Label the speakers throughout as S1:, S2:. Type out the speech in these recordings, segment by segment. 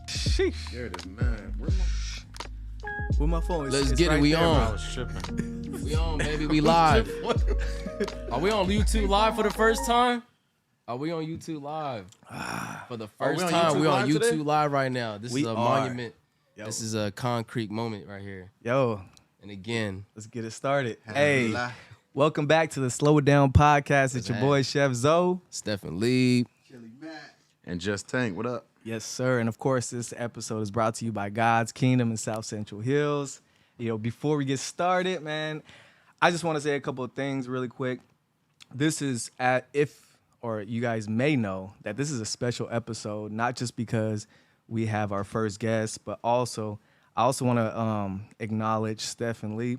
S1: Sheesh.
S2: There it is, man.
S1: Where my phone?
S3: Let's
S1: It's
S3: get
S1: right
S3: it. We
S1: there,
S3: on.
S1: bro.
S2: I was tripping.
S3: We on, baby. We live. Are we on YouTube live for the first time? Are we on YouTube live? For the first
S2: we on
S3: time,
S2: YouTube
S3: we on
S2: live
S3: YouTube
S2: today?
S3: live right now. This
S1: We
S3: is a
S1: are.
S3: monument.
S1: Yo.
S3: This is a concrete moment right here.
S1: Yo,
S3: And again,
S1: let's get it started. Hey,
S2: Alhamdulillah.
S1: welcome back to the Slow It Down podcast. It's your
S3: that?
S1: boy Chef Zoe.
S3: Stephen Lee.
S2: And Just Tank, what up?
S1: Yes, sir. And of course, this episode is brought to you by God's Kingdom in South Central Hills. You know, before we get started, man, I just want to say a couple of things really quick. This is you guys may know that this is a special episode, not just because we have our first guest, but I also want to acknowledge Stephen Lee.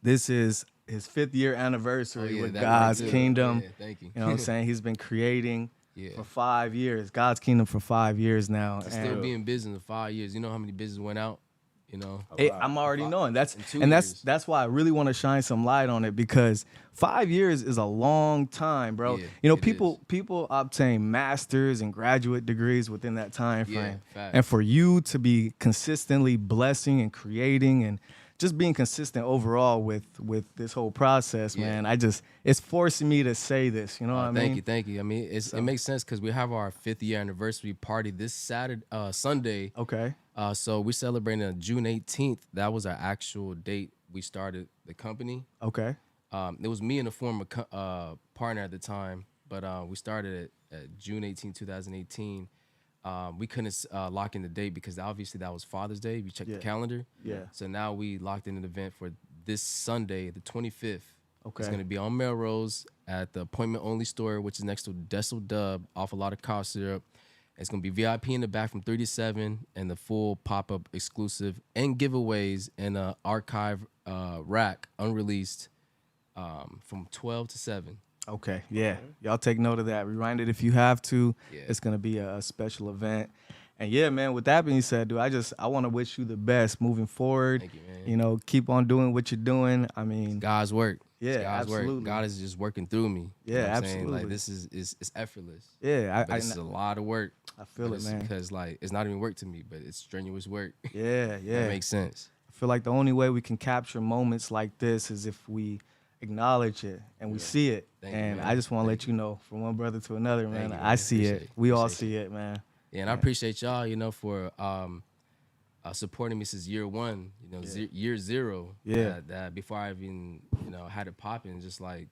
S1: This is his 5th year anniversary with
S3: that
S1: God's
S3: right there.
S1: Kingdom.
S3: Yeah, thank you.
S1: You know what I'm saying? He's been creating
S3: Yeah.
S1: for 5 years. God's Kingdom for 5 years now.
S3: Still
S1: And
S3: being business in 5 years. You know how many businesses went out? You know?
S1: I'm already knowing. That's
S3: In 2
S1: and
S3: years.
S1: that's why I really want to shine some light on it, because 5 years is a long time, bro.
S3: Yeah,
S1: you know,
S3: it
S1: people obtain masters and graduate degrees within that time
S3: Yeah,
S1: frame.
S3: facts.
S1: And for you to be consistently blessing and creating and just being consistent overall with this whole process,
S3: Yeah.
S1: man, it's forcing me to say this. You know what I mean?
S3: Thank you. I mean, it makes sense because we have our 5th year anniversary party this Sunday.
S1: Okay.
S3: So we're celebrating on June 18th. That was our actual date we started the company.
S1: Okay.
S3: It was me and a former partner at the time, but we started at June 18, 2018. We couldn't lock in the date because obviously that was Father's Day. We checked
S1: Yeah.
S3: the calendar.
S1: Yeah.
S3: So now we locked in an event for this Sunday, the 25th.
S1: Okay.
S3: It's going to be on Melrose at the appointment only store, which is next to Dessel Dub, off a lot of cough syrup. It's going to be VIP in the back from 3 to 7 and the full pop-up exclusive and giveaways and an archive rack unreleased from 12 to 7.
S1: Okay, yeah. Y'all take note of that. Rewind it if you have to.
S3: Yeah.
S1: It's gonna be a special event. And yeah, man, with that being said, dude, I want to wish you the best moving forward.
S3: Thank you, man.
S1: You know, keep on doing what you're doing. I mean,
S3: God's work.
S1: Yeah,
S3: It's God's
S1: absolutely.
S3: work. God is just working through me. You
S1: Yeah,
S3: know what I'm saying?
S1: absolutely.
S3: Like this is it's effortless.
S1: yeah,
S3: But it's a lot of work.
S1: I feel it, man.
S3: Because like it's not even work to me, but it's strenuous work.
S1: Yeah, yeah.
S3: That makes sense.
S1: I feel like the only way we can capture moments like this is if we acknowledge it and we see it.
S3: Thank you,
S1: And
S3: man.
S1: I just want to let you know, from one brother to another, man,
S3: you,
S1: I
S3: man.
S1: see
S3: Appreciate
S1: it.
S3: it.
S1: We all
S3: Appreciate
S1: see it, man.
S3: Yeah, and I appreciate y'all, you know, for supporting me since year one, you know, year zero.
S1: Yeah.
S3: That before I even, you know, had it popping, just like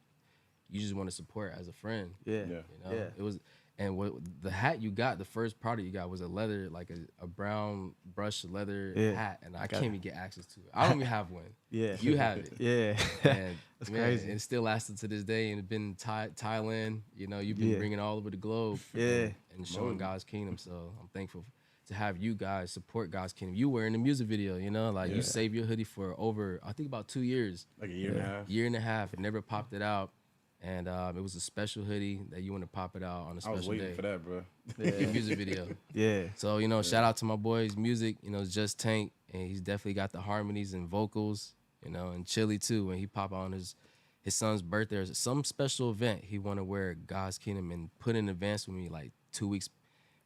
S3: you just want to support as a friend.
S1: Yeah.
S3: You know,
S1: Yeah.
S3: it was, and what the hat you got, the first product you got was a leather, like a brown brush leather
S1: Yeah.
S3: hat, and I can't even get access to it. I don't even have one.
S1: Yeah.
S3: You have it.
S1: Yeah.
S3: And
S1: That's
S3: man,
S1: crazy.
S3: and it still lasted to this day, and it's been Thailand. You know, you've been
S1: Yeah.
S3: bringing all over the globe.
S1: Yeah.
S3: and showing God's kingdom. So I'm thankful to have you guys support God's kingdom. You were in the music video, you know, like you saved your hoodie for over, I think about 2 years.
S2: Like a year and a half.
S3: Year and a half. It never popped it out. And it was a special hoodie that you want to pop it out on a
S2: I
S3: special
S2: was waiting
S3: day.
S2: for that, bro.
S3: Your music video.
S1: Yeah.
S3: So, you know, shout out to my boy's music, you know, it's Just Tank. And he's definitely got the harmonies and vocals, you know, and Chili too. When he pop out on his son's birthday or some special event, he want to wear God's Kingdom and put in advance with me like 2 weeks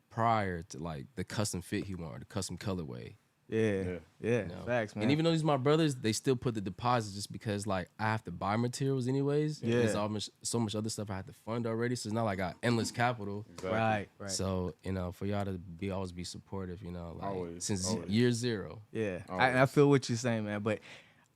S3: prior to like the custom fit he wanted, the custom colorway.
S1: Yeah.
S3: You know?
S1: Facts, man.
S3: And even though these my brothers, they still put the deposit just because like I have to buy materials anyways.
S1: Yeah.
S3: There's so much other stuff I have to fund already. So it's not like I got endless capital.
S2: Exactly.
S1: Right.
S3: So, for y'all to always be supportive, like
S2: Always,
S3: since
S2: always.
S3: year zero.
S1: Yeah.
S2: Always.
S1: I feel what you're saying, man. But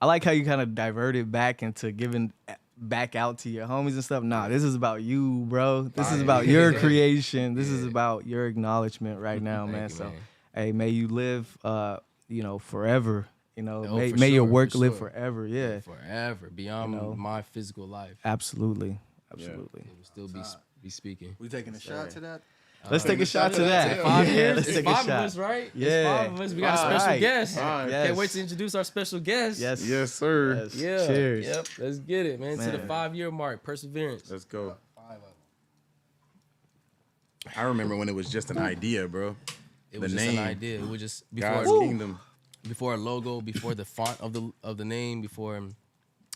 S1: I like how you kind of diverted back into giving back out to your homies and stuff. Nah, this is about you, bro. This is about your creation. This is about your acknowledgement right now, man.
S3: you,
S1: So,
S3: man.
S1: hey, may you live, forever.
S3: Oh,
S1: may
S3: for
S1: may your
S3: sure,
S1: work
S3: for
S1: live
S3: sure.
S1: forever. Yeah.
S3: Forever, beyond my physical life.
S1: Absolutely. Absolutely.
S3: It will still be speaking.
S2: We taking a shot to that?
S1: Let's take a shot to that.
S3: 5
S1: Yeah,
S3: years?
S1: let's
S3: It's
S1: take a
S3: 5
S1: shot.
S3: of us, right?
S1: Yeah.
S3: It's 5 of us. We got a
S1: All
S3: special
S1: right.
S3: guest.
S2: All right.
S1: Yes.
S3: Can't wait to introduce our special guest.
S1: Yes.
S2: Yes, sir.
S1: Yes.
S3: Yeah.
S1: Cheers.
S3: Yep. Let's get it, man. To the
S1: Man.
S3: 5-year mark. Perseverance.
S2: Let's go. I remember when it was just an idea, bro.
S3: It was
S2: the
S3: just
S2: name.
S3: an idea. It was just
S2: God's
S3: before
S2: Kingdom.
S3: before a logo, before the font of the name, before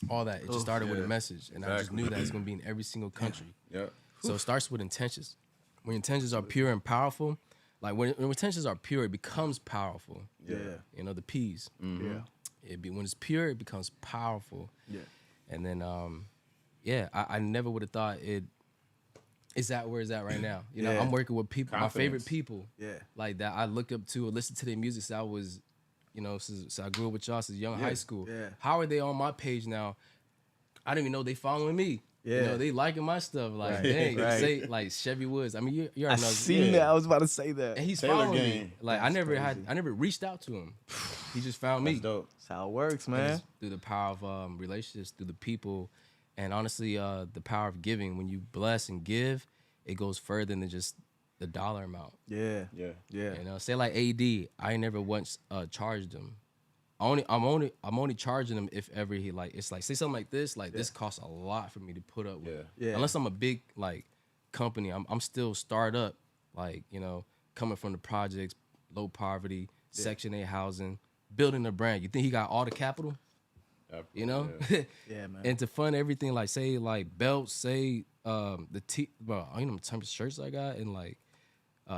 S3: all that. It just started with a message, and I just
S2: Exactly.
S3: knew that it's gonna be in every single country.
S2: Yep.
S3: So it starts with intentions. When intentions are pure and powerful, like when intentions are pure, it becomes powerful.
S2: Yeah.
S3: The P's.
S1: Yeah.
S3: When it's pure, it becomes powerful.
S1: Yeah.
S3: And then, I never would have thought it's at where it's at right now.
S1: Yeah.
S3: I'm working with people, my favorite
S2: Confidence.
S3: people.
S1: Yeah.
S3: Like that I look up to or listen to their music since I was, since I grew up with y'all since young high school.
S1: Yeah.
S3: How are they on my page now? I didn't even know they following me.
S1: Yeah.
S3: They liking my stuff. Like,
S1: Right.
S3: dang,
S1: Right.
S3: say like Chevy Woods. I mean, you
S1: I
S3: already know.
S1: seen that. I was about to say that.
S3: And he's
S2: Taylor
S3: following me.
S2: gang.
S3: Like I never reached out to him. He just found me.
S2: That's dope.
S1: That's how it works,
S3: And
S1: man.
S3: it's through the power of relationships, through the people, and honestly, the power of giving. When you bless and give, it goes further than just the dollar amount.
S1: Yeah.
S2: Yeah.
S1: Yeah.
S3: Say like AD, I never once charged him. I'm only charging him if ever he it's like say something like this, this costs a lot for me to put up with.
S1: Yeah. Yeah.
S3: Unless I'm a big company, I'm still startup, coming from the projects, low poverty, Section 8 housing, building a brand. You think he got all the capital?
S2: Yeah.
S1: Yeah, man.
S3: And to fund everything, say belts, say the type of shirts I got, and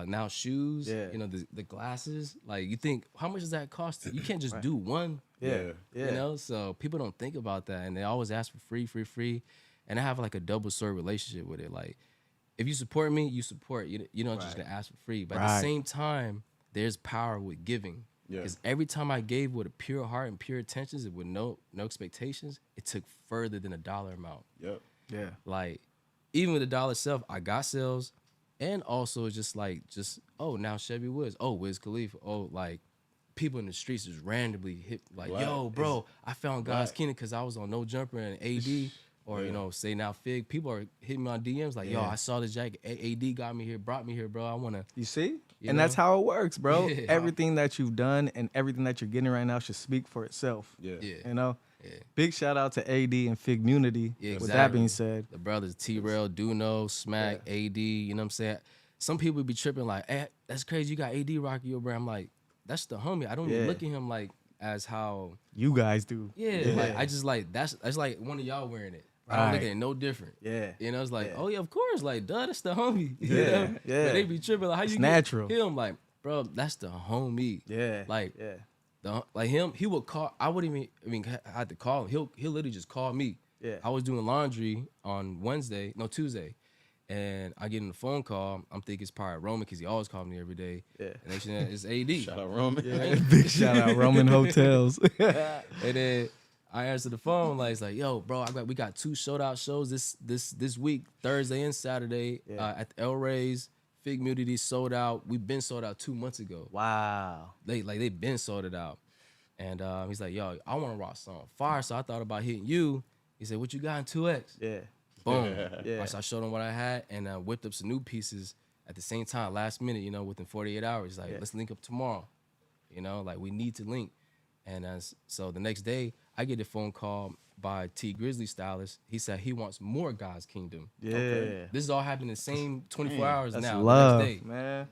S3: now shoes,
S1: Yeah.
S3: The glasses. Like you think, how much does that cost? You can't just do one.
S1: Yeah. Yeah.
S3: So people don't think about that, and they always ask for free. And I have a double sword relationship with it. Like if you support me, you support. You don't just gonna ask for free. But at the same time, there's power with giving.
S2: Yeah.
S3: Because every time I gave with a pure heart and pure intentions and with no expectations, it took further than a dollar amount.
S2: Yep.
S1: Yeah.
S3: Like even with the dollar itself, I got sales, and also just now Chevy Woods, Wiz Khalifa, people in the streets just randomly hit yo, bro, I found God's Kingdom because I was on No Jumper and AD. Or, say now Fig, people are hitting me on DMs yo, I saw this jacket. AD got me here, brought me here, bro. I want to.
S1: You see?
S3: You
S1: And
S3: know?
S1: that's how it works, bro.
S3: Yeah.
S1: Everything that you've done and everything that you're getting right now should speak for itself.
S2: Yeah.
S1: You know?
S3: Yeah.
S1: Big shout out to AD and Figmunity.
S3: Yeah,
S1: With that
S3: exactly.
S1: being said.
S3: The brothers T-Rail, Duno, Smack, AD, you know what I'm saying? Some people be tripping hey, that's crazy, you got AD rocking your brand. I'm like, that's the homie. I don't even look at him as how,
S1: You guys do.
S3: I just that's like one of y'all wearing it. I don't look at it no different.
S1: Yeah.
S3: It's oh yeah, of course, duh, that's the homie. You
S1: Yeah,
S3: know?
S1: yeah.
S3: But they be tripping how
S1: It's
S3: you
S1: natural.
S3: get him bro, that's the homie.
S1: Yeah.
S3: Yeah. Him, he would call. I wouldn't even. I had to call him. He'll literally just call me.
S1: Yeah.
S3: I was doing laundry on Tuesday, and I get in a phone call. I'm thinking it's probably Roman because he always called me every day.
S1: Yeah.
S3: And next thing you know, it's AD.
S2: Shout out Roman.
S1: Big shout out Roman Hotels.
S3: And then I answer the phone it's yo, bro, we got 2 sold out shows this week, Thursday and Saturday at the El Rey's. Figmunity sold out. We've been sold out 2 months ago.
S1: Wow.
S3: They been sold it out. And he's like, yo, I want to rock some fire. So I thought about hitting you. He said, what you got in 2X?
S1: Yeah.
S3: Boom.
S1: Yeah.
S3: So I showed him what I had and whipped up some new pieces at the same time, last minute, within 48 hours. Let's link up tomorrow. We need to link. And so the next day, I get a phone call by T Grizzly Stylist. He said he wants more God's Kingdom.
S1: Yeah.
S3: This is all happening in the same 24 hours
S1: That's
S3: now.
S1: love,
S3: The next day.
S1: man.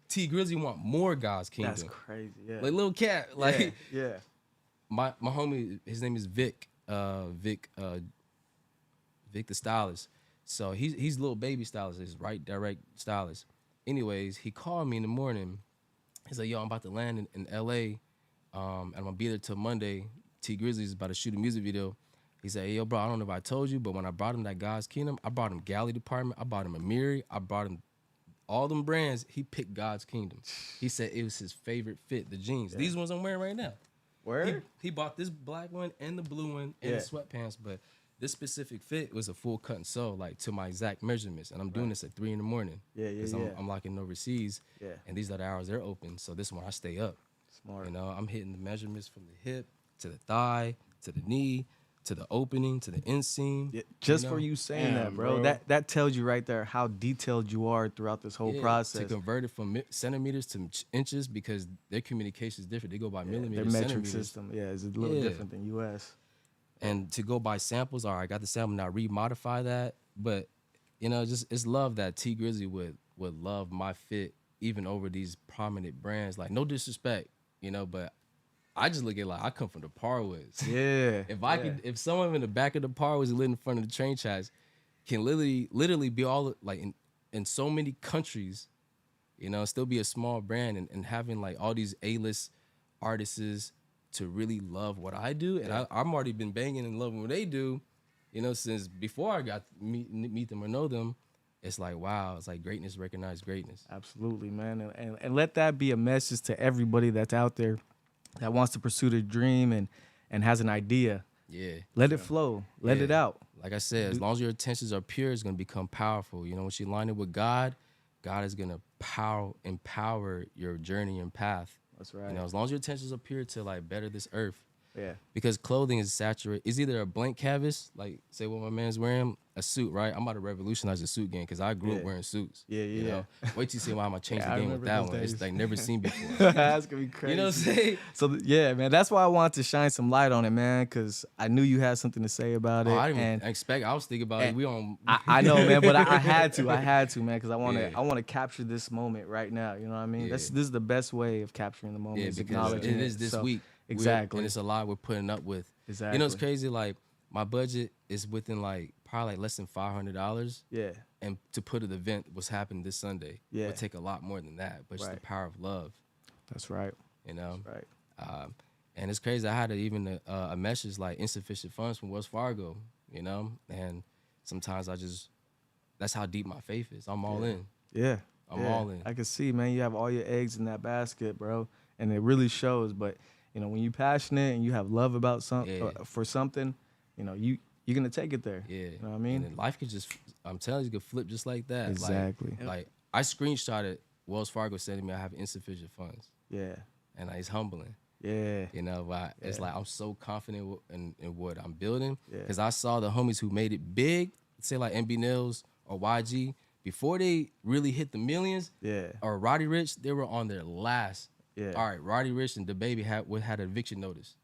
S3: T Grizzly want more God's Kingdom.
S1: That's crazy. Yeah.
S3: Little cat.
S1: yeah.
S3: My homie, his name is Vic. Vic the stylist. So he's little baby stylist. He's direct stylist. Anyways, he called me in the morning. He's like, yo, I'm about to land in LA and I'm gonna be there till Monday. T Grizzly's about to shoot a music video. He said, hey, yo, bro, I don't know if I told you, but when I brought him that God's Kingdom, I brought him Galley Department, I brought him Amiri, I brought him all them brands. He picked God's Kingdom. He said it was his favorite fit, the jeans. These ones I'm wearing right now.
S1: Where?
S3: He bought this black one and the blue one and the sweatpants, but this specific fit was a full cut and sew, like to my exact measurements. And I'm doing this at 3 in the morning. Because I'm locking overseas. Yeah. And these are the hours they're open. So this one I stay up. Smart. You know, I'm hitting the measurements from the hip to the thigh to the knee to the opening to the inseam.
S1: Yeah, just for you saying that, bro. That tells you right there how detailed you are throughout this whole process.
S3: To convert it from centimeters to inches, because their communication is different. They go by millimeters,
S1: their metric
S3: centimeters.
S1: system, is a little different than U.S.
S3: And to go by samples, all right, I got the sample, now remodify that. But, you know, just it's love that T Grizzly would love my fit even over these prominent brands. Like, no disrespect, you know, but I just look at it like I come from the Parwoods.
S1: Yeah.
S3: If someone in the back of the Parwoods and live in front of the train tracks can literally be all like in so many countries, you know, still be a small brand and having like all these A-list artists to really love what I do. And I'm already been banging and loving what they do, you know, since before I got to meet them or know them. It's like, wow, it's like greatness recognize greatness.
S1: Absolutely, man. And let that be a message to everybody that's out there that wants to pursue their dream and has an idea. Yeah. Let it flow. Let it out.
S3: Like I said, as long as your intentions are pure, it's going to become powerful. You know, once you line it with God, God is going to empower your journey and path.
S1: That's right.
S3: You know, as long as your intentions are pure to like better this earth.
S1: Yeah.
S3: Because clothing is saturated. It's either a blank canvas, like say what my man's wearing, a suit, right? I'm about to revolutionize the suit game because I grew up wearing suits. You know? Wait till you see why I'm gonna change the game with that one.
S1: Days.
S3: It's like never seen before.
S1: That's gonna be crazy.
S3: You know what I'm saying?
S1: So yeah, man, that's why I wanted to shine some light on it, man, because I knew you had something to say about it.
S3: I didn't expect. I was thinking about it. We on.
S1: I know, man, but I had to, man, because I want to capture this moment right now. You know what I mean? This is the best way of capturing the moment.
S3: Yeah, because it is this week.
S1: Exactly.
S3: And it's a lot we're putting up with.
S1: Exactly.
S3: You know, it's crazy. Like my budget is within like probably like less than $500. Yeah. And to put an event what's happening this Sunday would take a lot more than that. But it's the power of love.
S1: That's right.
S3: You know.
S1: That's right.
S3: And it's crazy. I had a message like insufficient funds from Wells Fargo. You know, and sometimes that's how deep my faith is. I'm all in.
S1: Yeah.
S3: I'm all in.
S1: I can see, man. You have all your eggs in that basket, bro, and it really shows. But you know, when you're passionate and you have love about for something, you know, you're gonna take it there. Yeah. You know what I mean?
S3: And life could I'm telling you, could flip just like that.
S1: Exactly.
S3: Like I screenshotted Wells Fargo sending me I have insufficient funds. Yeah. And it's humbling. Yeah. You know, but it's like I'm so confident in what I'm building. Because I saw the homies who made it big, say like MB Nils or YG, before they really hit the millions, or Roddy Rich, they were on their last. Yeah. All right, Roddy Rich and DaBaby had an eviction notice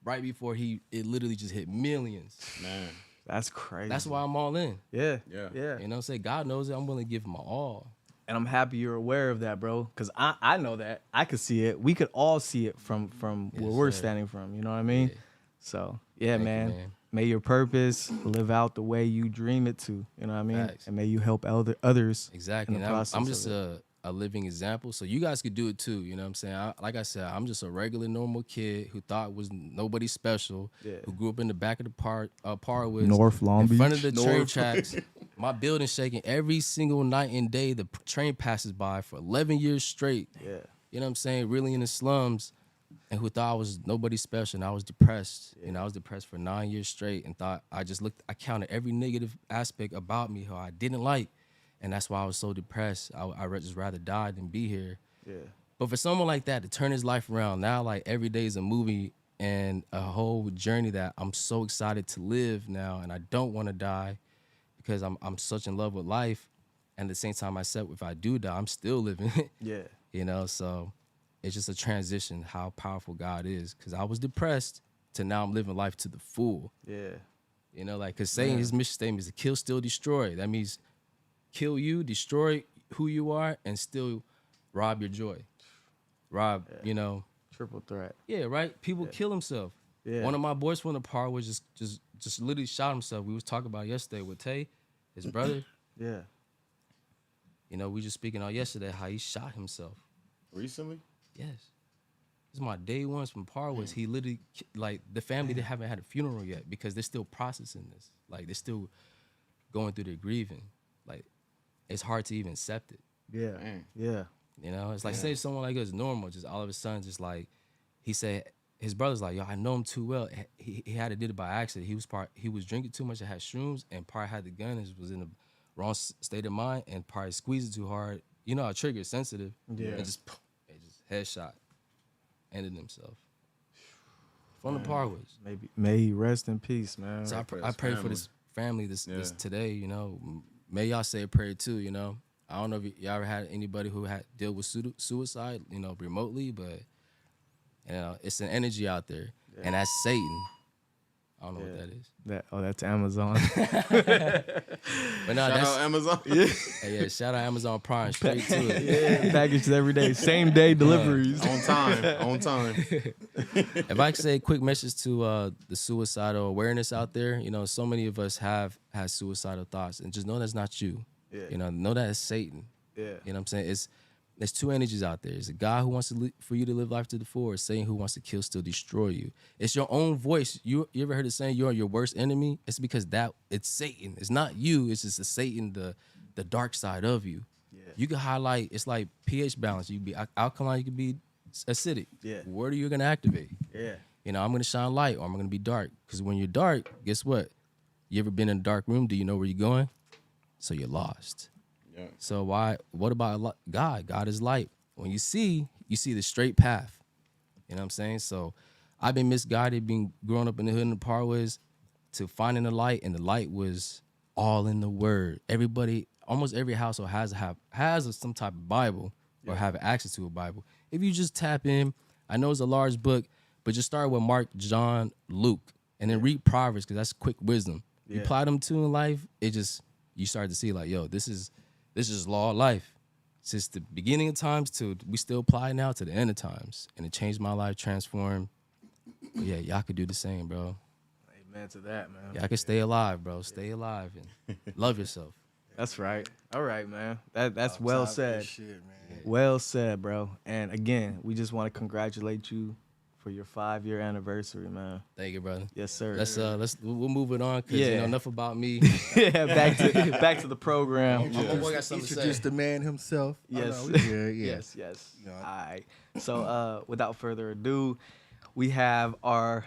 S3: right before it literally just hit millions.
S1: Man, that's crazy.
S3: That's why I'm all in.
S1: Yeah.
S3: You know what I'm saying? God knows it. I'm willing to give him my all.
S1: And I'm happy you're aware of that, bro, because I know that. I could see it. We could all see it from where we're standing from. You know what I mean? Yeah. So, Thank man. You, man. May your purpose live out the way you dream it to. You know what I mean? Facts. And may you help others.
S3: Exactly. And I'm just a living example, so you guys could do it too. You know what I'm saying? Like I said, I'm just a regular, normal kid who thought was nobody special, who grew up in the back of the Parwoods,
S1: North Long Beach,
S3: in front of the train tracks. My building shaking every single night and day. The train passes by for 11 years straight. Yeah, you know what I'm saying? Really in the slums, and who thought I was nobody special, and I was depressed. You know, I was depressed for 9 years straight, and thought I counted every negative aspect about me, how I didn't like. And that's why I was so depressed. I'd just rather die than be here. Yeah. But for someone like that to turn his life around, now like every day is a movie and a whole journey that I'm so excited to live now, and I don't want to die because I'm such in love with life. And at the same time, I said if I do die, I'm still living. Yeah. You know, so it's just a transition how powerful God is. Because I was depressed to now I'm living life to the full. Yeah. You know, like because saying his mission statement is to kill, steal, destroy. That means kill you, destroy who you are, and still rob your joy. Rob, you know.
S1: Triple threat.
S3: Yeah, right? People kill themselves. Yeah. One of my boys from the par was just literally shot himself. We was talking about yesterday with Tay, his brother. Yeah. You know, we just speaking on yesterday how he shot himself.
S2: Recently?
S3: Yes. This is my day ones from Parwas. He literally, like, the family that haven't had a funeral yet because they're still processing this. Like, they're still going through their grieving. Like, it's hard to even accept it.
S1: Yeah. Yeah.
S3: You know, it's like, say someone like us normal, just all of a sudden, just like, he said, his brother's like, yo, I know him too well. He had to did it by accident. He was drinking too much and had shrooms, and probably had the gun and was in the wrong state of mind, and probably squeezed it too hard. You know how trigger is sensitive.
S1: Yeah.
S3: And just headshot. Ended himself. From the Parwas.
S1: May he rest in peace, man.
S3: So I pray for this family this today, you know. May y'all say a prayer too, you know. I don't know if y'all ever had anybody who had dealt with suicide, you know, remotely, but you know, it's an energy out there. Yeah. And that's Satan. I don't know what that is.
S1: That's Amazon.
S3: But no,
S2: shout
S3: that's
S2: out Amazon.
S3: yeah, shout out Amazon Prime, straight to it.
S1: Yeah, packages every day, same day deliveries.
S2: On time.
S3: If I could say a quick message to the suicidal awareness out there, you know, so many of us have had suicidal thoughts, and just know that's not you.
S1: Yeah.
S3: You know that it's Satan.
S1: Yeah.
S3: You know what I'm saying? There's two energies out there. It's a God who wants for you to live life to the full, or Satan who wants to kill, steal, destroy you. It's your own voice. You ever heard it saying you're your worst enemy? It's because it's Satan. It's not you. It's just the Satan, the dark side of you. Yeah. You can highlight. It's like pH balance. You can be alkaline. You can be acidic.
S1: Yeah.
S3: Where are you gonna activate?
S1: Yeah.
S3: You know, I'm gonna shine light, or I'm gonna be dark. Because when you're dark, guess what? You ever been in a dark room? Do you know where you're going? So you're lost. Yeah. So what about God? God is light. When you see the straight path. You know what I'm saying? So I've been misguided, being growing up in the hood in the Parways, to finding the light, and the light was all in the word. Everybody, almost every household has some type of Bible or have access to a Bible. If you just tap in, I know it's a large book, but just start with Mark, John, Luke, and then read Proverbs, because that's quick wisdom. You apply them to in life, you start to see like, yo, this is law of life. Since the beginning of times to we still apply now to the end of times. And it changed my life, transformed. But yeah, y'all could do the same, bro.
S1: Amen to that, man.
S3: Y'all can stay alive, bro. Stay alive and love yourself.
S1: That's right. All right, man. That's well said.
S2: Shit, man.
S1: Well said, bro. And again, we just want to congratulate you for your 5-year anniversary, man.
S3: Thank you, brother.
S1: Yes, sir.
S3: We'll move it on, because you know enough about me.
S1: Yeah, back to the program.
S3: My boy got something to say.
S2: Introduce the man himself.
S1: Yes.
S2: Oh, no,
S1: Yes. You know, all right. So without further ado, we have our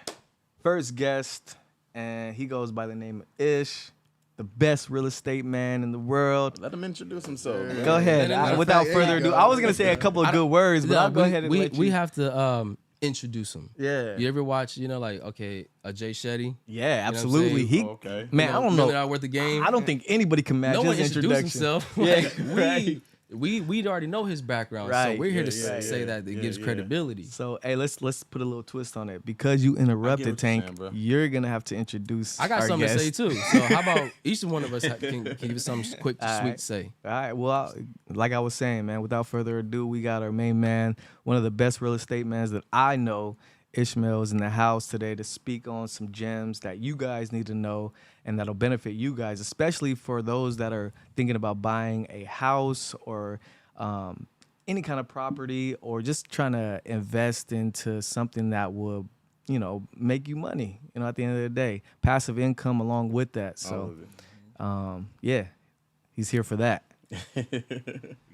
S1: first guest, and he goes by the name of Ish, the best real estate man in the world.
S2: Let him introduce himself. Man.
S1: Go ahead. Without further ado, I was gonna say a couple of good words, but I'll go ahead and let you.
S3: We have to introduce him.
S1: Yeah.
S3: You ever watch, you know, like, okay, Jay Shetty?
S1: Yeah,
S3: what I'm
S1: absolutely.
S3: saying?
S2: Okay.
S1: Man, I don't know.
S3: Not worth the game.
S1: I don't think anybody can match
S3: No one
S1: his
S3: introduced
S1: introduction.
S3: himself.
S1: Yeah,
S3: Like, we already know his background,
S1: Right.
S3: so we're here to
S2: Yeah,
S3: say that it gives credibility.
S1: So hey, let's put a little twist on it. Because you interrupted,
S2: what you're
S1: Tank,
S2: saying, bro.
S1: you're gonna have to introduce.
S3: I got
S1: our
S3: something
S1: guest.
S3: to say too. So how about each one of us can give us something quick,
S1: All
S3: sweet
S1: right.
S3: to say?
S1: All right. Well, like I was saying, man, without further ado, we got our main man, one of the best real estate mans that I know. Ismael is in the house today to speak on some gems that you guys need to know and that'll benefit you guys, especially for those that are thinking about buying a house or any kind of property, or just trying to invest into something that will, you know, make you money, you know, at the end of the day, passive income along with that. So, yeah, he's here for that.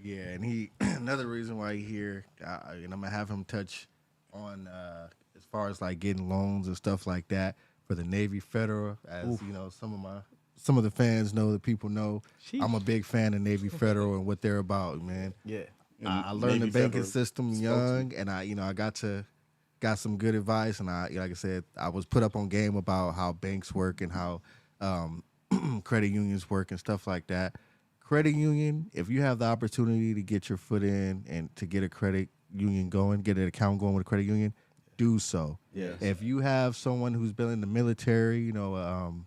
S4: Yeah, and he another reason why he's here, and I'm gonna have him touch on as far as like getting loans and stuff like that for the Navy Federal. As you know, some of the fans know, the people know, I'm a big fan of Navy Federal and what they're about, man.
S1: Yeah.
S4: I learned
S2: Navy
S4: the banking
S2: Federal
S4: system young, and I got some good advice, and like I said, I was put up on game about how banks work and how credit unions work and stuff like that. Credit union, if you have the opportunity to get your foot in and to get a credit union going, get an account going with a credit union, do so.
S2: Yes.
S4: If you have someone who's been in the military, you know,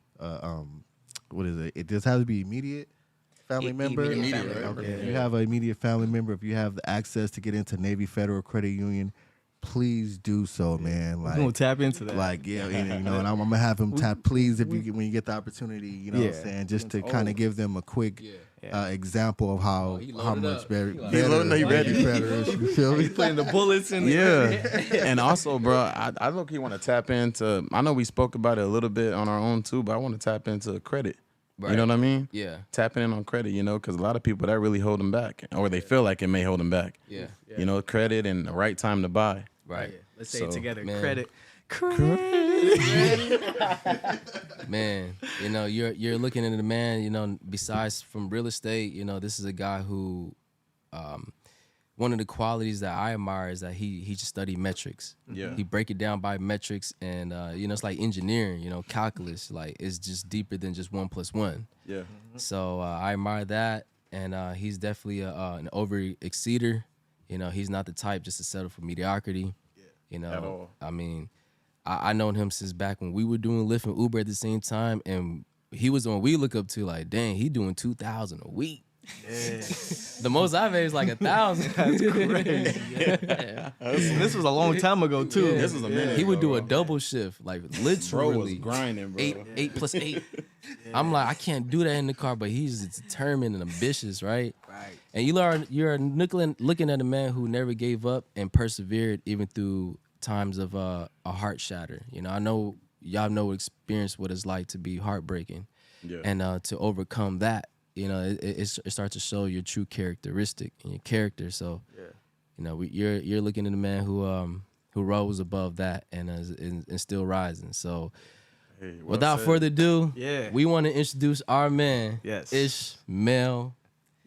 S4: what is it? It just has to be immediate family member.
S2: Immediate family member.
S4: Okay. If you have an immediate family member, if you have the access to get into Navy Federal Credit Union, please do so, man.
S1: We're gonna tap into that.
S4: Like, yeah, and, you know, and I'm gonna have him tap. Please, when you get the opportunity, you know, what I'm saying, just to kind of give them a quick example of how
S3: he
S4: how
S3: loaded
S4: much
S3: up.
S4: better
S3: He like-
S4: better
S2: loaded up, he ready.
S4: better is. You feel me?
S1: Putting the bullets in
S2: And also, bro, I low-key want to tap into, I know we spoke about it a little bit on our own too, but I want to tap into credit. You
S3: Right.
S2: know what I mean?
S3: Yeah.
S2: Tapping in on credit, because a lot of people, that really hold them back, or they feel like it may hold them back.
S3: Yeah.
S2: Credit and the right time to buy.
S3: Right.
S1: Let's say it
S2: So,
S1: together.
S3: man.
S1: Credit.
S3: Man, you're looking at a man, besides from real estate, this is a guy who, one of the qualities that I admire is that he just studied metrics.
S2: Yeah.
S3: He break it down by metrics, and it's like engineering, calculus, like it's just deeper than just 1 + 1.
S2: Yeah.
S3: So I admire that, and he's definitely an over exceeder. He's not the type just to settle for mediocrity.
S2: At all.
S3: I mean, I known him since back when we were doing Lyft and Uber at the same time, and he was the one we look up to. Like, dang, he doing 2,000 a week.
S1: Yeah.
S3: The most I've made is like 1,000.
S1: That's crazy. Yeah. This was a long time ago too.
S2: This was a minute
S3: He would
S2: ago,
S3: do a
S2: bro.
S3: double shift, like
S2: Bro was
S3: literally
S2: grinding, bro.
S3: 8 + 8. I'm like, I can't do that in the car, but he's determined and ambitious, right?
S1: Right.
S3: And you're looking at a man who never gave up and persevered even through times of a heart shatter. I know y'all experience what it's like to be heartbreaking,
S2: Yeah.
S3: and to overcome that. It starts to show your true characteristic and your character. So, you're looking at a man who rose above that and is still rising. So,
S2: Hey, well
S3: without
S2: said.
S3: further ado,
S1: Yeah.
S3: we want to introduce our man,
S1: Yes.
S3: Ishmael.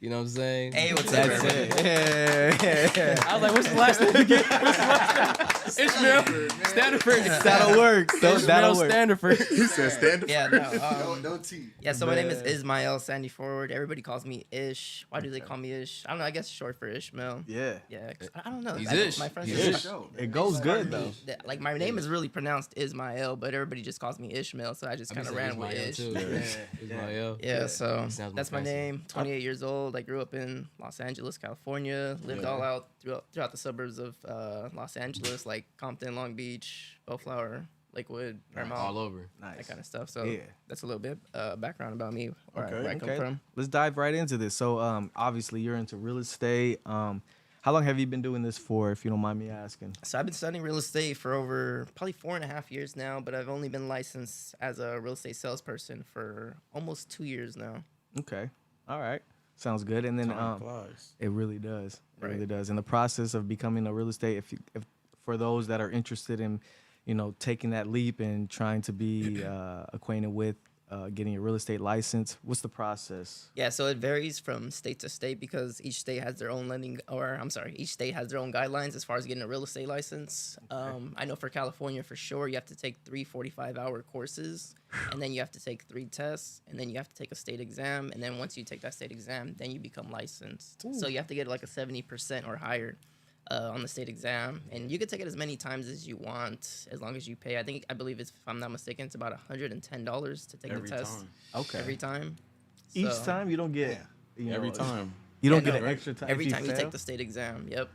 S3: You know what I'm saying?
S5: Hey, what's up,
S1: That's
S5: everybody?
S1: it. Yeah.
S3: I was like, what's the last name again? Ishmael Standerford.
S1: That'll work.
S3: Ishmael
S1: That'll work.
S3: Standerford.
S2: He said stand up.
S5: Yeah,
S4: No T.
S5: yeah. So my name is
S1: Man.
S5: Ismael Sandy Forward. Everybody calls me Ish. Why do they call me Ish? I don't know. I guess short for Ishmael.
S1: Yeah.
S5: Yeah, 'cause I don't know.
S3: He's
S5: I-
S3: Ish.
S5: My friends
S3: He's
S5: say
S3: Ish.
S1: It goes good though.
S5: like my name is really pronounced Ismael, but everybody just calls me Ishmael, so I just kind of ran with Ish.
S3: Ismael.
S5: Yeah, so
S3: Sounds more
S5: that's my
S3: fancy.
S5: name. 28 years old. I grew up in Los Angeles, California. Lived all out throughout the suburbs of Los Angeles, like Compton, Long Beach, Bellflower, Lakewood, Paramount,
S3: All over.
S1: Nice.
S5: that kind of stuff. So
S1: Yeah.
S5: that's a little bit background about me, where I come
S1: Okay.
S5: from.
S1: Let's dive right into this. So, obviously, you're into real estate. How long have you been doing this for, if you don't mind me asking?
S5: So I've been studying real estate for over probably 4.5 years now, but I've only been licensed as a real estate salesperson for almost 2 years now.
S1: Okay. All right. Sounds good. And then,
S2: Time flies.
S1: it really does. It
S5: Right.
S1: really does. In the process of becoming a real estate, if for those that are interested in, taking that leap and trying to be acquainted with getting a real estate license, what's the process?
S5: Yeah, so it varies from state to state because each state has their own each state has their own guidelines as far as getting a real estate license. I know for California, for sure, you have to take 3 45-hour courses, and then you have to take 3 tests, and then you have to take a state exam, and then once you take that state exam, then you become licensed. So you have to get like a 70% or higher on the state exam, and you can take it as many times as you want as long as you pay. I believe if I'm not mistaken, it's about $110 to take
S2: Every
S5: the test
S2: time.
S1: Okay.
S5: every time.
S1: Each
S5: So-
S1: time you don't get
S2: Every time.
S1: You don't
S5: Yeah,
S1: get
S5: no,
S1: an extra time
S5: Every
S1: if
S5: time you
S1: fail?
S5: take the state exam. Yep.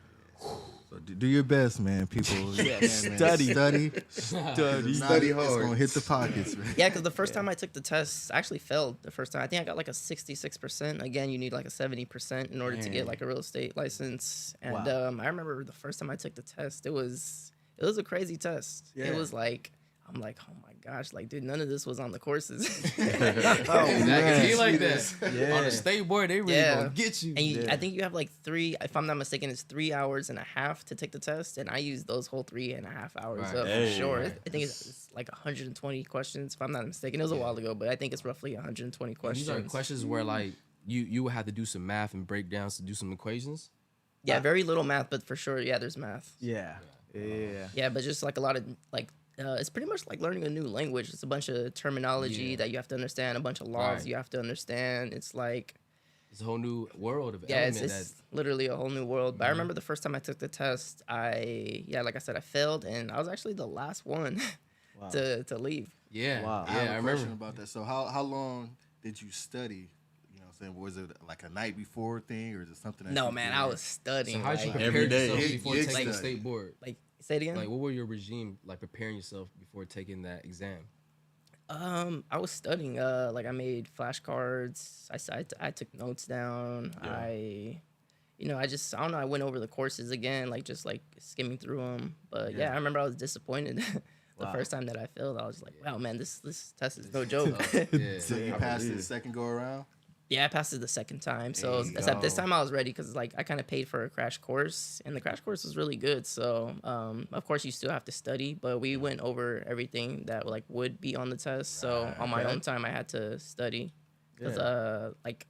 S4: So do your best, man, people.
S1: Yes.
S4: Man,
S1: Study.
S4: Study.
S1: Study.
S2: Study
S4: It's
S2: hard.
S4: gonna hit the pockets, man.
S5: Yeah, because the first time I took the test, I actually failed the first time. I think I got like a 66%. Again, you need like a 70% in order to get like a real estate license. And
S1: Wow.
S5: I remember the first time I took the test, it was a crazy test.
S1: Yeah.
S5: It was like, I'm like, oh my gosh, like, dude, none of this was on the courses.
S3: Exactly. Be like that.
S1: Yeah.
S3: On the state board, they really
S5: Yeah.
S3: gonna get you.
S5: And
S1: Yeah.
S5: I think you have like if I'm not mistaken, it's 3 hours and a half to take the test. And I used those whole 3.5 hours
S3: Right.
S5: up
S2: Hey.
S5: for sure. I think it's like 120 questions, if I'm not mistaken. It was a while ago, but I think it's roughly 120
S3: And
S5: questions.
S3: these are questions where like you would have to do some math and breakdowns to do some equations.
S5: Yeah, very little math, but for sure, yeah, there's math.
S1: Yeah. Yeah.
S5: Yeah, but just like a lot of like, it's pretty much like learning a new language. It's a bunch of terminology
S3: Yeah.
S5: that you have to understand, a bunch of laws
S3: Right.
S5: you have to understand. It's like,
S3: It's a whole new world of
S5: yeah,
S3: element
S5: it's literally a whole new world. But I remember the first time I took the test, like I said, I failed, and I was actually the last one
S1: Wow.
S5: to leave.
S3: yeah.
S1: Wow.
S4: I have
S3: Yeah, I
S4: a question
S3: remember.
S4: about that. So how long did you study? You know what I'm saying? Was it like a night before thing, or is it something that
S5: No,
S4: you
S5: man,
S4: did?
S5: I was studying.
S3: So how'd you
S5: like,
S3: prepare
S2: Every day.
S3: yourself
S4: Big-
S3: before
S4: big
S3: taking the
S4: study.
S3: state board?
S5: say it again.
S3: Like, what were your regime like preparing yourself before taking that exam?
S5: I was studying. Like I made flashcards. I took notes down.
S2: Yeah.
S5: I don't know. I went over the courses again, like just like skimming through them. But yeah, I remember I was disappointed the first time that I failed. I was like, wow, man, this test is no joke.
S3: Yeah.
S4: So you passed it the second go around?
S5: Yeah, I passed it the second time. So except this time I was ready because like I kind of paid for a crash course, and the crash course was really good. So of course you still have to study, but we went over everything that like would be on the test. So on my own time I had to study because like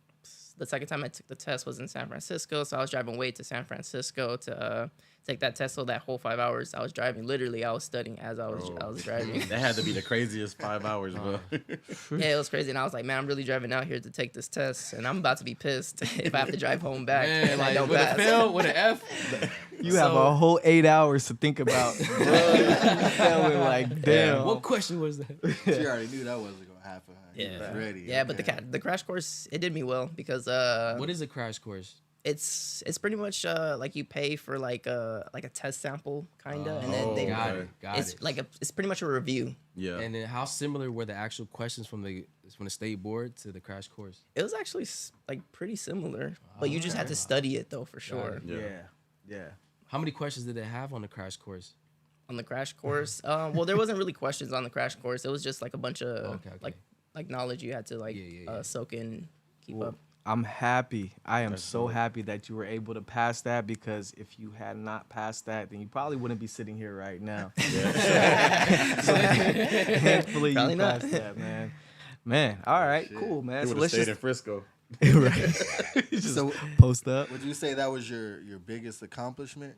S5: the second time I took the test was in San Francisco, so I was driving way to San Francisco to take that test. So that whole 5 hours I was driving, literally I was studying as I was driving.
S2: That had to be the craziest 5 hours, bro.
S5: Yeah, it was crazy, and I was like, man, I'm really driving out here to take this test, and I'm about to be pissed if I have to drive home back.
S3: Man,
S5: and I
S3: like
S5: don't
S3: with a
S5: pass.
S3: fail, with an F.
S1: You have a whole 8 hours to think about. Feeling like, damn.
S3: What question was that?
S4: She already knew that wasn't gonna happen. Huh? He
S5: Yeah.
S4: was ready.
S5: Yeah, but the crash course, it did me well because
S3: What is a crash course?
S5: it's pretty much like you pay for like a test sample kinda, and then they
S3: Got it.
S5: it's like it's pretty much a review.
S2: Yeah.
S3: And then how similar were the actual questions from the state board to the crash course?
S5: It was actually like pretty similar, but you just had to study it though for sure.
S2: Yeah.
S1: Yeah.
S3: How many questions did they have on the crash course?
S5: On the crash course, well, there wasn't really questions on the crash course. It was just like a bunch of
S3: Okay.
S5: like knowledge you had to like
S3: Yeah.
S5: soak in, keep
S1: Well,
S5: up.
S1: I'm happy. I am so happy that you were able to pass that, because if you had not passed that, then you probably wouldn't be sitting here right now. Thankfully,
S5: Probably
S1: you
S5: not.
S1: passed that, man. Man, all right, cool, man.
S2: He
S1: So
S2: would have
S1: let's
S2: stayed
S1: just
S2: in Frisco.
S1: right. Just
S4: So
S1: post up.
S4: would you say that was your biggest accomplishment?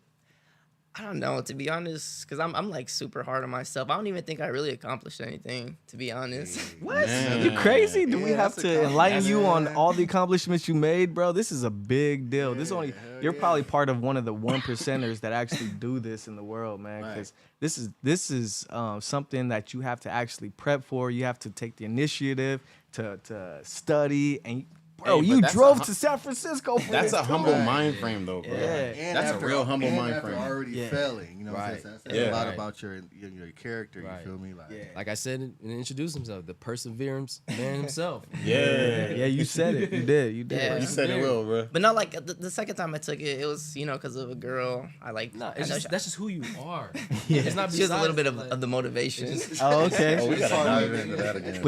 S5: I don't know, to be honest, because I'm like super hard on myself. I don't even think I really accomplished anything, to be honest.
S1: What?
S2: Man.
S1: You crazy? Do we
S4: Yeah,
S1: have
S4: that's
S1: to
S4: a
S1: enlighten you on
S4: compliment.
S1: all the accomplishments you made, bro? This is a big deal. This
S4: Yeah,
S1: only
S4: hell
S1: you're
S4: yeah.
S1: probably part of one of the 1%ers that actually do this in the world, man. Because this is something that you have to actually prep for. You have to take the initiative to study, and bro,
S2: Hey, but
S1: you
S2: that's
S1: drove
S2: a
S1: to San Francisco for
S2: That's
S1: this.
S2: a humble mind frame, though, bro.
S1: Yeah.
S4: And
S2: That's a real humble
S4: and
S2: mind
S4: after
S2: frame.
S4: already
S1: Yeah.
S4: failing, you know,
S1: Right.
S4: that says
S2: Yeah.
S4: a lot
S3: Right.
S4: about your character.
S3: Right.
S4: You feel me? Like,
S3: Like I said, and introduced himself, the perseverance man himself.
S1: Yeah, yeah, you said it. You did. You did.
S5: Yeah.
S2: You said it well, bro.
S5: But not like the second time I took it, it was because of a girl. I like.
S3: No,
S5: I
S3: it's
S5: know
S3: just, that's just who you are.
S1: Yeah.
S3: It's not
S5: she was a little bit
S3: like,
S5: of the motivation.
S1: Oh, okay.
S2: Oh, we gotta dive into that again.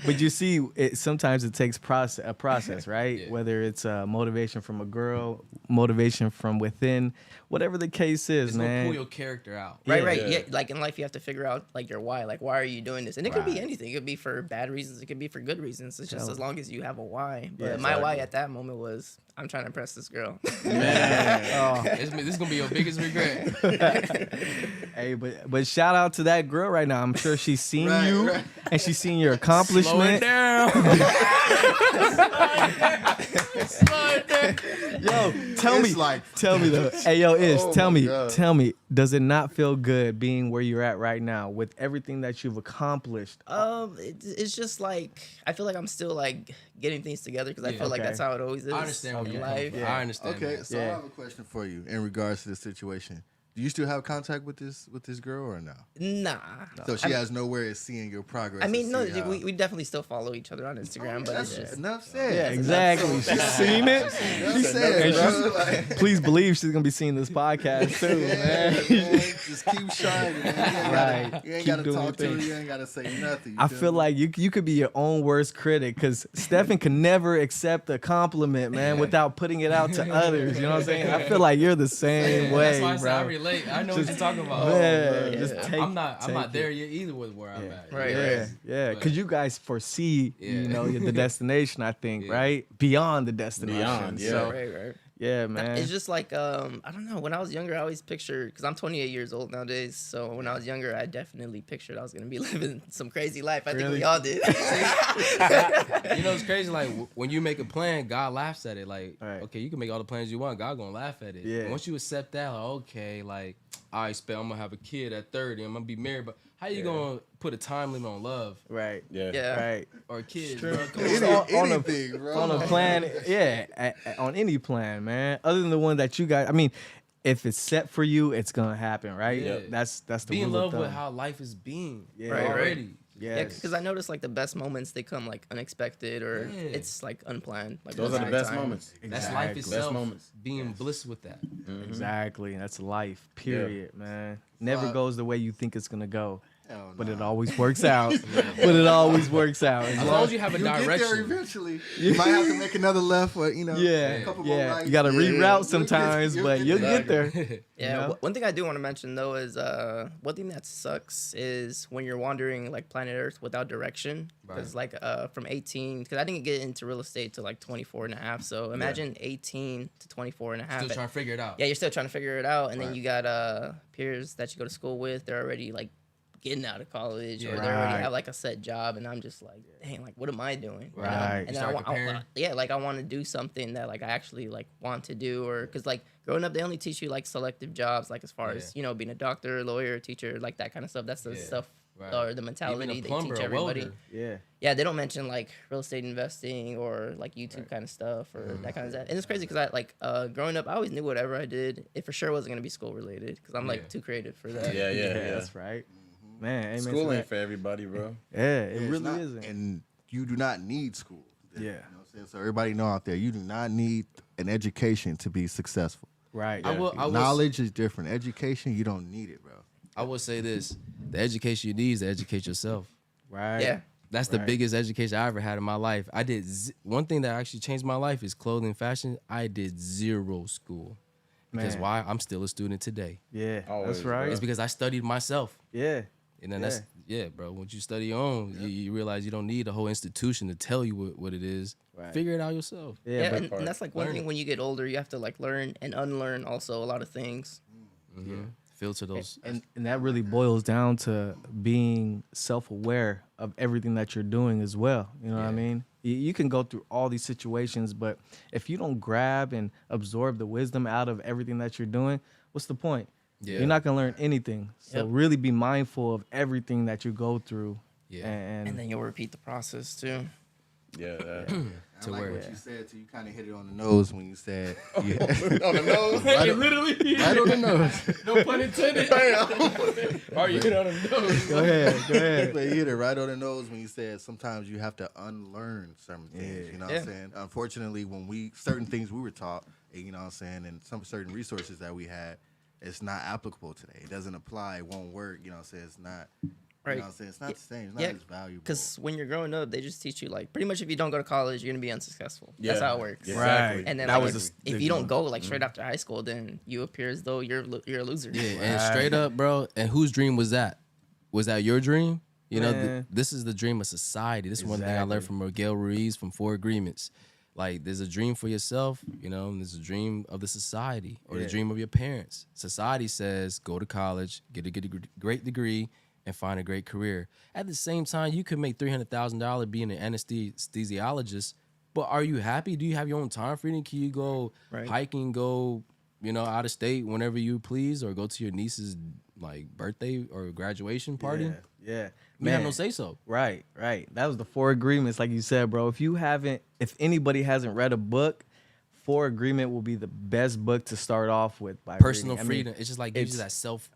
S1: But you see, sometimes it takes a process, right?
S3: Yeah.
S1: Whether it's motivation from a girl, motivation from within, whatever the case is,
S3: it's gonna
S1: man.
S3: pull your character out.
S5: Right.
S2: Yeah.
S5: Yeah. Like in life, you have to figure out like your why. Like, why are you doing this? And it could be
S1: Right.
S5: anything. It could be for bad reasons. It could be for good reasons. It's just
S1: Tell
S5: as long as you have a why. But
S1: Yeah,
S5: my why at that moment was I'm trying to impress this girl.
S1: Oh,
S3: This is gonna be your biggest regret.
S1: hey, but shout out to that girl right now. I'm sure she's seen
S4: Right,
S1: you
S4: right.
S1: and she's seen your
S3: Slow it
S1: accomplishment.
S3: down.
S1: Yo, tell
S4: It's
S1: me,
S4: like-
S1: tell me though. Hey, yo, Ish,
S4: Oh
S1: tell
S4: my
S1: me,
S4: God.
S1: tell me, does it not feel good being where you're at right now with everything that you've accomplished?
S5: It's just like I feel like I'm still like getting things together because I
S3: Yeah.
S5: feel like
S1: Okay.
S5: that's how it always is.
S3: I understand where
S5: in
S3: you're
S5: life.
S3: coming from. I understand.
S4: Okay,
S3: that.
S4: so
S1: Yeah.
S4: I have a question for you in regards to this situation. Do you still have contact with this girl or no?
S5: Nah.
S4: So she has nowhere of seeing your progress.
S5: I mean,
S4: and
S5: no,
S4: see how-
S5: we definitely still follow each other on Instagram, but it's
S4: That's
S5: just
S4: enough said.
S1: Yeah, exactly. She's seen it.
S4: She said, bro. Like,
S1: Please believe she's gonna be seeing this podcast too,
S4: yeah,
S1: man.
S4: man, just keep shining, man.
S1: Right.
S4: You ain't
S1: Keep
S4: gotta
S1: doing
S4: talk to
S1: your
S4: her.
S1: thing.
S4: You ain't gotta say nothing. You
S1: I
S4: feel
S1: feel
S4: me?
S1: like you could be your own worst critic, because Stefan can never accept a compliment, man, without putting it out to others. You know what I'm saying? I feel like you're the same
S3: Yeah,
S1: way,
S3: that's why I say I
S1: bro.
S3: relate. I know what you're talking about.
S1: Man,
S5: Yeah.
S1: just take.
S3: I'm not
S1: take
S3: there
S1: it.
S3: yet either with where I'm at.
S5: Right,
S1: Yeah,
S5: right.
S1: yeah,
S3: But-
S1: because you guys foresee,
S3: Yeah.
S1: you know, the destination. I think,
S3: Yeah.
S1: right, beyond the destination.
S2: Beyond, yeah.
S1: So,
S5: Right, right.
S1: yeah, man.
S5: It's just like I don't know. When I was younger, I always pictured because I'm 28 years old nowadays. So when I was younger, I definitely pictured I was gonna be living some crazy life. I think
S1: Really?
S5: we all did.
S3: You know, it's crazy. Like when you make a plan, God laughs at it. Like,
S1: Right.
S3: okay, you can make all the plans you want. God gonna laugh at it.
S1: Yeah.
S3: And once you accept that, like, okay, like I expect I'm gonna have a kid at 30. I'm gonna be married. But how you gonna put a time limit on love
S1: right,
S2: Yeah.
S5: Yeah.
S1: right.
S3: or kids?
S1: True.
S3: Bro? Come
S1: It's
S3: on.
S1: on a-
S4: anything, bro.
S1: On a plan, yeah, on any plan, man. Other than the one that you got, I mean, if it's set for you, it's gonna happen, right?
S3: Yeah.
S1: That's the
S3: Be in
S1: rule of
S3: love with
S1: thumb.
S3: how life is being
S1: Yeah.
S5: Right, right.
S3: already.
S5: Yeah,
S1: Yes.
S5: because I noticed like the best moments they come like unexpected or
S3: Yeah.
S5: it's like unplanned. Like
S2: Those
S5: most
S2: are
S5: of
S2: the best
S5: time.
S2: moments.
S3: That's
S1: Exactly.
S3: life
S1: Best
S3: itself.
S2: moments.
S3: Being bliss with that.
S1: Exactly. That's life. Period, man. Never
S4: I-
S1: goes the way you think it's gonna go.
S4: Hell
S1: But it
S4: nah.
S1: always works out. But it always works out.
S3: As long as you have a
S4: You'll get there
S3: direction.
S4: eventually. You might have to make another left, but you know, a couple more rights.
S1: You got to
S4: Yeah.
S1: reroute sometimes, but you'll get there.
S5: Yeah,
S1: know?
S5: one thing I do want to mention though is one thing that sucks is when you're wandering like planet Earth without direction. Because like from 18, because I didn't get into real estate till like 24 and a half. So imagine 18 to 24 and a half.
S3: Still trying to figure it out.
S5: Yeah, you're still trying to figure it out, and then you got peers that you go to school with. They're already like getting out of college, or they already
S1: Right.
S5: have like a set job, and I'm just like, dang, like what am I doing? You know?
S1: Right.
S5: And
S1: You
S5: then
S3: start comparing.
S5: like I want to do something that like I actually like want to do, or because like growing up they only teach you like selective jobs, like as far as you know being a doctor, lawyer, teacher, like that kind of stuff. That's the stuff.
S3: Right.
S5: Or the mentality
S3: Even a
S5: they
S3: plumber,
S5: teach
S3: a
S5: everybody.
S3: welder.
S1: Yeah.
S5: Yeah, they don't mention like real estate investing or like YouTube kind of stuff or that kind of stuff. And it's crazy because I like growing up, I always knew whatever I did, it for sure wasn't gonna be school related because I'm like too creative for that.
S2: Yeah.
S1: That's right. Man, amen to
S2: School ain't
S1: that.
S2: for everybody, bro.
S1: Yeah, it
S4: It's
S1: really
S4: not-
S1: isn't.
S4: And you do not need school.
S1: Yeah.
S4: You know what I'm saying? So everybody know out there, you do not need an education to be successful.
S1: Right.
S3: I will
S4: Knowledge is different. Education, you don't need it, bro.
S3: I will say this: the education you need is to educate yourself.
S1: Right.
S5: Yeah.
S3: That's the biggest education I ever had in my life. I did one thing that actually changed my life is clothing and fashion. I did zero school. Because
S1: Man.
S3: why? I'm still a student today.
S1: Yeah.
S2: Always,
S1: That's right.
S3: It's because I studied myself.
S1: Yeah.
S3: And then that's bro. Once you study your own, you realize you don't need a whole institution to tell you what it is.
S1: Right.
S3: Figure it out yourself.
S1: Yeah.
S5: Yeah,
S1: but
S5: and that's like one
S3: Learn
S5: thing
S3: it.
S5: when you get older, you have to like learn and unlearn also a lot of things.
S3: Filter those.
S1: and that really boils down to being self-aware of everything that you're doing as well. You know what I mean? You can go through all these situations, but if you don't grab and absorb the wisdom out of everything that you're doing, what's the point?
S3: Yeah.
S1: You're not gonna learn anything. So
S5: Yep.
S1: really be mindful of everything that you go through.
S3: Yeah.
S5: And then you'll repeat the process too.
S2: Yeah.
S4: I like
S3: where-
S4: what you said too. You kind of hit it on the nose when you said
S2: On the nose.
S4: right, on,
S3: Literally.
S4: right on the nose.
S3: No pun intended. Are you hit on the nose?
S1: go ahead.
S4: But you hit it right on the nose when you said sometimes you have to unlearn certain things. You know what I'm
S5: Yeah.
S4: saying? Unfortunately, when certain things we were taught, you know what I'm saying, and some certain resources that we had, it's not applicable today. It doesn't apply. It won't work. You know what I'm saying? It's not.
S5: Right.
S4: You know what I'm saying? It's not the same. It's not
S5: Yeah,
S4: as valuable.
S5: Because when you're growing up, they just teach you like pretty much if you don't go to college, you're gonna be unsuccessful. That's
S2: Yeah.
S5: how it works.
S2: Yeah.
S1: Right.
S2: Exactly.
S5: And then
S1: That
S5: like,
S1: was
S5: if you don't go like straight after high school, then you appear as though you're a loser.
S3: Yeah, and straight up, bro. And whose dream was that? Was that your dream? You know,
S1: Man.
S3: this is the dream of society. This is one thing I learned from Miguel Ruiz from Four Agreements. Like, there's a dream for yourself, you know, and there's a dream of the society or the dream of your parents. Society says go to college, get a great degree, and find a great career. At the same time, you could make $300,000 being an anesthesiologist, but are you happy? Do you have your own time freedom? Can you go hiking, go, out of state whenever you please, or go to your niece's like birthday or graduation party?
S1: Yeah.
S3: You have no say so.
S1: Right. That was the 4 agreements, like you said, bro. If anybody hasn't read a book, 4 agreement will be the best book to start off with. By
S3: Personal
S1: reading. I mean,
S3: freedom. It's just like gives you that self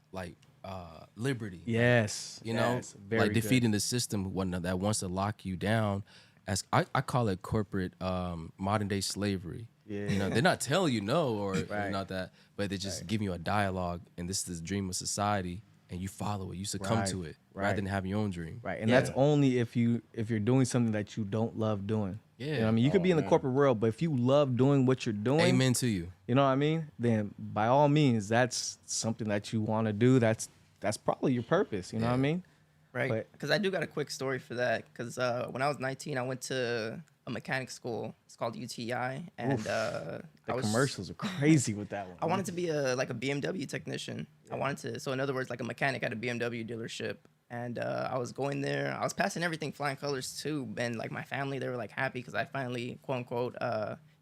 S3: liberty.
S1: Yes.
S3: You know,
S1: yes, very
S3: like
S1: good.
S3: defeating the system that wants to lock you down. As I call it corporate modern day slavery.
S1: Yeah.
S3: You know, they're not telling you no or
S1: Right.
S3: not that, but they're just giving you a dialogue, and this is the dream of society, and you follow it, you succumb to it,
S1: Right.
S3: rather than having your own dream.
S1: Right, and that's only if you're doing something that you don't love doing.
S3: Yeah.
S1: You know what I mean? You could be in the corporate world, but if you love doing what you're doing,
S3: Amen to you.
S1: you know what I mean? Then by all means, that's something that you want to do. That's probably your purpose. You know what I mean?
S5: Right.
S1: But-
S5: Because I do got a quick story for that. Because when I was 19, I went to a mechanic school. It's called UTI, and
S1: The commercials are crazy with that one.
S5: I wanted to be a BMW technician. I wanted to, so in other words, like a mechanic at a BMW dealership. And I was going there. I was passing everything flying colors too. And like my family, they were like happy because I finally, quote unquote,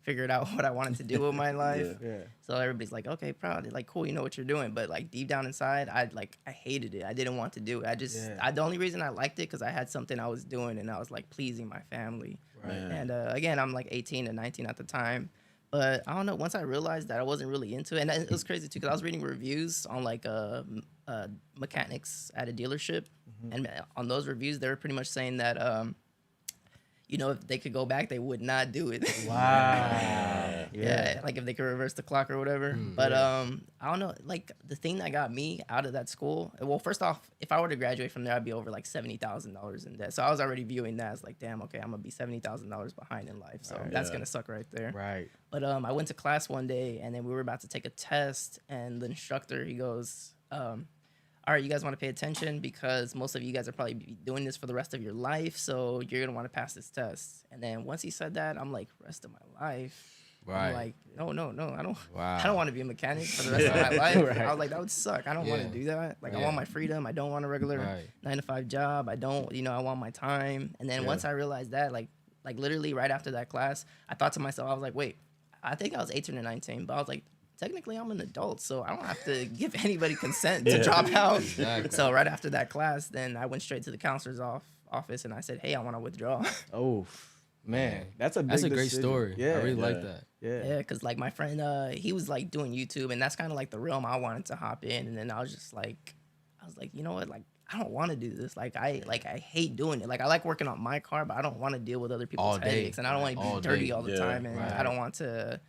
S5: figured out what I wanted to do with my life.
S1: Yeah.
S5: So everybody's like, okay, proud. They're like, cool, you know what you're doing. But like deep down inside, I hated it. I didn't want to do it. The only reason I liked it because I had something I was doing and I was like pleasing my family.
S1: Right.
S5: And again, I'm like 18 and 19 at the time. But I don't know. Once I realized that I wasn't really into it, and it was crazy too, because I was reading reviews on like mechanics at a dealership, and on those reviews, they were pretty much saying that you know, if they could go back, they would not do it.
S1: Wow.
S5: Yeah, like if they could reverse the clock or whatever. But I don't know. Like the thing that got me out of that school. Well, first off, if I were to graduate from there, I'd be over like $70,000 in debt. So I was already viewing that as like, damn, okay, I'm gonna be $70,000 behind in life. So that's gonna suck right there.
S1: Right.
S5: But I went to class one day, and then we were about to take a test, and the instructor, he goes, all right, you guys want to pay attention because most of you guys are probably be doing this for the rest of your life, so you're going to want to pass this test. And then once he said that, I'm like, rest of my life?
S3: Right.
S5: I'm like, no, I don't.
S3: Wow.
S5: I don't want to be a mechanic for the rest of my life. I was like, that would suck. I don't want to do that. Like, I want my freedom. I don't want a regular 9-to-5 job. I don't, you know, I want my time. And then once I realized that, like literally right after that class, I thought to myself, I was like, wait, I think I was 18 or 19, but I was like, technically I'm an adult, so I don't have to give anybody consent to drop out. Exactly. So right after that class, then I went straight to the counselor's office and I said, hey, I want to withdraw.
S1: Oh, man. That's a
S3: great
S1: decision.
S3: story.
S1: Yeah.
S3: I really like that.
S5: Yeah, because like my friend, he was like doing YouTube, and that's kind of like the realm I wanted to hop in. And then I was like, you know what, like I don't want to do this. Like I hate doing it. Like I like working on my car, but I don't want to deal with other people's headaches, and I don't want to be dirty all the time, and I don't want to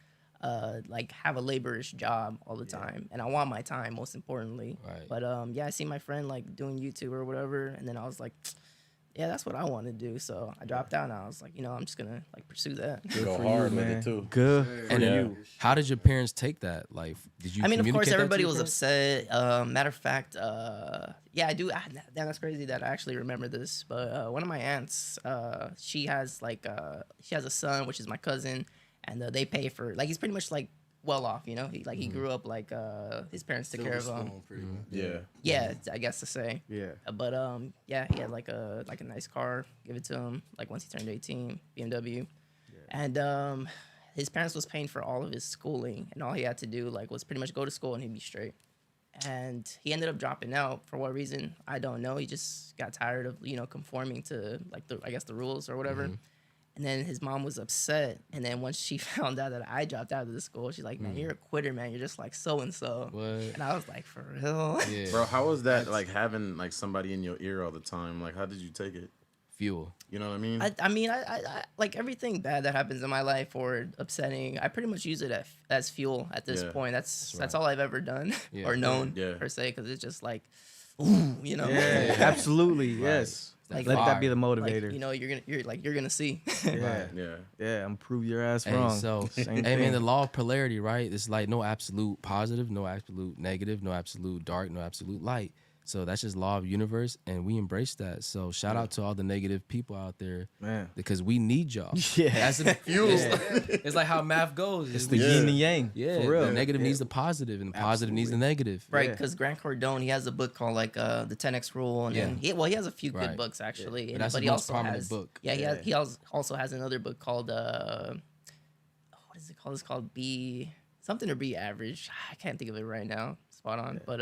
S5: like have a laborious job all the time, and I want my time most importantly. But I see my friend like doing YouTube or whatever, and then I was like, yeah, that's what I want to do. So I dropped out, and I was like, you know, I'm just gonna like pursue that.
S2: Go hard with it too.
S1: Good
S3: And
S1: for
S3: then,
S1: you.
S3: how did your parents take that? Like, did you?
S5: I mean, of course,
S3: communicate that to
S5: everybody
S3: your
S5: was
S3: parents?
S5: upset. Matter of fact, yeah, I do. Damn, that's crazy that I actually remember this. But one of my aunts, she has a son, which is my cousin, and they pay for, like, he's pretty much like well off, you know. He grew up like his parents took care of him. Yeah, I guess to say.
S1: Yeah.
S5: But yeah, he had like a nice car, give it to him like once he turned 18, BMW, and his parents was paying for all of his schooling, and all he had to do like was pretty much go to school and he'd be straight. And he ended up dropping out for what reason I don't know. He just got tired of, you know, conforming to like the rules or whatever. And then his mom was upset. And then once she found out that I dropped out of the school, she's like, man, you're a quitter, man. You're just like so-and-so.
S3: What?
S5: And I was like, for real?
S3: Yeah.
S2: Bro, how was that like having like somebody in your ear all the time? Like, how did you take it?
S3: Fuel.
S2: You know what I mean?
S5: I mean, I like everything bad that happens in my life or upsetting, I pretty much use it as fuel at this point. That's all I've ever done or known per se, because it's just like, ooh, you know?
S1: Yeah, absolutely. Yes.
S5: Like,
S1: Let that be the
S5: like,
S1: motivator.
S5: you know, you're gonna see.
S1: Yeah, I'm prove your ass
S3: Hey,
S1: wrong.
S3: so,
S1: Same
S3: hey man,
S1: thing.
S3: the law of polarity, right? It's like no absolute positive, no absolute negative, no absolute dark, no absolute light. So that's just law of universe, and we embrace that. So shout out to all the negative people out there,
S1: Man.
S3: because we need y'all.
S1: Yeah.
S3: That's it's like how math goes.
S1: It's the yin and yang.
S3: Yeah,
S1: For real.
S3: the negative needs the positive, and the positive needs the negative.
S5: Right, because Grant Cardone, he has a book called like the 10X Rule, and then he has a few good books actually.
S3: But that's
S5: but
S3: his
S5: he
S3: most
S5: also
S3: prominent
S5: has
S3: book.
S5: he also has another book called what is it called? It's called Be something or Be Average. I can't think of it right now. Spot on, but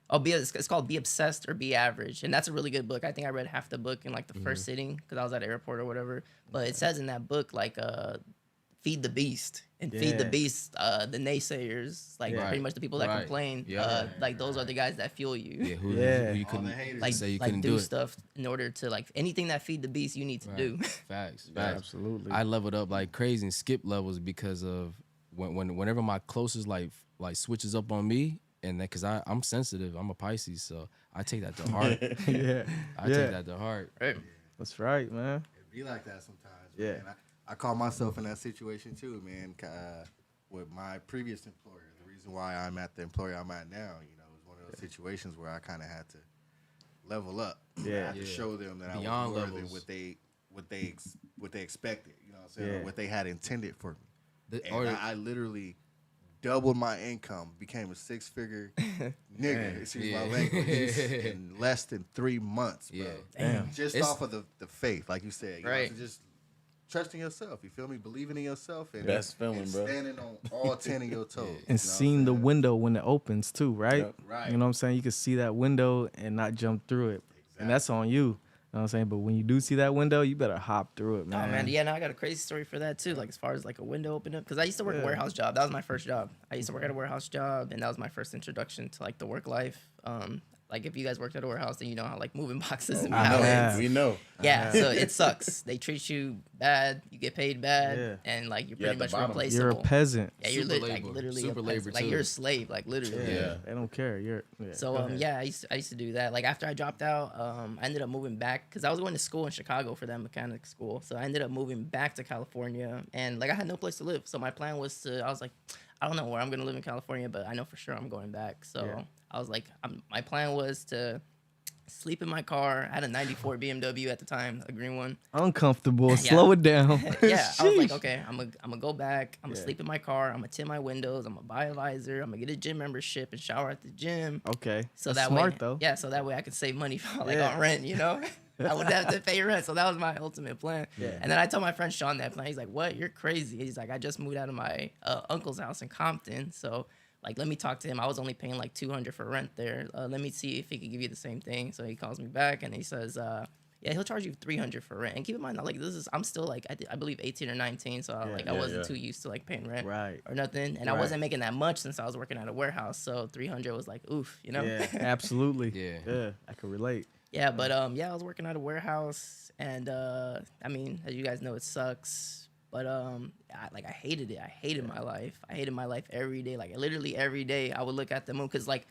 S5: it's called Be Obsessed or Be Average, and that's a really good book. I think I read half the book in like the first sitting because I was at the airport or whatever. But it says in that book like feed the beast and feed the beast the naysayers, like pretty much the people that complain. Like those are the guys that fuel you.
S3: Yeah, who you couldn't
S5: Like,
S3: say you
S5: like
S3: couldn't
S5: do
S3: do it.
S5: stuff in order to like anything that feed the beast you need to do.
S3: Facts.
S1: Absolutely.
S3: I leveled up like crazy and skip levels because of whenever my closest like switches up on me, and because I'm sensitive, I'm a Pisces, so I take that to heart. I take that to heart.
S5: Right.
S1: That's right, man.
S4: It be like that sometimes.
S1: Yeah.
S4: Man. I call myself in that situation too, man. With my previous employer, the reason why I'm at the employer I'm at now, you know, it was one of those situations where I kind of had to level up.
S1: Yeah.
S4: I had to show them that
S3: Beyond
S4: I was more than
S3: levels.
S4: what they expected. You know what I'm saying? Or what they had intended for me. I literally doubled my income, became a 6-figure nigga, excuse my language, in less than 3 months, bro.
S1: Damn.
S4: Just off of the faith, like you said. You
S5: Right.
S4: know, so just trusting yourself, you feel me? Believing in yourself. And,
S2: Best feeling,
S4: and
S2: bro.
S4: standing on all 10 of your toes.
S1: And
S4: you know what
S1: seeing
S4: I'm
S1: the
S4: saying?
S1: window when it opens too, right?
S2: Yep.
S4: Right.
S1: You know what I'm saying? You can see that window and not jump through it. And that's on you. know what I'm saying? But when you do see that window, you better hop through it, man.
S5: Oh man, yeah, no, I got a crazy story for that too. Like as far as like a window open up, because I used to work a warehouse job. That was my first job. I used to work at a warehouse job, and that was my first introduction to like the work life. Like if you guys worked at a warehouse, then you know how like moving boxes and
S1: I know.
S5: pallets.
S2: We know.
S5: Yeah, so it sucks. They treat you bad. You get paid bad,
S1: Yeah.
S5: and like you're
S2: You're
S5: pretty
S2: at the
S5: much
S2: bottom.
S5: replaceable.
S1: You're a peasant.
S5: Yeah, you're
S3: Super
S5: like
S3: labor.
S5: literally
S3: Super
S5: a
S3: labor,
S5: peasant. Like
S3: too.
S5: you're a slave, like literally.
S2: Yeah.
S1: They don't care. You're
S5: So
S1: Go ahead.
S5: yeah, I used to do that. Like after I dropped out, I ended up moving back because I was going to school in Chicago for that mechanic school. So I ended up moving back to California, and like I had no place to live. So my plan was I was like, I don't know where I'm gonna live in California, but I know for sure I'm going back. So
S1: Yeah.
S5: I was like, my plan was to sleep in my car. I had a '94 BMW at the time, a green one.
S1: Uncomfortable.
S5: Yeah.
S1: Slow it down.
S5: Yeah, I was like,
S1: Sheesh.
S5: okay, I'm gonna go back. I'm gonna
S1: Yeah.
S5: sleep in my car. I'm gonna tint my windows. I'm gonna buy a visor. I'm gonna get a gym membership and shower at the gym.
S1: Okay.
S5: So
S1: That's
S5: that
S1: smart
S5: way,
S1: though.
S5: yeah. So that way I could save money like
S1: Yeah.
S5: on rent. You know, I wouldn't have to pay rent. So that was my ultimate plan.
S1: Yeah.
S5: And then I told my friend Sean that plan. He's like, "What? You're crazy." He's like, "I just moved out of my uncle's house in Compton. So like, let me talk to him. I was only paying like $200 for rent there. Let me see if he could give you the same thing." So he calls me back and he says, "Yeah, he'll charge you $300 for rent." And keep in mind, like I'm still like I believe 18 or 19, so I wasn't too used to like paying rent
S1: Right.
S5: or nothing, and I
S1: Right.
S5: wasn't making that much since I was working at a warehouse. So 300 was like oof, you know.
S1: Yeah, absolutely.
S3: Yeah.
S1: Yeah, I can relate.
S5: Yeah, but yeah, I was working at a warehouse, and I mean, as you guys know, it sucks. But I hated it. I hated my life. I hated my life every day. Like literally every day, I would look at the moon because like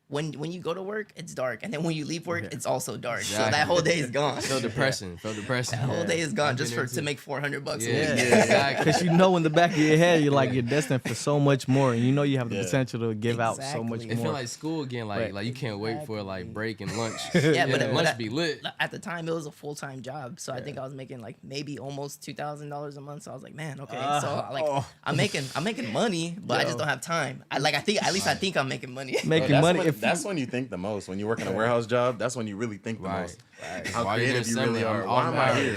S5: when you go to work, it's dark, and then when you leave work, it's also dark. So
S3: Exactly.
S5: that whole day is gone.
S3: Feel depressing. Feel depressing.
S5: That whole day is gone
S3: I've
S5: just
S3: been
S5: for
S3: there
S5: to
S3: too.
S5: make $400 a
S3: Yeah,
S5: week.
S3: exactly.
S1: Because you know in the back of your head, you're like, you're destined for so much more. And you know you have the
S2: Yeah.
S1: potential to give out so much
S5: Exactly.
S3: It
S1: more.
S3: feel like school again. Like
S1: Right.
S3: like you can't wait for like
S5: Exactly.
S3: break and lunch.
S5: Yeah, but
S3: lunch
S5: at-
S3: be lit.
S5: At the time, it was a full time job, so I think I was making like maybe almost $2,000 a month. So I was like, man, okay. So like I'm making money, but I just don't have time. I think at least I think I'm making money.
S1: Making
S2: That's
S1: money.
S2: when,
S1: If
S2: that's when you think the most. When you work in a warehouse job, that's when you really think the
S3: Right.
S2: most.
S3: Right.
S2: How
S3: Why you
S2: creative
S3: doing
S2: you really
S3: something?
S2: are.
S3: All
S2: Why am I
S3: matters.
S2: here?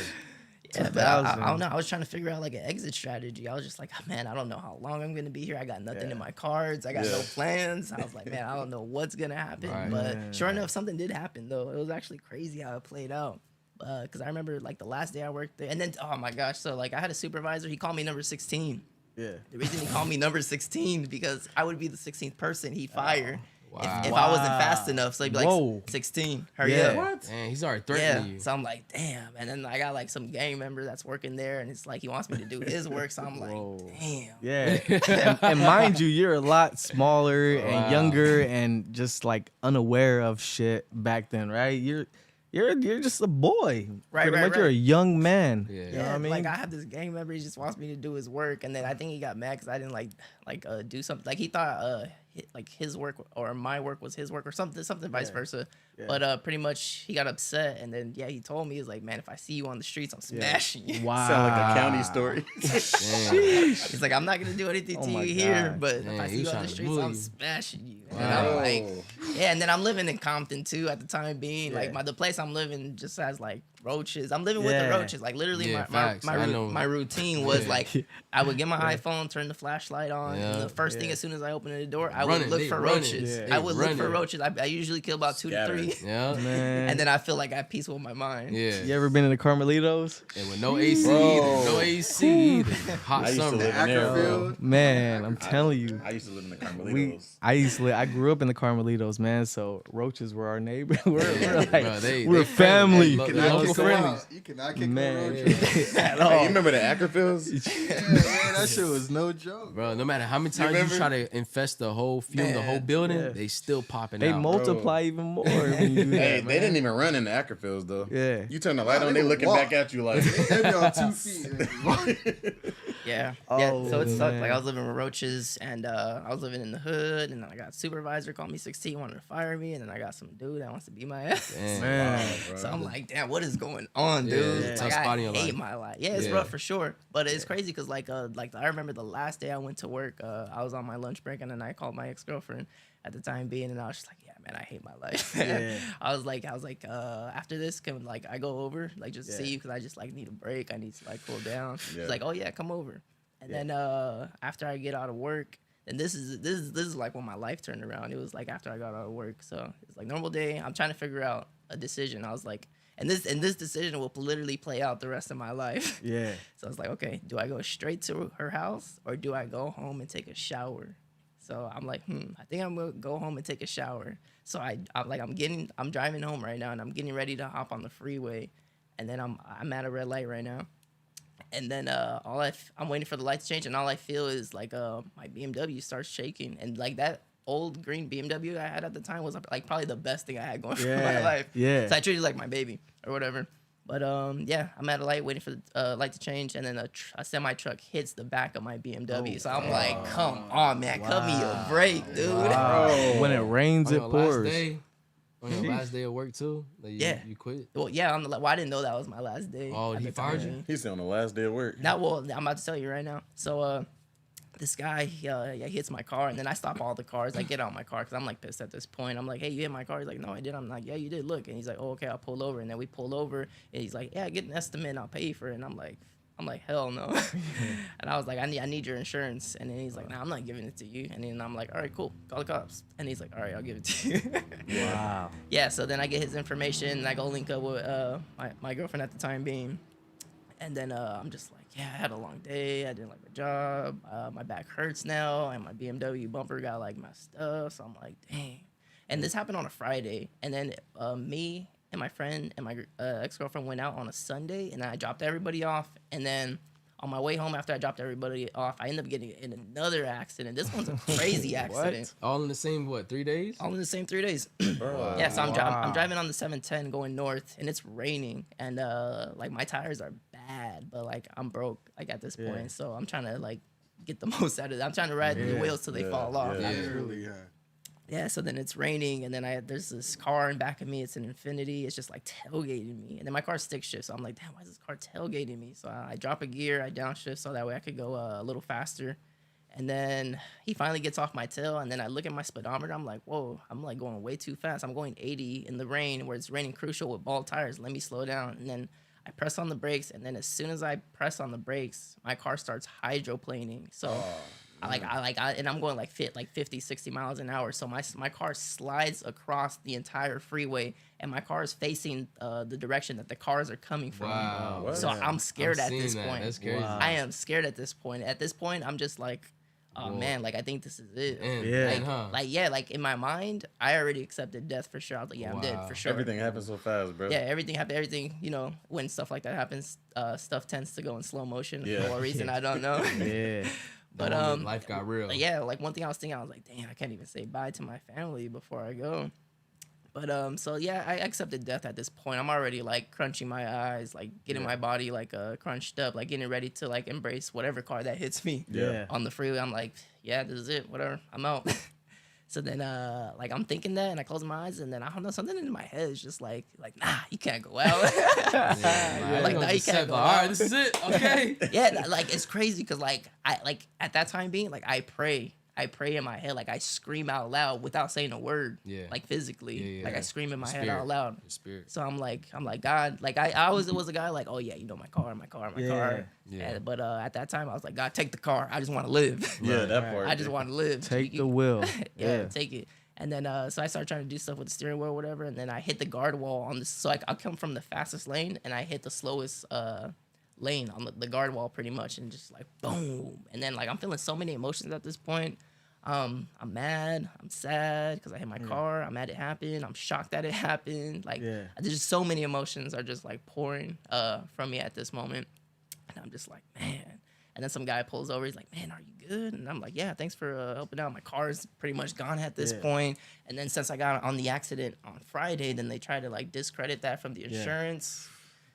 S5: Yeah, but I
S1: 2000.
S5: don't know. I was trying to figure out like an exit strategy. I was just like, oh, man, I don't know how long I'm gonna be here. I got nothing in my cards. I got no
S2: Yeah.
S5: plans. I was like, man, I don't know what's gonna happen.
S3: Right.
S5: But
S1: Man.
S5: sure enough, something did happen though. It was actually crazy how it played out. Because I remember like the last day I worked there, and then oh my gosh, so like I had a supervisor. He called me number 16.
S1: yeah.
S5: The reason he called me number 16 because I would be the 16th person he fired
S3: Wow.
S5: if I wasn't fast enough. So he'd be like,
S1: Whoa.
S5: 16, hurry
S1: Yeah.
S5: up.
S2: What?
S3: Man, he's already
S5: Yeah,
S3: threatening you.
S5: so I'm like, damn. And then I got like some gang member that's working there, and it's like he wants me to do his work. So I'm like,
S1: Whoa.
S5: damn.
S1: Yeah. and mind you, you're a lot smaller and
S3: Wow.
S1: younger and just like unaware of shit back then, right? You're just a boy.
S5: Right,
S1: Pretty
S5: right,
S1: much you're a
S5: right.
S1: young man.
S3: Yeah.
S1: You know what I mean?
S5: Like I have this gang member, he just wants me to do his work, and then I think he got mad because I didn't do something. Like he thought like his work or my work was his work or something vice versa.
S1: Yeah.
S5: But pretty much he got upset, and then he told me, he's like, man, if I see you on the streets, I'm smashing you.
S1: Wow.
S2: Sound like a county story.
S3: Damn.
S5: He's like, I'm not gonna do anything
S1: Oh
S5: to
S1: my
S5: you here,
S1: God.
S5: but
S3: Man,
S5: if I see
S3: he
S5: you on
S3: trying
S5: the
S3: to
S5: streets,
S3: bully
S5: I'm
S3: you.
S5: smashing you. And
S3: Wow.
S5: I'm like, yeah. And then I'm living in Compton too at the time being.
S1: Yeah.
S5: Like the place I'm living just has like roaches. I'm living with the
S1: Yeah.
S5: roaches. Like literally,
S3: Yeah, facts. I know.
S5: my routine was
S3: Yeah.
S5: like I would get my iPhone, turn the flashlight on,
S3: Yeah.
S5: and the first thing
S1: Yeah.
S5: as soon as I opened the door, I
S3: Running,
S5: would look
S3: they
S5: for
S3: running.
S5: roaches.
S1: Yeah.
S5: I would look for
S3: Running.
S5: roaches. I usually kill about 2 to
S2: Scattered.
S5: 3,
S3: Yeah.
S1: Man.
S5: and then I feel like I have peace with my mind.
S3: Yeah.
S1: You ever been in the Carmelitos?
S3: And with no AC
S2: Bro.
S3: either. No AC either. Hot
S2: I used to
S3: summer.
S2: live in there, bro.
S1: Man, I'm telling you.
S2: I used to live in the Carmelitos.
S1: I grew up in the Carmelitos, man. So roaches were our neighbor. we're like
S3: Bro, they
S1: we're
S3: friendly.
S1: family.
S3: They
S4: You
S3: local
S4: cannot kick them
S3: friendly.
S4: out. You cannot kick
S1: Man,
S4: them out.
S1: at
S2: Hey,
S1: all.
S2: you remember the Ackerfields?
S4: Yeah, man, that shit was no joke.
S3: Bro, no matter how many times you
S2: remember?
S3: try to infest the whole the whole building,
S1: Yeah.
S3: they still popping
S1: They
S3: out.
S1: multiply even more when you do that.
S2: Hey,
S1: man.
S2: they didn't even run in the Ackerfields though.
S1: Yeah.
S2: You turn the light
S4: Nah,
S2: on,
S4: they
S2: they
S4: would
S2: looking
S4: walk.
S2: back at you like.
S4: They be on 2 feet.
S5: Yeah.
S1: Oh,
S5: Yeah. So it sucked.
S1: man.
S5: Like I was living with roaches, and I was living in the hood, and then I got a supervisor called me 16, wanted to fire me, and then I got some dude that wants to beat my ass.
S3: Damn.
S1: Man.
S5: So I'm like, damn, what is going on,
S3: Yeah,
S5: dude?
S3: it's a
S5: Like,
S3: tough spot
S5: I
S3: in your
S5: hate
S3: life.
S5: my life. Yeah, it's
S3: Yeah.
S5: rough for sure, but it's crazy because like I remember the last day I went to work, I was on my lunch break, and then I called my ex-girlfriend at the time being, and I was just like, yeah, man, I hate my life.
S1: Yeah.
S5: I was like, after this, can like I go over, like just to see
S1: Yeah.
S5: you because I just like need a break. I need to like cool down.
S2: Yeah.
S5: She's like, oh yeah, come over. And then after I get out of work, and this is like when my life turned around. It was like after I got out of work. So it's like normal day. I'm trying to figure out a decision. I was like, And this decision will literally play out the rest of my life.
S1: Yeah.
S5: So I was like, okay, do I go straight to her house or do I go home and take a shower? So I'm like, I think I'm gonna go home and take a shower. So I'm driving home right now and I'm getting ready to hop on the freeway, and then I'm at a red light right now, and then I'm waiting for the light to change, and all I feel is like my BMW starts shaking, and like that old green BMW I had at the time was like probably the best thing I had going for my life.
S1: Yeah.
S5: So I treated it like my baby or whatever. But yeah, I'm at a light waiting for the light to change, and then a semi truck hits the back of my BMW. So I'm like, come on, man, cut me a break, dude.
S1: Wow. When it rains,
S3: On
S1: it
S3: your last
S1: pours.
S3: day, on your last day of work too. Like you quit.
S5: Well, yeah, well, I didn't know that was my last day.
S3: Oh,
S5: at
S3: he
S5: the
S3: fired
S5: time.
S3: you?
S2: He said on the last day of work.
S5: Now, well, I'm about to tell you right now. So, this guy, he hits my car, and then I stop all the cars. I get out my car because I'm like pissed at this point. I'm like, hey, you hit my car? He's like, no, I didn't. I'm like, yeah, you did. Look, and he's like, oh, okay, I'll pull over. And then we pull over, and he's like, yeah, get an estimate, and I'll pay you for it. And I'm like, hell no. And I was like, I need your insurance. And then he's like, nah, I'm not giving it to you. And then I'm like, all right, cool, call the cops. And he's like, all right, I'll give it to you.
S1: Wow.
S5: Yeah, so then I get his information, and I go link up with my girlfriend at the time being. And then I'm just like, yeah, I had a long day. I didn't like my job. My back hurts now, and my BMW bumper got like messed up. So I'm like, dang. And this happened on a Friday. And then me and my friend and my ex-girlfriend went out on a Sunday, and I dropped everybody off. And then on my way home after I dropped everybody off, I ended up getting in another accident. This one's a crazy accident.
S3: All in the same 3 days?
S5: All in the same 3 days.
S2: Bro.
S5: Yeah, so I'm driving on the 710 going north, and it's raining, and like my tires are bad, but like I'm broke like at this point, so I'm trying to like get the most out of it. I'm trying to ride the wheels till they fall off. Yeah, so then it's raining, and then there's this car in back of me. It's an Infinity. It's just like tailgating me, and then my car's stick shift, so I'm like, damn, why is this car tailgating me? So I drop a gear, I downshift, so that way I could go a little faster. And then he finally gets off my tail, and then I look at my speedometer. I'm like, whoa, I'm like going way too fast. I'm going 80 in the rain where it's raining crucial with bald tires. Let me slow down. And then I press on the brakes, and then as soon as I press on the brakes, my car starts hydroplaning. So and I'm going like 50, 60 miles an hour. So my car slides across the entire freeway, and my car is facing the direction that the cars are coming from.
S3: Wow.
S5: So I'm scared at this
S3: that.
S5: point.
S3: That's crazy.
S1: Wow.
S5: I am scared at this point. At this point, I'm just like, oh man, like I think this is it.
S3: Yeah.
S5: Like in my mind, I already accepted death for sure. I was like, yeah, I'm dead for sure.
S2: Everything happens so fast, bro.
S5: Yeah, everything happened. Everything, when stuff like that happens, stuff tends to go in slow motion
S2: Yeah.
S5: for what reason I don't know.
S1: Yeah.
S5: But
S3: life got real.
S5: yeah, like one thing I was thinking, I was like, damn, I can't even say bye to my family before I go. But so yeah, I accepted death at this point. I'm already like crunching my eyes, like getting my body like crunched up, like getting ready to like embrace whatever car that hits me
S1: Yeah.
S5: on the freeway. I'm like, yeah, this is it, whatever, I'm out. So then like I'm thinking that, and I close my eyes, and then I don't know, something in my head is just like nah, you can't go out. Like nah, you can't go
S3: all right,
S5: out.
S3: this is it. Okay.
S5: Yeah, like it's crazy because like I like at that time being like I pray in my head, like I scream out loud without saying a word.
S3: Yeah.
S5: Like physically,
S3: Yeah.
S5: like I scream in my head
S3: Spirit.
S5: out loud.
S3: Your spirit.
S5: So I'm like God, like I always was a guy like, oh yeah, my car.
S3: Yeah.
S5: And, but at that time I was like, God, take the car. I just want to live.
S2: Yeah, that part.
S5: I just want to live.
S1: Take the wheel.
S5: Yeah, take it. And then so I started trying to do stuff with the steering wheel or whatever, and then I hit the guard wall on this. So I come from the fastest lane, and I hit the slowest lane on the guard wall pretty much, and just like boom. And then like I'm feeling so many emotions at this point. I'm mad, I'm sad because I hit my car. I'm mad it happened. I'm shocked that it happened. Like there's just so many emotions are just like pouring from me at this moment, and I'm just like, man. And then some guy pulls over. He's like, man, are you good? And I'm like, yeah, thanks for helping out. My car is pretty much gone at this point. And then since I got on the accident on Friday, then they tried to like discredit that from the insurance.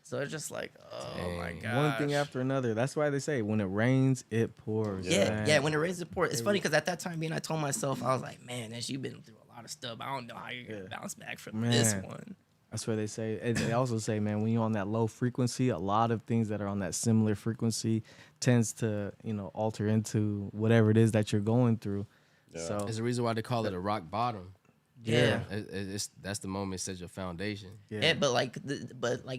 S5: So it's just like, oh my god.
S1: One thing after another. That's why they say when it rains, it pours.
S5: Yeah, when it rains, it pours. It's funny because at that time being, I told myself, I was like, man, Ash, you've been through a lot of stuff. I don't know how you're going to bounce back from this one.
S1: That's what they say. And they also say, man, when you're on that low frequency, a lot of things that are on that similar frequency tends to, alter into whatever it is that you're going through.
S2: Yeah.
S1: So
S3: It's the reason why they call it a rock bottom.
S5: Yeah.
S3: That's the moment it sets your foundation.
S5: Yeah, but like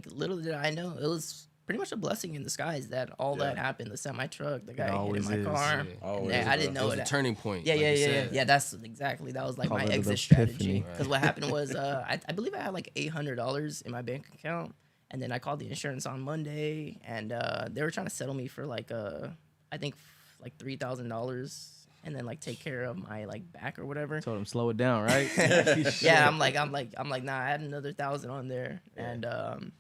S5: little did I know, it was pretty much a blessing in disguise that all that happened. The semi truck, the guy hitting
S1: always
S5: my
S1: is.
S5: car.
S2: Always,
S5: I didn't
S3: It
S5: know
S3: was a
S5: that.
S3: turning point.
S5: Yeah,
S3: like
S5: yeah,
S3: you
S5: yeah,
S3: said.
S5: yeah. That's exactly. That was like
S1: Call
S5: my
S1: it an
S5: exit
S1: epiphany.
S5: strategy. Because what happened was, I believe I had like $800 in my bank account, and then I called the insurance on Monday, and they were trying to settle me for like I think like $3,000, and then like take care of my like back or whatever.
S1: Told him slow it down, right?
S5: Yeah, I'm like, nah, I had another 1,000 on there, and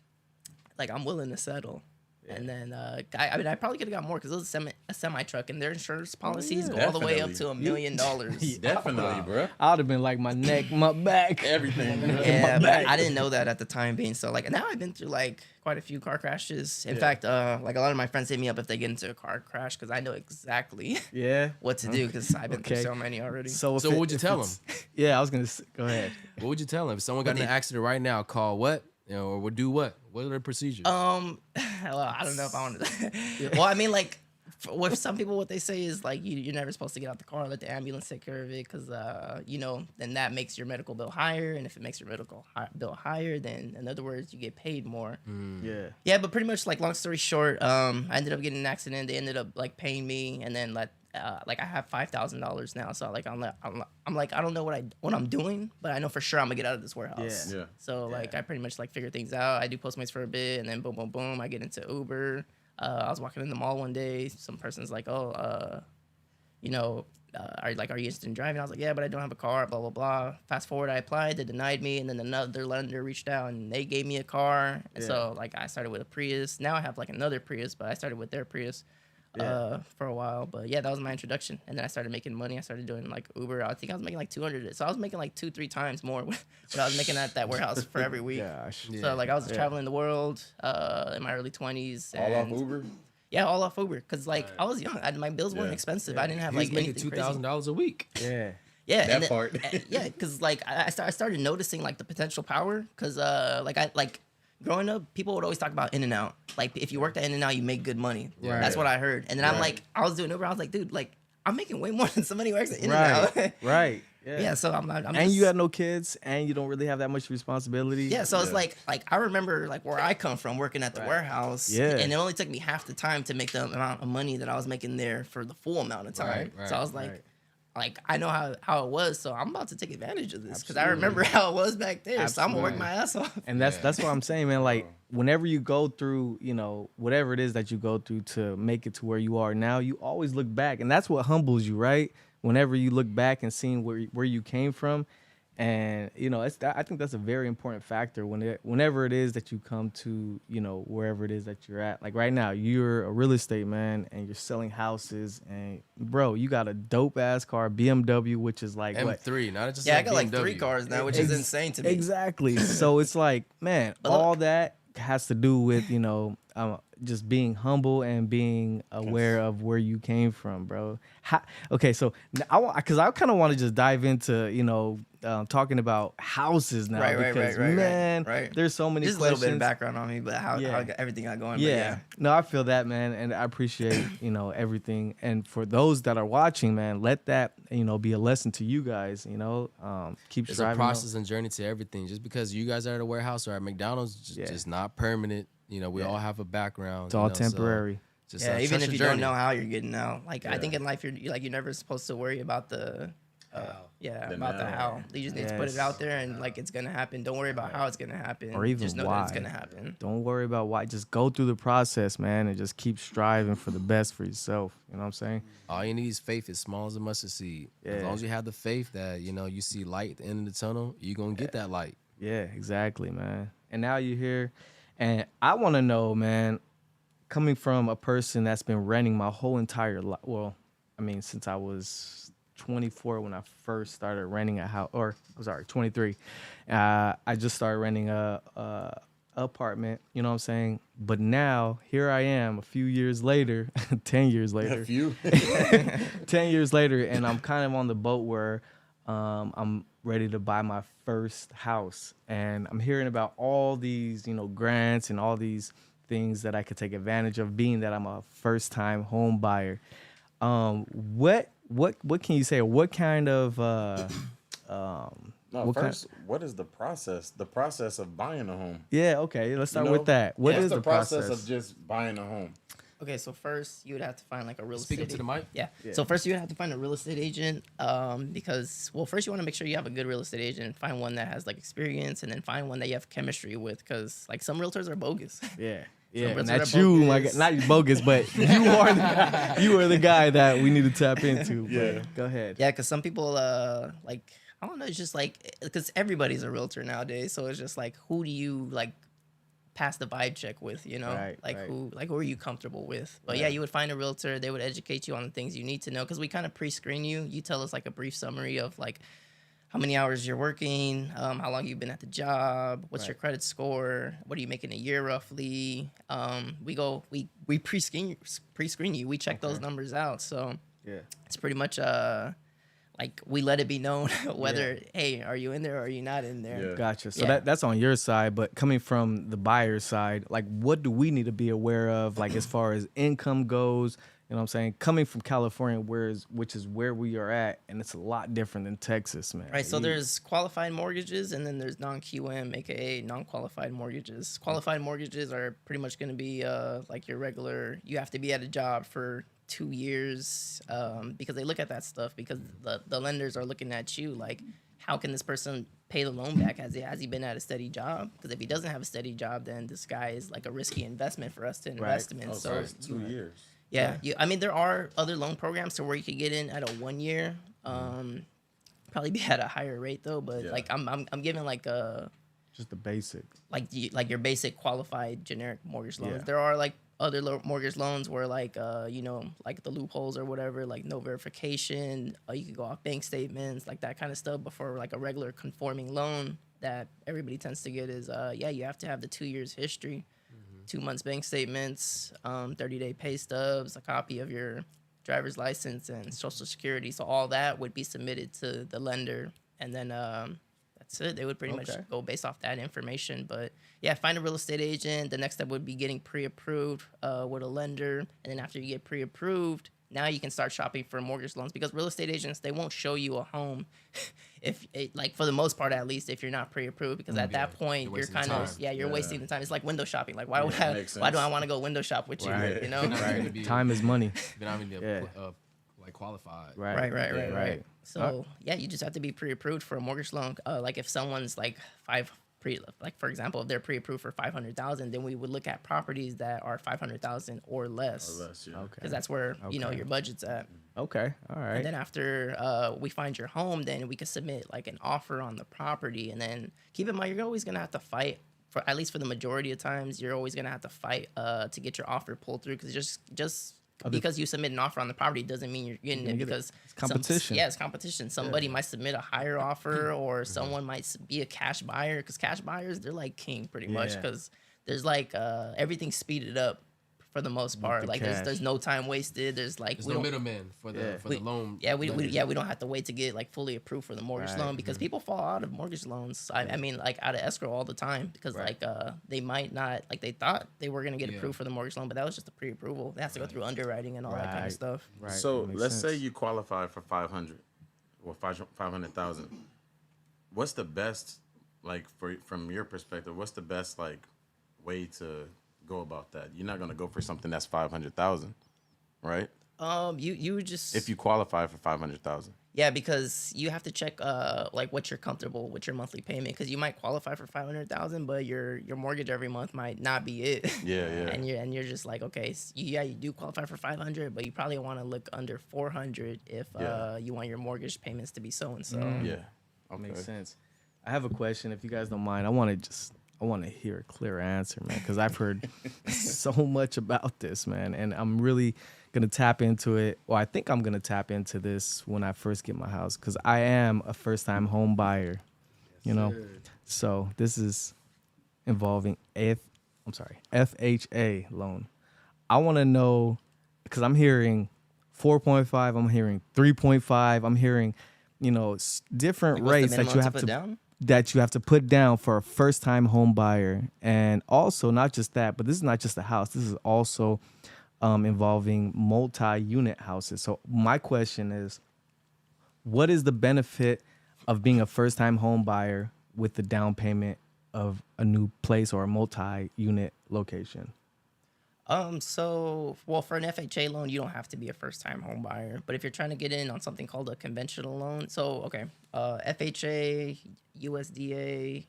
S5: like I'm willing to settle. And then I mean, I probably could have got more because it was a semi truck, and their insurance policies go all the way up to $1 million.
S2: Definitely, bro.
S1: I would have been like my neck, my back.
S2: Everything.
S5: Yeah, but I didn't know that at the time being. So like now I've been through like quite a few car crashes. In fact, like a lot of my friends hit me up if they get into a car crash because I know exactly
S1: Yeah.
S5: what to do because I've been through
S1: Okay.
S5: so many already.
S1: So,
S3: So what would you tell them?
S1: Yeah, I was gonna go ahead.
S3: What would you tell them if someone got in an accident right now? Call what? Or would do what? What are the procedures?
S5: Well, I don't know if I want to. Well, I mean, like, with some people, what they say is like you're never supposed to get out the car, let the ambulance take care of it, because then that makes your medical bill higher, and if it makes your medical bill higher, then in other words, you get paid more.
S1: Yeah.
S5: Yeah, but pretty much like long story short, I ended up getting in an accident. They ended up like paying me, and then like I have $5,000 now. So like I'm like I don't know what I'm doing, but I know for sure I'm gonna get out of this warehouse.
S2: Yeah.
S5: So like I pretty much like figure things out. I do Postmates for a bit, and then boom, boom, boom, I get into Uber. I was walking in the mall one day. Some person's like, "Oh, are you interested in driving?" I was like, "Yeah, but I don't have a car." Blah blah blah. Fast forward, I applied. They denied me, and then another lender reached out and they gave me a car. And so like I started with a Prius. Now I have like another Prius, but I started with their Prius. For a while, but yeah, that was my introduction, and then I started making money. I started doing like Uber. I think I was making like 200, so I was making like 2-3 times more what I was making at that warehouse for every week.
S1: Gosh.
S5: So like I was traveling the world in my early 20s.
S2: All off
S5: and-
S2: Uber.
S5: Yeah, all off Uber, because like I was young. My bills weren't expensive. I didn't have
S3: He was
S5: like
S3: making
S5: anything
S3: $2,000 a week.
S1: Yeah.
S5: yeah,
S2: That
S5: and then-
S2: part.
S5: yeah, because like I started noticing like the potential power, because like growing up, people would always talk about In-N-Out. Like if you worked at In-N-Out, you make good money.
S1: Right.
S5: That's what I heard. And then I'm like, I was doing Uber. I was like, dude, like I'm making way more than somebody who works at In-N-Out.
S1: Right. Right.
S5: Yeah. So I'm
S1: And
S5: just,
S1: you got no kids, and you don't really have that much responsibility.
S5: Yeah, so it's like I remember like where I come from working at the warehouse.
S1: Yeah.
S5: And it only took me half the time to make the amount of money that I was making there for the full amount of time.
S3: Right,
S5: So I was like,
S1: right.
S5: like I know how it was, so I'm about to take advantage of this because I remember how it was back there. So I'm gonna work my ass off.
S1: And that's what I'm saying, man. Like whenever you go through, whatever it is that you go through to make it to where you are now, you always look back, and that's what humbles you, right? Whenever you look back and seeing where you came from, and I think that's a very important factor whenever it is that you come to wherever it is that you're at. Like right now, you're a real estate man and you're selling houses, and bro, you got a dope ass car, BMW, which is like what?
S3: M3, not just
S5: Yeah,
S3: a
S5: I got like
S3: BMW.
S5: 3 cars now, which is insane to me.
S1: Exactly. So it's like, man,
S5: But look-
S1: all that has to do with just being humble and being aware of where you came from, bro. Okay, so because I kind of want to just dive into talking about houses now,
S5: Right,
S1: because
S5: right,
S1: man,
S5: right.
S1: there's so many
S5: Just a
S1: questions.
S5: little bit of background on me, but how
S1: Yeah.
S5: everything got going.
S1: Yeah. No, I feel that, man, and I appreciate everything. And for those that are watching, man, let that be a lesson to you guys. Keep
S3: It's
S1: striving.
S3: a process and journey to everything. Just because you guys are at a warehouse or at McDonald's, just not permanent. We all have a background.
S1: It's all
S3: so
S1: temporary.
S3: just,
S5: Yeah, even
S3: trust
S5: if
S3: your
S5: you
S3: journey.
S5: don't know how you're getting out. Like I think in life you're never supposed to worry about the about the how. You just need to put it
S1: Yes.
S5: out there and like it's gonna happen. Don't worry about how it's gonna happen.
S1: Or even
S5: just know that
S1: why.
S5: it's gonna happen.
S1: Don't worry about why. Just go through the process, man, and just keep striving for the best for yourself. You know what I'm saying?
S3: All you need is faith, as small as a mustard seed. As
S1: Yeah.
S3: long as you have the faith that you see light at the end of the tunnel, you're gonna get that light.
S1: Yeah, exactly, man. And now you're here, and I want to know, man, coming from a person that's been renting my whole entire life. Well, I mean, since I was 24 when I first started renting a house, or I'm sorry, 23. I just started renting a apartment. You know what I'm saying? But now here I am, a few years later, 10 years later.
S2: A few.
S1: 10 years later, and I'm kind of on the boat where I'm ready to buy my first house, and I'm hearing about all these grants and all these things that I could take advantage of, being that I'm a first time home buyer. What can you say? What kind of
S2: No,
S1: What
S2: first, what is the process? The process of buying a home.
S1: Yeah, okay. Let's start
S2: You know?
S1: with that. What
S2: What's
S1: is the process?
S2: of just buying a home?
S5: Okay, so first you would have to find like a real
S3: Speak
S5: estate.
S3: up to the mic.
S5: Yeah.
S1: Yeah.
S5: So first you would have to find a real estate agent, because well, first you want to make sure you have a good real estate agent. Find one that has like experience, and then find one that you have chemistry with, because like some realtors are bogus.
S1: Yeah. Yeah,
S5: realtors
S1: and
S5: are
S1: that's you, my
S5: bogus.
S1: not bogus, but you are the guy that we need to tap into. Yeah, go ahead.
S5: Yeah, because some people like I don't know, it's just like because everybody's a realtor nowadays, so it's just like who do you like pass the vibe check with, you know?
S1: Right,
S5: like
S1: right.
S5: who are you comfortable with? But yeah, you would find a realtor, they would educate you on the things you need to know, because we kind of pre-screen you. You tell us like a brief summary of like how many hours you're working, how long you've been at the job, what's your credit score, what are you making a year roughly. We pre-screen you, we check those numbers out. So
S1: Yeah.
S5: it's pretty much like we let it be known whether hey, are you in there or are you not in there.
S2: Yeah.
S1: Gotcha. So
S5: Yeah.
S1: that's on your side, but coming from the buyer's side, like what do we need to be aware of, like as far as income goes? You know what I'm saying? Coming from California, which is where we are at, and it's a lot different than Texas, man.
S5: Right, so there's qualified mortgages and then there's non-QM, aka non-qualified mortgages. Qualified mortgages are pretty much going to be like your regular, you have to be at a job for 2 years, because they look at that stuff, because the lenders are looking at you like, how can this person pay the loan back? Has he been at a steady job? Because if he doesn't have a steady job, then this guy is like a risky investment for us to invest him in.
S2: Oh,
S5: So
S2: so it's 2 years.
S5: yeah, I mean, there are other loan programs to where you could get in at a 1 year. Probably be at a higher rate though, but
S2: Yeah.
S5: like I'm giving like a
S1: just the basic.
S5: like your basic qualified generic mortgage loans.
S1: Yeah.
S5: There are like other mortgage loans where like like the loopholes or whatever, like no verification, you could go off bank statements, like that kind of stuff. But for like a regular conforming loan that everybody tends to get is you have to have the 2 years history. 2 months bank statements, 30-day pay stubs, a copy of your driver's license and social security. So all that would be submitted to the lender, and then that's it. They would pretty much go based off that information. But yeah, find a real estate agent. The next step would be getting pre-approved with a lender, and then after you get pre-approved, now you can start shopping for mortgage loans, because real estate agents, they won't show you a home if like for the most part, at least if you're not pre-approved, because at that point
S3: you're
S5: you're
S3: wasting
S5: kind of
S3: time.
S5: you're wasting the time. It's like window shopping. Like why
S2: makes
S5: why do I
S2: sense.
S5: want to go window shop with you?
S1: Right.
S5: You know?
S3: You're not gonna be-
S1: Time is money.
S3: You're not even
S1: Yeah.
S3: like qualified.
S5: Right. So yeah, you just have to be pre-approved for a mortgage loan. Like if someone's like for example, if they're pre-approved for 500,000, then we would look at properties that are 500,000 or less,
S2: Yeah.
S1: Okay.
S5: because that's where your budget's at.
S1: Okay. All right.
S5: And then after we find your home, then we can submit like an offer on the property. And then keep in mind, you're always gonna have to fight for, at least for the majority of times, you're always gonna have to fight to get your offer pulled through, because just because you submit an offer on the property doesn't mean you're getting it, because
S1: It's competition.
S5: it's competition. Somebody might submit a higher offer, or someone might be a cash buyer, because cash buyers, they're like king pretty much,
S1: Yeah.
S5: because there's like everything's speeded up for the most part.
S1: the
S5: Like
S1: cash.
S5: there's no time wasted. There's like
S3: There's
S5: we
S3: no
S5: don't
S3: middleman for the loan.
S5: we don't have to wait to get like fully approved for the mortgage
S1: Right.
S5: loan, because people fall out of mortgage loans. I mean, like out of escrow all the time, because like they might not, like they thought they were gonna get approved for the mortgage loan, but that was just a pre-approval. They have to go through underwriting and all that kind
S1: Right.
S5: of stuff.
S1: Right.
S2: So
S1: That makes
S2: let's say
S1: sense.
S2: you qualify for 500 or 500,000. What's the best, like from your perspective? What's the best like way to go about that? You're not gonna go for something that's 500,000, right?
S5: You would just
S2: If you qualify for 500,000.
S5: yeah, because you have to check like what you're comfortable with your monthly payment, because you might qualify for 500,000, but your mortgage every month might not be it.
S2: Yeah.
S5: And you're just like, okay, you do qualify for 500, but you probably want to look under 400 if you want your mortgage payments to be so and so.
S2: Yeah. Okay.
S1: Makes sense. I have a question, if you guys don't mind. I want to hear a clear answer, man, because I've heard so much about this, man, and I'm really gonna tap into it. Well, I think I'm gonna tap into this when I first get my house, because I am a first-time home buyer. You know, so this is involving FHA loan. I want to know, because I'm hearing 4.5, I'm hearing 3.5, I'm hearing, different
S5: Like, what's the
S1: rates that
S5: minimum
S1: you
S5: to
S1: have
S5: put
S1: to
S5: down?
S1: that you have to put down for a first-time home buyer. And also, not just that, but this is not just a house. This is also involving multi-unit houses. So my question is, what is the benefit of being a first-time home buyer with the down payment of a new place or a multi-unit location?
S5: So, well, for an FHA loan, you don't have to be a first-time home buyer. But if you're trying to get in on something called a conventional loan, so okay, FHA, USDA,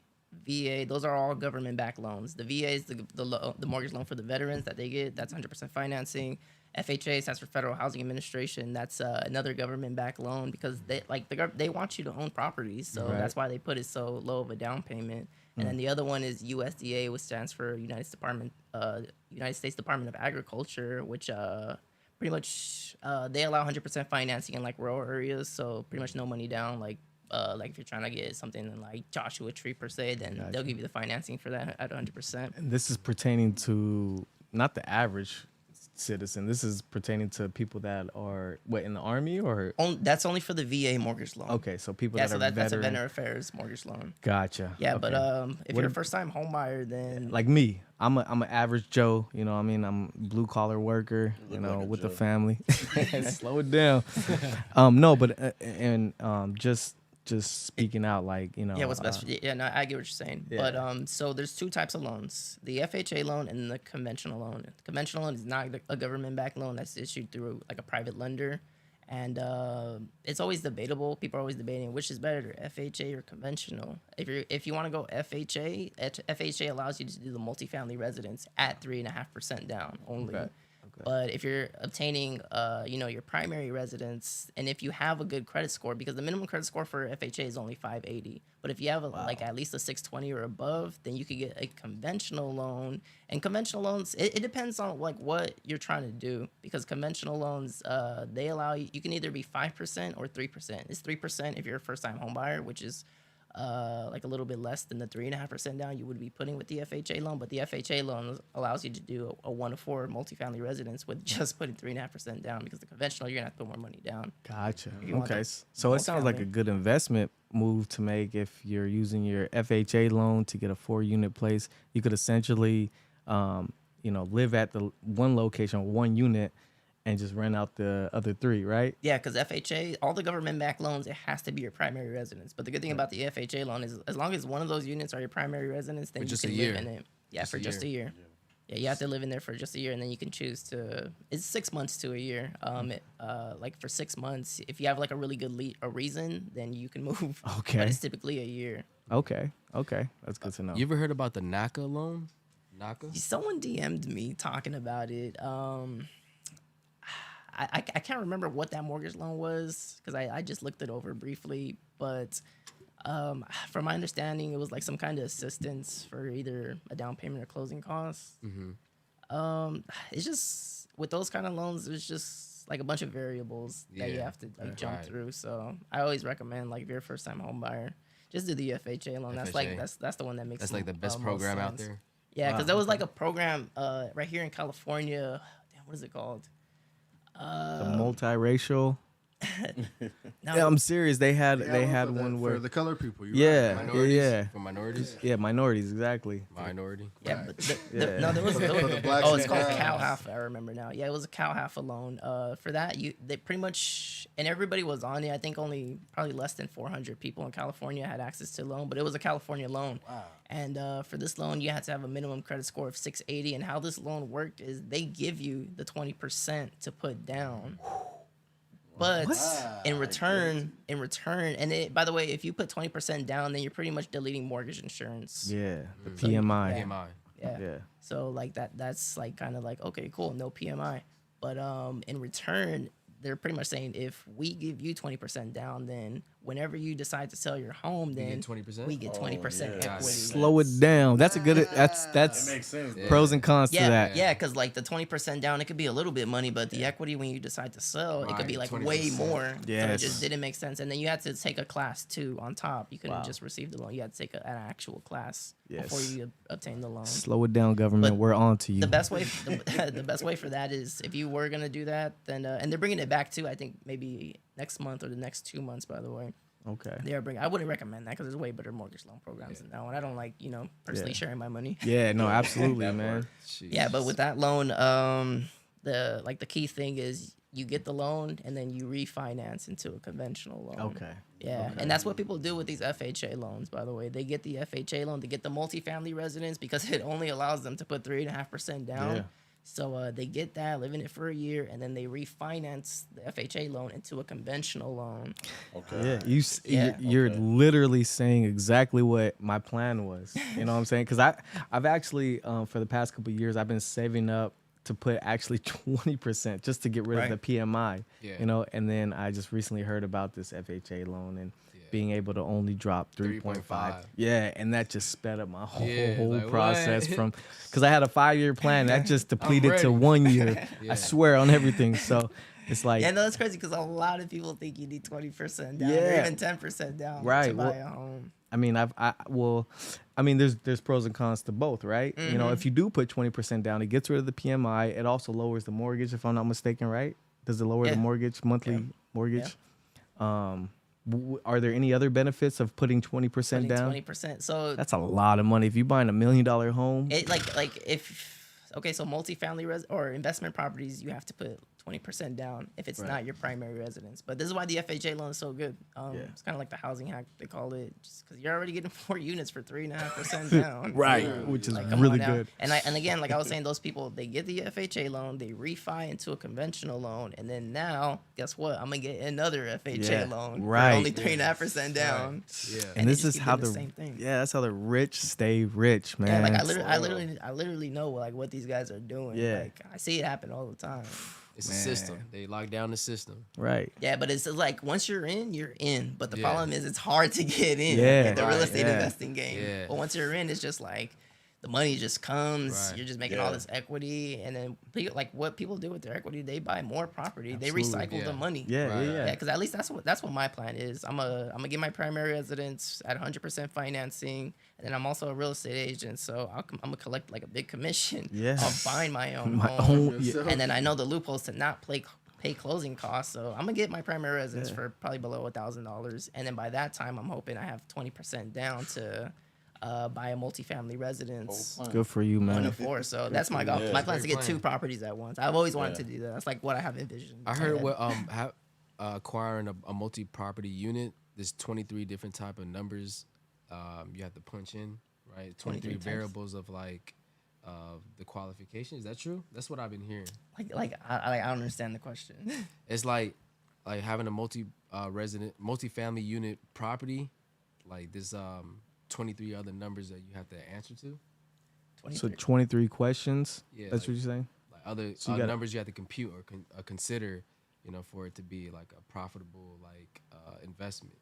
S5: VA, those are all government-backed loans. The VA is the mortgage loan for the veterans that they get. That's 100% financing. FHA stands for Federal Housing Administration. That's another government-backed loan because they want you to own properties, so
S1: Right.
S5: that's why they put it so low of a down payment. And then the other one is USDA, which stands for United States Department of Agriculture, which pretty much they allow 100% financing in like rural areas, so pretty much no money down. Like if you're trying to get something in like Joshua Tree per se, then they'll give you the financing for that at 100%.
S1: And this is pertaining to not the average citizen. This is pertaining to people that are in the army or
S5: That's only for the VA mortgage loan.
S1: okay, so people
S5: Yeah,
S1: that
S5: so
S1: are
S5: that's a
S1: veteran.
S5: veteran affairs mortgage loan.
S1: Gotcha.
S5: Yeah,
S1: Okay.
S5: but if
S1: What
S5: you're a
S1: ab-
S5: first time home buyer, then
S1: like me, I'm an average Joe. You know, what I mean, I'm blue collar worker. You know,
S2: like a
S1: with the
S2: Joe.
S1: family. Slow it down. No, but just speaking out, like you know.
S5: yeah, what's best? Yeah, no, I get what you're saying.
S1: Yeah.
S5: But so there's two types of loans: the FHA loan and the conventional loan. The conventional loan is not a government-backed loan that's issued through like a private lender, and it's always debatable. People are always debating which is better, FHA or conventional. If you want to go FHA, FHA allows you to do the multifamily residence at 3.5% down only.
S1: Okay.
S5: But if you're obtaining, your primary residence, and if you have a good credit score, because the minimum credit score for FHA is only 580, but if you have like at least a 620 or above, then you could get a conventional loan. And conventional loans, it depends on like what you're trying to do, because conventional loans, they allow you can either be 5% or 3%. It's 3% if you're a first time home buyer, which is like a little bit less than the 3.5% down you would be putting with the FHA loan, but the FHA loan allows you to do a 1 to 4 multifamily residence with just putting 3.5% down, because the conventional you're gonna have to put more money down.
S1: Gotcha.
S5: you want
S1: Okay.
S5: the
S1: So it sounds like a
S5: multifamily.
S1: good investment move to make if you're using your FHA loan to get a 4-unit place. You could essentially, live at the one location, one unit, and just rent out the other 3, right?
S5: Yeah, because FHA, all the government-backed loans, it has to be your primary residence. But the good thing about the FHA loan is, as long as one of those units are your primary residence, then
S3: For
S5: you
S3: just
S5: can
S3: a
S5: live
S3: year.
S5: in it. Yeah,
S3: Just
S5: for
S3: a
S5: just a year. Yeah, you have to live in there for just a year, and then you can choose to. It's 6 months to a year. Like for 6 months, if you have like a really good reason, then you can move.
S1: Okay.
S5: But it's typically a year.
S1: Okay. That's good to know.
S3: You ever heard about the NACA loan? NACA?
S5: Someone DM'd me talking about it. I can't remember what that mortgage loan was because I just looked it over briefly. But from my understanding, it was like some kind of assistance for either a down payment or closing costs. It's just with those kind of loans, it's just like a bunch of variables that you
S3: Yeah,
S5: have to jump
S3: right.
S5: through. So I always recommend, like, if you're a first time home buyer, just do the FHA loan. That's like
S3: FHA.
S5: that's the one that makes
S3: That's like the best
S5: most
S3: program out
S5: sense.
S3: there.
S5: Yeah, because
S1: Wow,
S5: there was like a program right here in California. Damn, what is it called?
S1: The multiracial.
S5: No,
S1: Yeah, I'm serious. They had
S4: for
S1: one
S4: for
S1: where
S4: the color people.
S1: yeah,
S3: Minorities?
S1: yeah,
S3: For minorities?
S1: yeah, minorities exactly.
S3: Minority.
S5: yeah, but
S1: Yeah.
S5: no, there was
S4: the blacks
S5: oh,
S4: and
S5: it's called
S4: browns.
S5: Cal Half. I remember now. Yeah, it was a Cal Half loan. For that, they pretty much, and everybody was on it. I think only probably less than 400 people in California had access to the loan, but it was a California loan. Wow. And for this loan, you had to have a minimum credit score of 680. And how this loan worked is they give you the 20% to put down. But in return, and by the way, if you put 20% down, then you're pretty much deleting mortgage insurance.
S1: Yeah, the
S5: So you-
S1: PMI.
S5: yeah.
S3: PMI.
S1: Yeah.
S5: So like that's like kind of like, okay, cool, no PMI. But in return, they're pretty much saying if we give you 20% down, then whenever you decide to sell your home, then
S3: get 20%?
S5: we get 20%
S2: yeah.
S5: equity.
S1: Slow it down. That's a good. That's
S2: It makes sense. though.
S1: pros and cons to
S5: Yeah,
S1: that.
S5: yeah, because like the 20% down, it could be a little bit money, but the equity when you decide to sell, it could be
S3: Right,
S5: like way
S3: 20%.
S5: more. So it
S1: Yes.
S5: just didn't make sense. And then you had to take a class 2 on top. You couldn't
S1: Wow.
S5: just receive the loan. You had to take an actual class
S1: Yes.
S5: before you obtain the loan.
S1: Slow it down, government.
S5: But
S1: We're on to you.
S5: The best way, the best way for that is if you were gonna do that, then and they're bringing it back too. I think maybe next month or the next 2 months. By the way,
S1: Okay.
S5: they are bringing. I wouldn't recommend that because there's way better mortgage loan programs than that one. I don't like personally
S1: Yeah.
S5: sharing my money.
S1: Yeah. No. Absolutely, man.
S5: Yeah, but with that loan, the key thing is you get the loan and then you refinance into a conventional loan.
S1: Okay.
S5: Yeah, and that's what people do with these FHA loans, by the way. They get the FHA loan to get the multifamily residence because it only allows them to put 3.5% down.
S1: Yeah.
S5: So they get that, live in it for a year, and then they refinance the FHA loan into a conventional loan.
S2: Okay.
S1: Yeah, you're
S2: Okay.
S1: literally saying exactly what my plan was. You know what I'm saying? Because I've actually for the past couple of years I've been saving up to put actually 20% just to get rid
S5: Right.
S1: of the PMI.
S3: Yeah.
S1: You know, and then I just recently heard about this FHA loan and being able to only drop 3.5.
S3: 3.5.
S1: Yeah, and that just sped up my whole
S3: like,
S1: process
S3: what?
S1: from because I had a 5-year plan that just depleted to
S3: ready.
S1: 1 year.
S3: Yeah.
S1: I swear on everything. So it's like
S5: Yeah, no, that's crazy because a lot of people think you need 20% down or
S1: Yeah.
S5: even 10% down to
S1: Right,
S5: buy
S1: well,
S5: a home.
S1: I mean, there's pros and cons to both, right? You know, if you do put 20% down, it gets rid of the PMI. It also lowers the mortgage, if I'm not mistaken, right? Does it lower
S5: Yeah.
S1: the mortgage, monthly mortgage? Are there any other benefits of putting 20%
S5: Putting
S1: down?
S5: 20%. So
S1: That's a lot of money. If you're buying $1 million home,
S5: it like if okay, so multifamily or investment properties, you have to put 20% down if it's not your primary residence. But this is why the FHA loan is so good. It's kind of like the housing hack they call it, just because you're already getting 4 units for 3.5% down.
S1: right, which is
S5: Like, come
S1: really
S5: on now.
S1: good.
S5: And again, like I was saying, those people they get the FHA loan, they refi into a conventional loan, and then now guess what? I'm gonna get another FHA
S1: Yeah,
S5: loan
S1: right.
S5: for only 3.5% down.
S3: Yeah.
S1: And
S5: they
S1: this
S5: just
S1: is
S5: keep
S1: how
S5: doing
S1: the
S5: same thing.
S1: that's how the rich stay rich, man.
S5: Yeah, like I literally know like what these guys are doing.
S1: Yeah.
S5: Like I see it happen all the time.
S3: It's a system. They lock down the system.
S1: Right.
S5: Yeah, but it's like once you're in, you're in. But the
S3: Yeah.
S5: problem is it's hard to get in
S1: Yeah,
S5: in the real
S3: right,
S5: estate
S1: yeah.
S5: investing game.
S3: Yeah.
S5: But once you're in, it's just like the money just comes.
S3: Right.
S5: You're just making all this equity, and then like what people do with their equity, they buy more property.
S1: Absolutely.
S5: They recycle the
S3: Yeah.
S5: money.
S1: Yeah,
S3: Right.
S1: yeah,
S5: Yeah,
S1: yeah.
S5: because at least that's what my plan is. I'm gonna get my primary residence at 100% financing, and then I'm also a real estate agent, so I'm gonna collect like a big commission
S1: Yeah.
S5: of buying my own
S1: My
S5: home.
S1: own- yeah.
S5: And then I know the loopholes to not pay closing costs, so I'm gonna get my primary residence for probably below $1,000, and then by that time, I'm hoping I have 20% down to buy a multifamily residence.
S1: Good for you,
S5: 1
S1: man.
S5: to 4. So that's my goal.
S2: Yeah.
S5: My plan is to get
S3: Great
S5: 2
S3: plan.
S5: properties at once. I've always wanted to do that. That's like what I have envisioned.
S3: I heard what acquiring a multi-property unit. There's 23 different type of numbers you have to punch in, right? 23
S5: types.
S3: variables of like the qualification. Is that true? That's what I've been hearing.
S5: I don't understand the question.
S3: It's like having a multi-family unit property. Like there's 23 other numbers that you have to answer to.
S1: So 23 questions.
S3: Yeah,
S1: That's
S3: like-
S1: what you're saying?
S3: Like other
S1: So you gotta-
S3: numbers you have to compute or consider, for it to be like a profitable investment.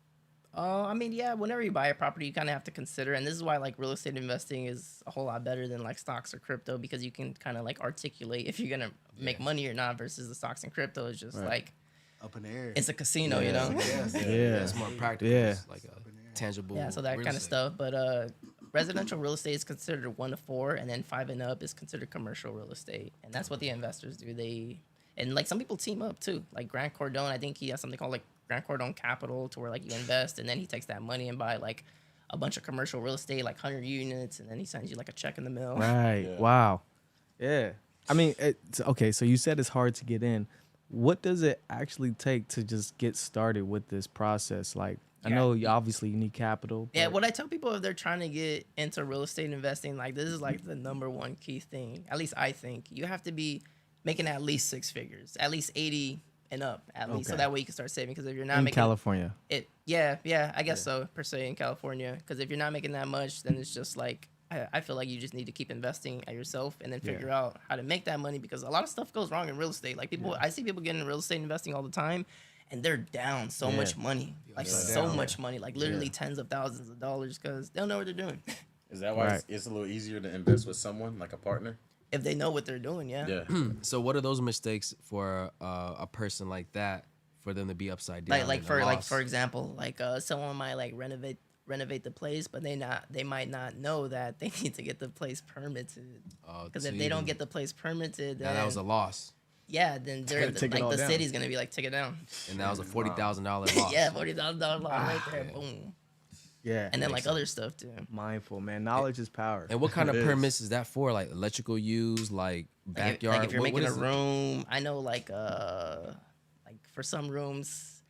S5: I mean, yeah, whenever you buy a property, you kind of have to consider, and this is why like real estate investing is a whole lot better than like stocks or crypto, because you can kind of like articulate if you're gonna make money or not, versus the stocks and crypto is just like
S4: Up in the air.
S5: it's a casino, you know?
S1: Yeah.
S3: It's more practical.
S1: Yeah.
S3: It's like a tangible.
S5: Yeah, so that
S3: real
S5: kind of
S3: estate.
S5: stuff. But residential real estate is considered 1 to 4, and then 5 and up is considered commercial real estate, and that's what the investors do. And like some people team up too. Like Grant Cardone, I think he has something called like Grant Cardone Capital, to where like you invest and then he takes that money and buy like a bunch of commercial real estate, like 100 units, and then he sends you like a check in the mail.
S1: Right.
S2: Yeah.
S1: Wow. Yeah. I mean, okay, so you said it's hard to get in. What does it actually take to just get started with this process? Like, I
S5: Yeah.
S1: know obviously you need capital.
S5: Yeah,
S1: but-
S5: what I tell people if they're trying to get into real estate investing, like this is like the number one key thing. At least I think you have to be making at least 6 figures, at least 80 and up, at least, so
S1: Okay.
S5: that way you can start saving. Because if you're not
S1: in
S5: making
S1: California.
S5: it, I guess so, per se, in California. Because if you're not making that much, then it's just like I feel like you just need to keep investing at yourself and then figure out how to make that money, because a lot of stuff goes wrong in real estate. Like I see people getting into real estate investing all the time, and they're down so much money, like so much money, like literally tens of thousands of dollars, because they don't know what they're doing.
S2: Is that why
S1: Right.
S2: it's a little easier to invest with someone like a partner?
S5: If they know what they're doing, yeah.
S2: Yeah.
S3: So what are those mistakes for a person like that, for them to be upside down?
S5: Like
S3: and
S5: for
S3: lost?
S5: example, like someone might like renovate the place, but they might not know that they need to get the place permitted. Because
S3: so
S5: if
S3: you
S5: they don't
S3: can-
S5: get the place permitted,
S3: now
S5: then
S3: that was a loss,
S5: then they're
S1: Gotta take it
S5: like
S1: all
S5: the
S1: down.
S5: city's gonna be like, take it down.
S3: and that was a $40,000 loss.
S5: Yeah, $40,000 loss right there. Boom.
S1: Yeah.
S5: and then like other stuff too.
S1: Mindful, man. Knowledge is power.
S3: And what kind of
S2: It is.
S3: permits is that for? Like electrical use, like backyard.
S5: Like if you're
S3: What
S5: making a
S3: is it?
S5: room, I know like for some rooms.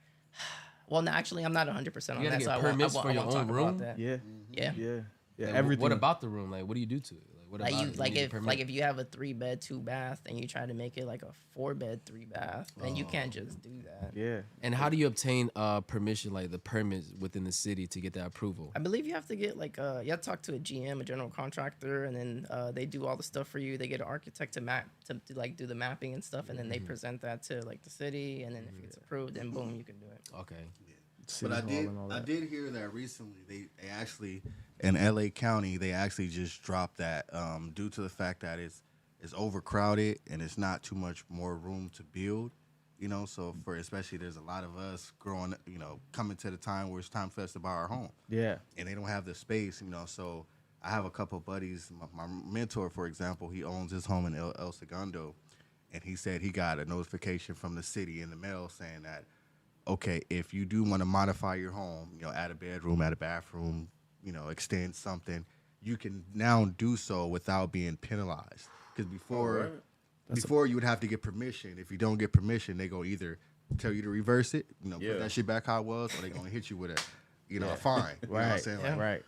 S5: Well, no, actually, I'm not 100% on
S3: You
S5: that,
S3: gotta
S5: so
S3: get
S5: I won't,
S3: permits for
S5: I
S3: your
S5: won't talk
S3: own room?
S5: about that.
S1: Yeah.
S5: Yeah.
S1: Yeah. Yeah.
S3: Like,
S1: Everything.
S3: What about the room? Like, what do you do to it? Like, what
S5: Like
S3: about
S5: you,
S3: it?
S5: like
S3: need a
S5: if
S3: permit?
S5: like if you have a 3-bed, 2-bath, and you try to make it like a 4-bed, 3-bath, then you can't just do that.
S1: Yeah.
S3: And how do you obtain permission, like the permits within the city to get that approval?
S5: I believe you have to get like you have to talk to a GM, a general contractor, and then they do all the stuff for you. They get an architect to map to like do the mapping and stuff, and then they present that to like the city, and then if it gets approved, then boom, you can do it.
S3: Okay.
S4: But I did hear that recently they actually in LA County they actually just dropped that due to the fact that it's overcrowded and it's not too much more room to build, you know. So for especially there's a lot of us growing, you know, coming to the time where it's time for us to buy our home.
S1: Yeah.
S4: And they don't have the space, you know. So I have a couple buddies. My mentor, for example, he owns his home in El Segundo, and he said he got a notification from the city in the mail saying that, okay, if you do want to modify your home, you know, add a bedroom, add a bathroom, you know, extend something, you can now do so without being penalized. Because before you would have to get permission. If you don't get permission, they go either tell you to reverse it, you know, put that shit back how it was, or they're gonna hit you with a, you know, a fine. You know what I'm saying? Like,
S1: Right.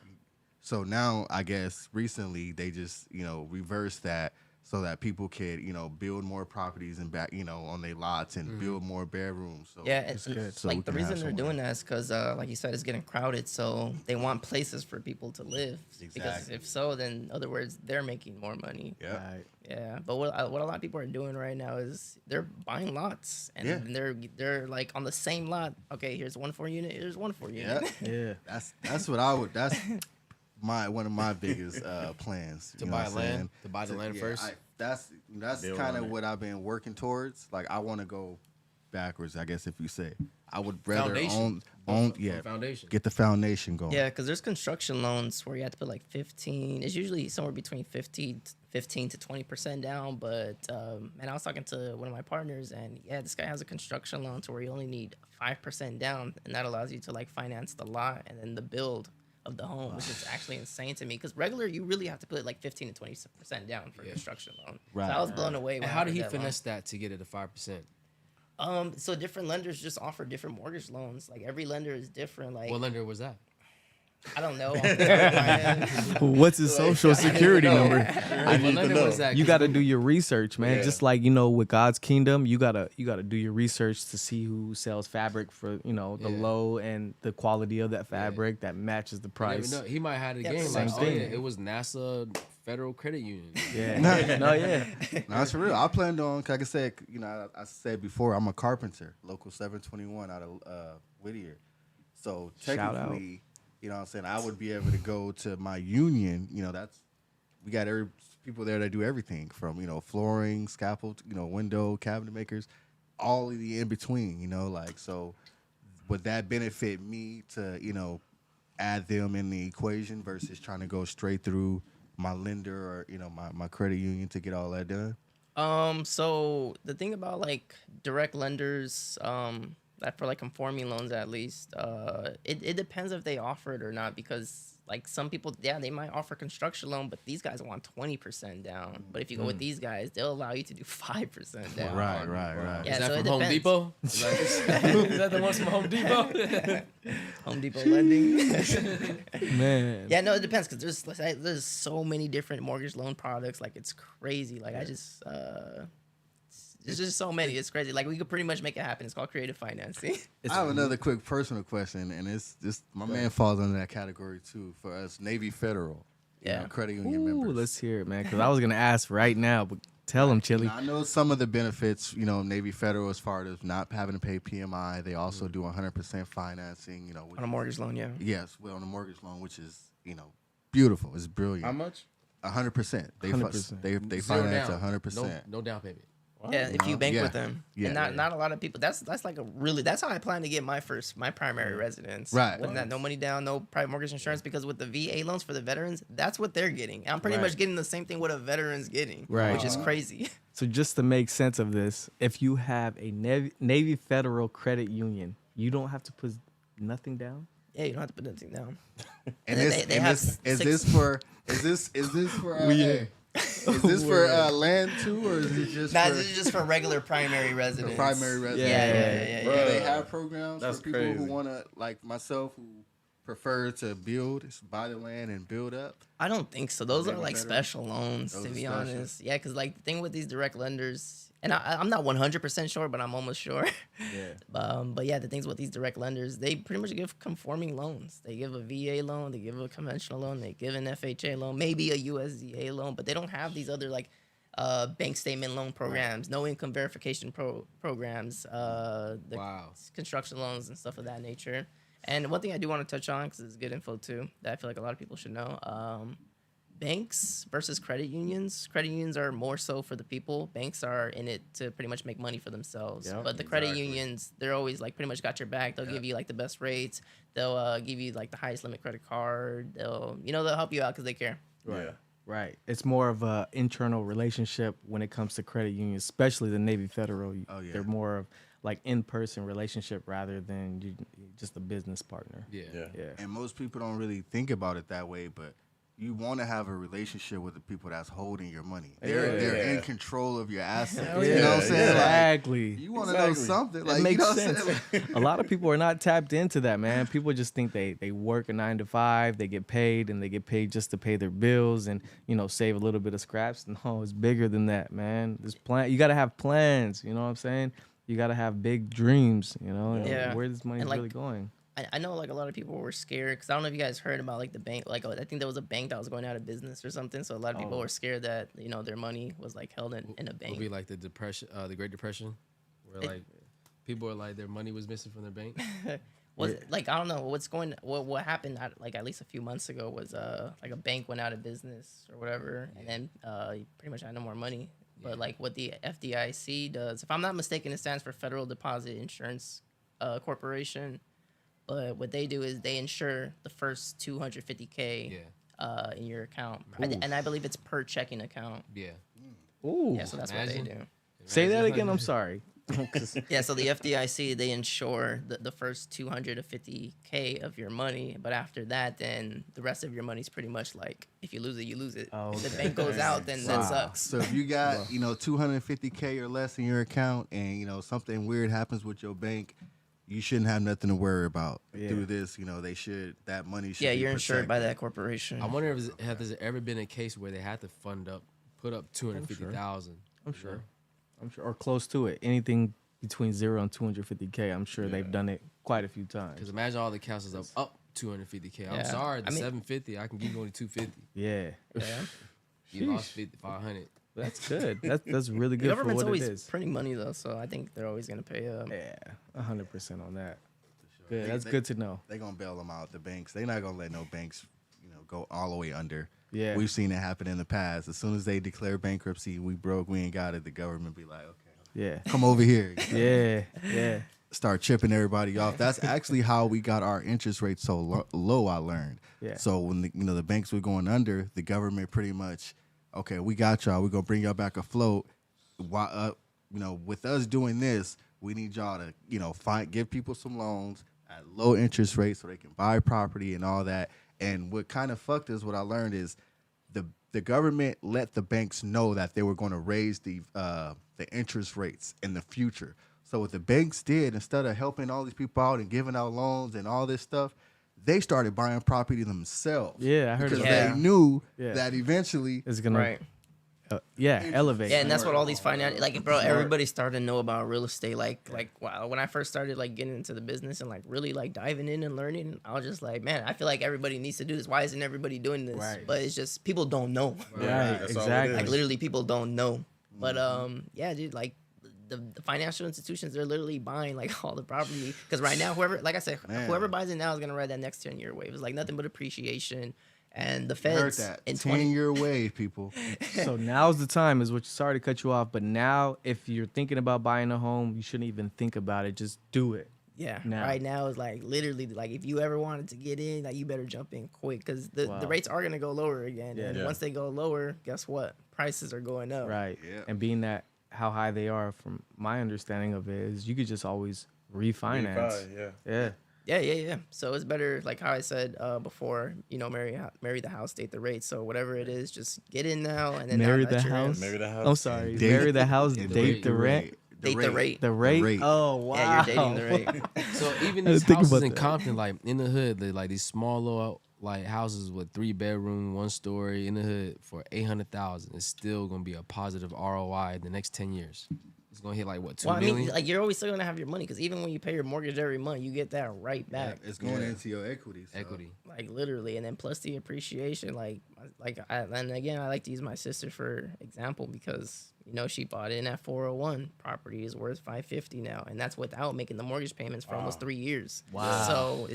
S4: so now I guess recently they just, you know, reversed that so that people could, you know, build more properties and back, you know, on their lots and build more bedrooms. So
S5: Yeah, it's
S1: good.
S4: So we
S5: like the
S4: can have
S5: reason they're
S4: somewhere.
S5: doing that is because, like you said, it's getting crowded. So they want places for people to live. Because
S4: Exactly.
S5: if so, then in other words, they're making more money.
S4: yeah.
S1: Right.
S5: Yeah, but what a lot of people are doing right now is they're buying lots, and
S4: Yeah.
S5: they're like on the same lot. Okay, here's 1 unit. Here's 1 unit.
S4: Yeah.
S1: Yeah.
S4: That's what I would. That's one of my biggest plans
S3: To
S4: you know
S3: buy
S4: what I'm
S3: land?
S4: saying?
S3: To buy the land first?
S4: That's
S2: Build
S4: kind
S2: on
S4: of
S2: it.
S4: what I've been working towards. Like I want to go backwards, I guess if you say. I would rather
S3: Foundation.
S4: own
S3: From
S4: yeah,
S3: foundation.
S4: get the foundation going.
S5: Yeah, because there's construction loans where you have to put like 15. It's usually somewhere between 15 to 20% down. But and I was talking to one of my partners, and yeah, this guy has a construction loan to where you only need 5% down, and that allows you to like finance the lot and then the build of the home, which is actually insane to me. Because regular, you really have to put like 15 to 20% down for a construction loan.
S4: Right.
S5: So I was blown away.
S3: And
S5: when I
S3: how did
S5: heard
S3: he
S5: that loan.
S3: finesse that to get it to 5%?
S5: So different lenders just offer different mortgage loans. Like every lender is different. Like
S3: What lender was that?
S5: I don't know. off the top of my head.
S1: What's his social security number?
S3: What lender was that?
S1: You
S3: 'Cause
S1: got to do your research, man.
S2: Yeah.
S1: Just like, you know, with God's kingdom, you gotta do your research to see who sells fabric for, you know, the
S3: Yeah.
S1: low and the quality of that fabric that matches the
S3: you never
S1: price.
S3: know. He might have had a
S5: Yeah,
S3: game
S5: same
S3: like, oh
S1: thing.
S3: yeah, it was NASA Federal Credit Union.
S1: Yeah. No, yeah.
S4: No, that's for real. I planned on, like I said, you know, I said before, I'm a carpenter, local 721 out of Whittier. So
S1: Shout out.
S4: technically, you know what I'm saying, I would be able to go to my union, you know, we got people there that do everything from, you know, flooring, scaffold, you know, window, cabinet makers, all of the in between, you know, like, so would that benefit me to, you know, add them in the equation versus trying to go straight through my lender or, you know, my credit union to get all that done?
S5: So the thing about like direct lenders, that for like conforming loans at least, it depends if they offer it or not, because like some people, yeah, they might offer construction loan, but these guys want 20% down. But if you go with these guys, they'll allow you to do 5% down.
S4: Right.
S5: Yeah,
S3: Is that
S5: so
S3: from
S5: it
S3: Home
S5: depends.
S3: Depot? Is that the ones from Home Depot?
S5: Home Depot lending.
S1: Man.
S5: Yeah, no, it depends because there's so many different mortgage loan products. Like it's crazy. Like I just there's just so many. It's crazy. Like we could pretty much make it happen. It's called creative financing.
S4: I have another quick personal question, and it's just my man falls under that category too for us Navy Federal, you
S5: Yeah.
S4: know, credit union
S1: Ooh,
S4: members.
S1: let's hear it, man. Because I was gonna ask right now, but tell him, Chili.
S4: Now, I know some of the benefits, you know, Navy Federal as far as not having to pay PMI. They also do 100% financing, you know. Which
S5: On a mortgage loan, yeah.
S4: Yes, well, on a mortgage loan, which is, you know, beautiful. It's brilliant.
S2: How much?
S4: 100%. They
S1: 100%.
S4: they
S3: Zero
S4: finance
S3: down.
S4: 100%.
S3: No down payment.
S5: Yeah, if you bank
S4: Yeah.
S5: with them,
S4: Yeah,
S5: and
S4: yeah.
S5: not a lot of people. That's like that's how I plan to get my primary residence.
S4: Right.
S5: With that, no money down, no private mortgage insurance, because with the VA loans for the veterans, that's what they're getting. I'm pretty
S1: Right.
S5: much getting the same thing what a veteran's getting,
S1: Right.
S5: which is crazy.
S1: So just to make sense of this, if you have a Navy Federal Credit Union, you don't have to put nothing down.
S5: Yeah, you don't have to put anything down.
S4: And
S5: They-
S4: this,
S5: they
S4: and
S5: have
S4: this is
S5: six-
S4: this for is this for hey, is this for land too, or is it just
S5: Nah,
S4: for
S5: this is just for regular primary residents.
S4: primary residents?
S5: Yeah.
S4: Do they have programs
S2: That's
S4: for people who
S2: crazy.
S4: want to, like myself, who prefer to build, buy the land and build up?
S5: I don't think so. Those are
S4: Maybe
S5: like
S4: better.
S5: special loans,
S4: Those
S5: to
S4: are
S5: be
S4: special.
S5: honest. Yeah, because like the thing with these direct lenders, and I'm not 100% sure, but I'm almost sure.
S1: Yeah.
S5: But yeah, the things with these direct lenders, they pretty much give conforming loans. They give a VA loan, they give a conventional loan, they give an FHA loan, maybe a USDA loan, but they don't have these other like bank statement loan programs, no income verification programs, the
S3: Wow.
S5: construction loans and stuff of that nature. And one thing I do want to touch on, because it's good info too, that I feel like a lot of people should know. Banks versus credit unions. Credit unions are more so for the people. Banks are in it to pretty much make money for themselves.
S1: Yep,
S5: but the credit unions, they're always like pretty much got your back. They'll give you like the best rates. They'll give you like the highest limit credit card. They'll help you out because they care.
S2: Yeah.
S1: Right. It's more of a internal relationship when it comes to credit unions, especially the Navy Federal.
S4: Oh, yeah.
S1: They're more of like in-person relationship rather than just a business partner.
S3: Yeah.
S1: Yeah.
S4: And most people don't really think about it that way, but you want to have a relationship with the people that's holding your money. They're in control of your assets.
S1: Hell
S4: You know what I'm saying? Like,
S1: Exactly.
S4: you want to know something.
S1: That
S4: Like,
S1: makes
S4: you know what I'm
S1: sense.
S4: saying? Like,
S1: A lot of people are not tapped into that, man. People just think they work a 9 to 5, they get paid, and they get paid just to pay their bills and save a little bit of scraps. No, it's bigger than that, man. This plan, you gotta have plans. You know what I'm saying? You gotta have big dreams.
S5: Yeah.
S1: Where this money's
S5: And, like,
S1: really going.
S5: I know like a lot of people were scared because I don't know if you guys heard about like the bank. Like I think there was a bank that was going out of business or something. So a lot of people were scared that their money was like held in a
S3: It'll
S5: bank.
S3: be like the depression, the Great Depression, where like people are like their money was missing from their bank.
S5: Like I don't know what happened like at least a few months ago was like a bank went out of business or whatever, and then you pretty much had no more money. But like what the FDIC does, if I'm not mistaken, it stands for Federal Deposit Insurance Corporation. But what they do is they insure the first 250K in your account, and I believe it's per checking account.
S3: Yeah.
S1: Ooh.
S5: Yeah, so that's what they do.
S1: Say that again. I'm sorry.
S5: Yeah, so the FDIC, they insure the first 250K of your money, but after that, then the rest of your money's pretty much like if you lose it, you lose it.
S1: Oh,
S5: If the
S1: okay.
S5: bank goes out, then that sucks.
S4: So if you got 250K or less in your account, and something weird happens with your bank, you shouldn't have nothing to worry about through this. That money should
S5: Yeah,
S4: be
S5: you're insured by
S4: protected.
S5: that corporation.
S3: I wonder if there's ever been a case where they had to put up 250,000.
S1: I'm sure. Or close to it. Anything between 0 and 250K. I'm sure they've done it quite a few times.
S3: Because imagine all the accounts is up 250K. I'm
S5: Yeah.
S3: sorry, the
S5: I mean-
S3: 750. I can give you only 250.
S1: Yeah.
S5: Yeah.
S3: You lost 500.
S1: That's good. That's really
S5: The
S1: good for
S5: government's
S1: what
S5: always
S1: it is.
S5: printing money though, so I think they're always gonna pay up.
S1: Yeah, 100% on that. Good.
S4: They-
S1: That's
S4: they-
S1: good to know.
S4: They're gonna bail them out. The banks, they're not gonna let no banks, go all the way under.
S1: Yeah.
S4: We've seen it happen in the past. As soon as they declare bankruptcy, we broke, we ain't got it. The government be like, okay,
S1: Yeah.
S4: come over here.
S1: Yeah.
S4: Start chipping everybody off. That's actually how we got our interest rates so low. I learned.
S1: Yeah.
S4: So when the banks were going under, the government pretty much, okay, we got y'all. We're gonna bring y'all back afloat. Why? With us doing this, we need y'all to give people some loans at low interest rates so they can buy property and all that. And what kind of fucked is what I learned is the government let the banks know that they were going to raise the interest rates in the future. So what the banks did, instead of helping all these people out and giving out loans and all this stuff, they started buying property themselves.
S1: Yeah, I heard
S4: because
S1: about
S5: that.
S4: they knew
S1: Yeah.
S4: that eventually
S1: It's gonna
S5: Right.
S1: elevate.
S5: Yeah, and that's what all these bro, everybody started to know about real estate. Like wow, when I first started like getting into the business and like really like diving in and learning, I was just like, man, I feel like everybody needs to do this. Why isn't everybody doing this?
S1: Right.
S5: But it's just people don't know.
S1: Right,
S2: That's all it
S1: exactly.
S2: is.
S5: Like literally, people don't know. But yeah, dude, like the financial institutions, they're literally buying like all the property because right now, whoever buys it now is gonna ride that next 10-year wave. It's like nothing but appreciation. And the
S4: I heard
S5: feds
S4: that
S5: in
S4: 10-year wave, people.
S1: So now's the time is what. Sorry to cut you off, but now if you're thinking about buying a home, you shouldn't even think about it. Just do it.
S5: Yeah,
S1: now.
S5: right now is like literally like if you ever wanted to get in, like you better jump in quick because the rates are gonna go lower again.
S1: Yeah.
S5: And
S2: Yeah.
S5: once they go lower, guess what? Prices are going up.
S1: Right.
S4: Yeah.
S1: And being that how high they are, from my understanding of it, is you could just always refinance.
S2: Yeah.
S1: Yeah.
S5: Yeah. So it's better, like how I said before, marry the house, date the rate. So whatever it is, just get in now and then
S1: Marry
S5: now that
S1: the
S5: you're in,
S1: house.
S2: Marry the house.
S1: I'm sorry.
S4: Date-
S1: Marry the house.
S4: and
S1: Date the rent.
S5: date the rate.
S1: The rate.
S4: rate.
S1: Oh wow.
S5: Yeah, you're dating the rate.
S3: So even
S1: I
S3: these
S1: didn't think
S3: houses
S1: about
S3: in
S1: that.
S3: Compton, like in the hood, they like these small little like houses with 3-bedroom, 1-story in the hood for 800,000. It's still gonna be a positive ROI in the next 10 years. It's gonna hit like what 2
S5: Well, I
S3: million?
S5: mean, like you're always still gonna have your money because even when you pay your mortgage every month, you get that right
S4: Yeah,
S5: back.
S4: it's going into your equity. So.
S3: Equity.
S5: Like literally, and then plus the appreciation. And again, I like to use my sister for example because she bought in at 401. Property is worth 550 now, and that's without making the mortgage payments for almost 3 years.
S1: Wow.
S5: So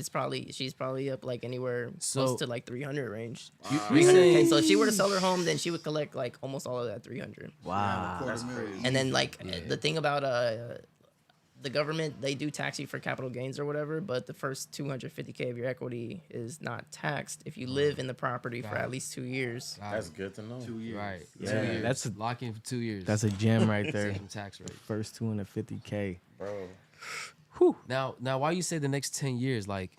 S5: she's probably up like anywhere
S3: So-
S5: close to like 300 range.
S3: You
S5: 300K.
S3: saying-
S5: So if she were to sell her home, then she would collect like almost all of that 300.
S1: Wow.
S2: That's crazy.
S5: And then the thing about the government, they do tax you for capital gains or whatever, but the first 250K of your equity is not taxed if you live in the property for at least 2 years.
S2: That's good to know.
S4: 2 years.
S3: Right.
S1: Yeah,
S3: 2 years.
S1: that's a-
S3: lock in for 2 years.
S1: That's a gem right there.
S3: Same tax rate.
S1: First 250K.
S2: Bro.
S3: Now, why you say the next 10 years? Like,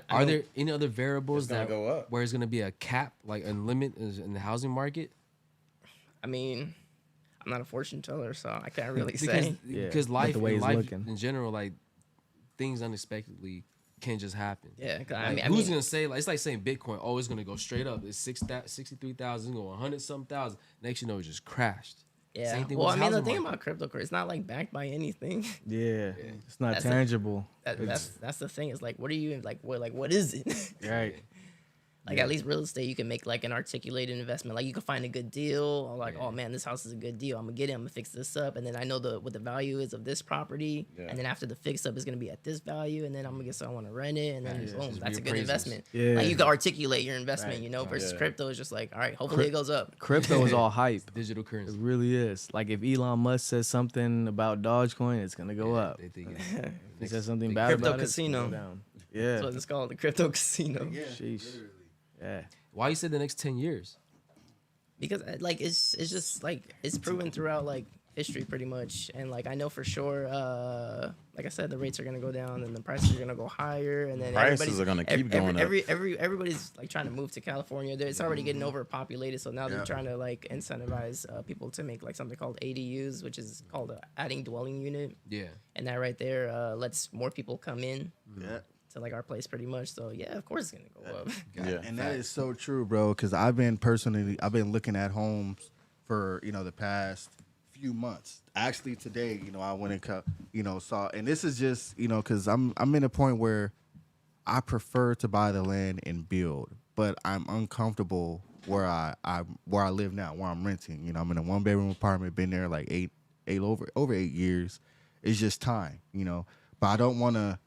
S3: are there any other variables
S2: It's gonna
S3: that
S2: go up.
S3: where it's gonna be a cap, like a limit in the housing market?
S5: I mean, I'm not a fortune teller, so I can't really
S3: Because,
S5: say.
S1: Yeah,
S3: because
S1: but
S3: life,
S1: the way
S3: in
S1: it's
S3: life
S1: looking.
S3: in general, like things unexpectedly can just happen.
S5: Yeah, 'cause
S3: Like,
S5: I
S3: who's
S5: mean,
S3: gonna say like it's like saying Bitcoin? Oh, it's gonna go straight up. It's 63,000, go 100-some thousand. Next, you know, it just crashed.
S5: yeah.
S3: Same thing
S5: Well,
S3: with
S5: I
S3: the
S5: mean, the
S3: housing
S5: thing
S3: market.
S5: about cryptocurrency, it's not like backed by anything.
S1: Yeah. It's not
S5: That's a-
S1: tangible.
S5: That's the thing. It's like, what are you like? What is it?
S1: Right.
S5: Like at least real estate, you can make like an articulated investment. Like you can find a good deal. Or like, oh man, this house is a good deal. I'm gonna get it. I'm gonna fix this up, and then I know what the value is of this property.
S2: Yeah.
S5: And then after the fix up is gonna be at this value, and then I'm gonna get someone to rent it, and then boom,
S3: just
S5: that's a good
S3: reappraisals.
S5: investment.
S1: Yeah.
S5: Like you can articulate your investment,
S1: Right.
S5: versus
S2: Yeah.
S5: crypto is just like, all right, hopefully it goes up.
S1: Crypto is all hype.
S3: Digital
S1: It
S3: currency.
S1: really is. Like if Elon Musk says something about Dogecoin, it's gonna go up.
S3: They think
S1: If he says
S3: next
S1: something
S3: big
S1: bad
S5: crypto
S1: about it, it's gonna go
S5: casino.
S1: down.
S5: That's
S1: Yeah.
S5: what it's called, the crypto casino.
S1: Sheesh. Yeah.
S3: Why you said the next 10 years?
S5: Because like it's just like it's proven throughout like history pretty much, and like I know for sure like I said, the rates are gonna go down and the prices are gonna go higher, and then
S2: Prices
S5: everybody's
S2: are gonna keep going up.
S5: everybody's like trying to move to California. It's already getting overpopulated, so now they're trying to like incentivize people to make like something called ADUs, which is called a adding dwelling unit,
S3: Yeah.
S5: and that right there lets more people come in
S4: Yeah.
S5: to like our place pretty much. So yeah, of course it's gonna go up.
S2: Yeah.
S4: And that is so true, bro. Because I've been looking at homes for the past few months. Actually, today, I went and saw, and this is just because I'm in a point where I prefer to buy the land and build, but I'm uncomfortable where I live now, where I'm renting. I'm in a 1-bedroom apartment, been there like over 8 years. It's just time, But I don't want to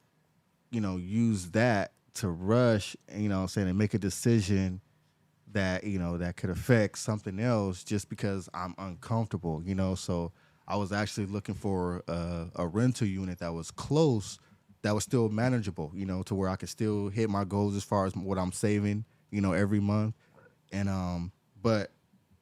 S4: use that to rush, and make a decision that, that could affect something else just because I'm uncomfortable, So I was actually looking for a rental unit that was close, that was still manageable, to where I could still hit my goals as far as what I'm saving, every month. And, but,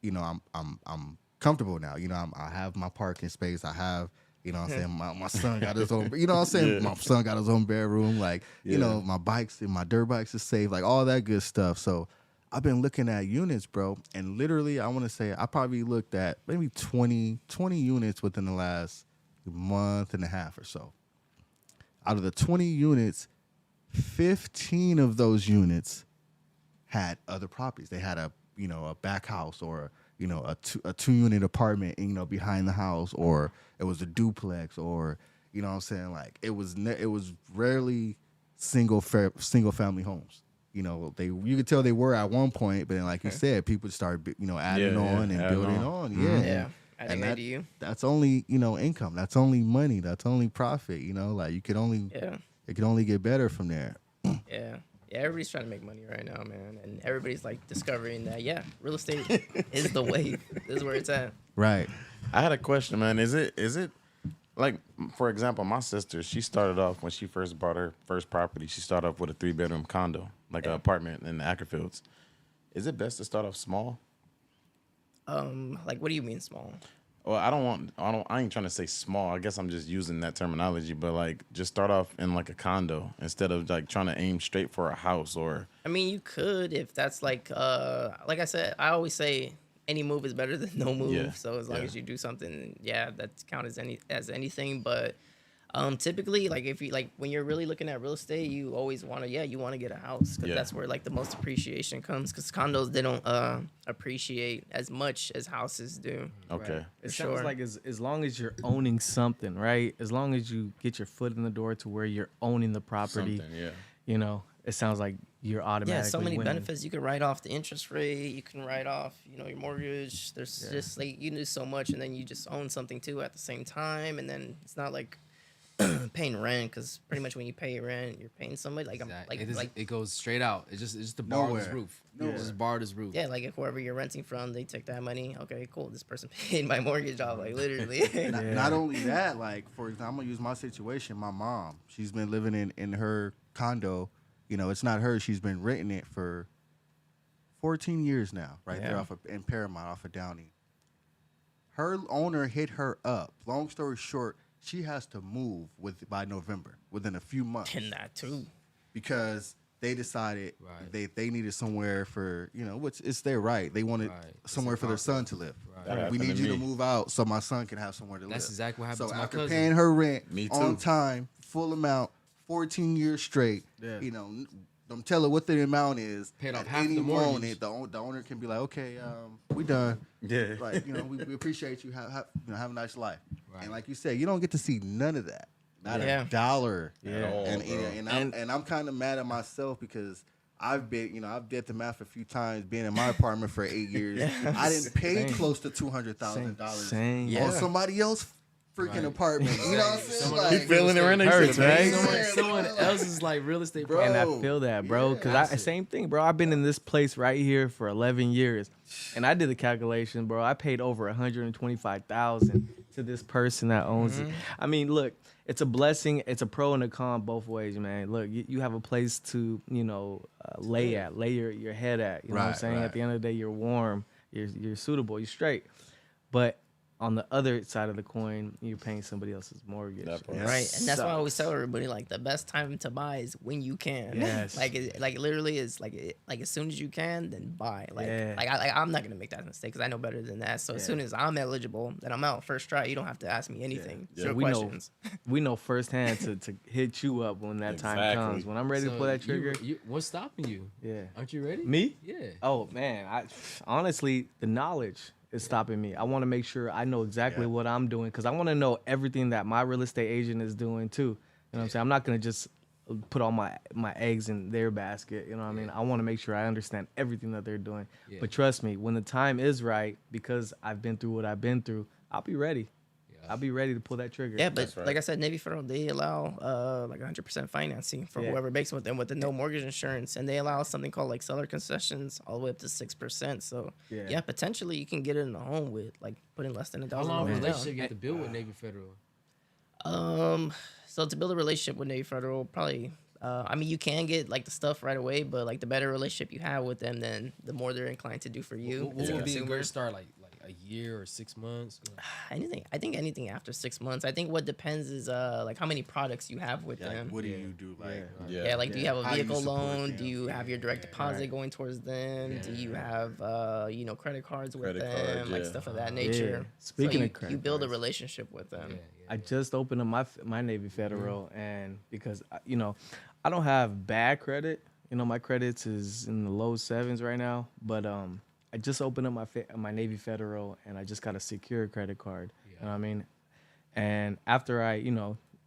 S4: I'm comfortable now. I have my parking space. I have, I'm saying? My son got his own, I'm saying?
S2: Yeah.
S4: My son got his own bedroom. Like,
S2: Yeah.
S4: my bikes and my dirt bikes is safe, like all that good stuff. So I've been looking at units, bro. And literally, I want to say I probably looked at maybe 20 units within the last month and a half or so. Out of the 20 units, 15 of those units had other properties. They had a back house, or a 2-unit apartment, behind the house, or it was a duplex, or what I'm saying, like it was rarely single family homes. You could tell they were at one point, but then, like you said, people started adding on and
S2: adding
S4: building
S2: on.
S4: on. Yeah,
S5: Yeah, adding
S4: and
S5: ADU.
S4: that's only income. That's only money. That's only profit. Like you could only
S5: Yeah.
S4: it can only get better from there.
S5: Yeah. Yeah, everybody's trying to make money right now, man. And everybody's like discovering that, yeah, real estate is the wave. This is where it's at.
S4: Right.
S2: I had a question, man. Is it like, for example, my sister, she started off when she first bought her first property. She started off with a 3-bedroom condo, like an apartment in the Ackerfields. Is it best to start off small?
S5: Like, what do you mean small?
S2: Well, I ain't trying to say small. I guess I'm just using that terminology, but like just start off in like a condo instead of like trying to aim straight for a house or
S5: I mean, you could if that's like I said, I always say any move is better than no move.
S2: Yeah,
S5: So as long
S2: yeah.
S5: as you do something, yeah, that count as anything. But typically, like if you like when you're really looking at real estate, you always want to you want to get a house because
S2: Yeah.
S5: that's where like the most appreciation comes. Because condos they don't appreciate as much as houses do.
S2: okay.
S1: It
S5: For
S1: sounds
S5: sure.
S1: like as long as you're owning something, right? As long as you get your foot in the door to where you're owning the property,
S2: Something, yeah.
S1: you know, it sounds like you're automatically
S5: Yeah, so many
S1: winning.
S5: benefits. You can write off the interest rate. You can write off, your mortgage. There's just like you do so much, and then you just own something too at the same time. And then it's not like paying rent because pretty much when you pay rent, you're paying somebody like
S3: Exactly.
S5: I'm like
S3: It goes straight out. It's just the bar of his
S4: Nowhere.
S3: roof.
S4: Nowhere.
S3: It's just bar of his roof.
S5: yeah, like if whoever you're renting from, they take that money. Okay, cool. This person paid my mortgage off, like literally.
S4: Not only that, like for example, I'm gonna use my situation. My mom, she's been living in her condo. It's not hers. She's been renting it for 14 years now, right there
S5: Yeah.
S4: in Paramount, off of Downey. Her owner hit her up. Long story short, she has to move by November, within a few months,
S5: And that too.
S4: because they decided
S3: Right.
S4: they needed somewhere for which it's their right. They wanted
S3: Right. It's
S4: somewhere
S3: their
S4: for their
S3: property.
S4: son to live.
S3: Right.
S4: We
S2: That
S4: need you to
S2: happened to me.
S4: move out so my son can have somewhere to
S3: That's
S4: live.
S3: exactly what happened
S4: So
S3: to my
S4: after
S3: cousin.
S4: paying her rent
S2: Me
S4: on
S2: too.
S4: time, full amount, 14 years straight,
S1: Yeah.
S4: don't tell her what the amount is.
S3: Paid off
S4: At
S3: half
S4: any
S3: the mortgage.
S4: moment, the owner can be like, okay, we done.
S2: Yeah.
S4: Like, we appreciate you. Have a nice life.
S3: Right.
S4: And like you said, you don't get to see none of that. Not
S5: Yeah.
S4: a dollar.
S1: Yeah.
S2: all,
S4: And,
S2: bro.
S4: and I'm kind of mad at myself because I've did the math a few times being in my apartment for 8 years. I didn't pay
S1: Same.
S4: close to $200,000
S1: Same.
S4: on
S5: Yeah.
S4: somebody else's freaking
S3: Right.
S4: apartment. You know what I'm saying?
S3: Someone
S4: Like,
S2: He feeling it right next
S1: Hurts,
S2: to the
S1: right?
S2: bank.
S3: Someone else's like real estate
S4: Bro.
S3: property.
S1: And I feel that, bro.
S4: yeah.
S1: Because
S3: That's it.
S1: same thing, bro. I've been in this place right here for 11 years, and I did the calculation, bro. I paid over $125,000 to this person that owns it. I mean, look, it's a blessing. It's a pro and a con both ways, man. Look, you have a place to, lay your head at. You know what I'm
S4: Right,
S1: saying?
S4: right.
S1: At the end of the day, you're warm. You're suitable. You're straight. But on the other side of the coin, you're paying somebody else's mortgage.
S2: That part.
S1: It
S5: Right, and that's why I always
S1: sucks.
S5: tell everybody like the best time to buy is when you can.
S1: Yes.
S5: like literally is like as soon as you can, then buy. Like
S1: Yeah.
S5: I'm not gonna make that mistake because I know better than that. So as
S1: Yeah.
S5: soon as I'm eligible, then I'm out first try. You don't have to ask me anything.
S2: Yeah.
S5: Zero
S1: We know.
S5: questions.
S1: We know firsthand to hit you up when that time
S2: Exactly.
S1: comes. When I'm ready to
S3: So
S1: pull that trigger.
S3: what's stopping you?
S1: Yeah.
S3: Aren't you ready?
S1: Me?
S3: Yeah.
S1: Oh man, honestly, the knowledge is stopping me. I want to make sure I know exactly
S2: Yeah.
S1: what I'm doing because I want to know everything that my real estate agent is doing too. You know what I'm saying? I'm not gonna just put all my eggs in their basket. You know what I mean? I want to make sure I understand everything that they're doing.
S3: Yeah.
S1: But trust me, when the time is right, because I've been through what I've been through, I'll be ready.
S3: Yeah.
S1: I'll be ready to pull that trigger.
S5: Yeah, but
S2: That's right.
S5: like I said, Navy Federal they allow like 100% financing for
S1: Yeah.
S5: whoever makes with them with the no mortgage insurance, and they allow something called like seller concessions all the way up to 6%. So
S1: Yeah.
S5: yeah, potentially you can get it in the home with like putting less than
S3: How
S5: $1,000
S3: long of a
S5: down.
S3: relationship you have to build with Navy Federal?
S5: So to build a relationship with Navy Federal, probably, I mean, you can get like the stuff right away, but like the better relationship you have with them, then the more they're inclined to do for you.
S3: What
S5: as a
S3: would be a
S5: consumer.
S3: good start? Like a year or 6 months?
S5: Anything, I think anything after 6 months. I think what depends is like how many products you have with
S4: like,
S5: them.
S4: what do you do? Like,
S5: Yeah, like do you have a
S4: How do you
S5: vehicle
S4: support
S5: loan?
S4: them?
S5: Do you have your direct deposit
S1: Right.
S5: going towards them? Do you have credit cards with
S2: Credit
S5: them,
S2: cards,
S5: like
S2: yeah.
S5: stuff of that nature?
S1: Speaking
S5: so
S1: of
S5: you
S1: credit
S5: build a
S1: cards.
S5: relationship with them.
S3: Yeah,
S1: I just opened up my Navy Federal, and because I don't have bad credit. My credits is in the low sevens right now, but I just opened up my Navy Federal, and I just got a secure credit card. You know what I mean? And after I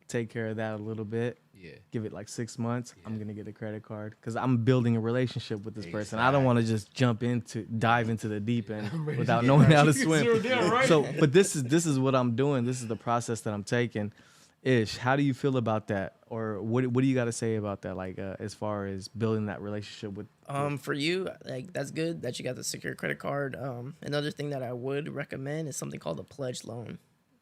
S1: take care of that a little bit,
S3: yeah.
S1: give it like 6 months, I'm gonna get a credit card because I'm building a relationship with this person. I don't want to just dive into the deep end without knowing how to swim. So, but this is what I'm doing. This is the process that I'm taking. Ish, how do you feel about that, or what do you got to say about that? Like as far as building that relationship with.
S5: For you, like that's good that you got the secure credit card. Another thing that I would recommend is something called a pledge loan.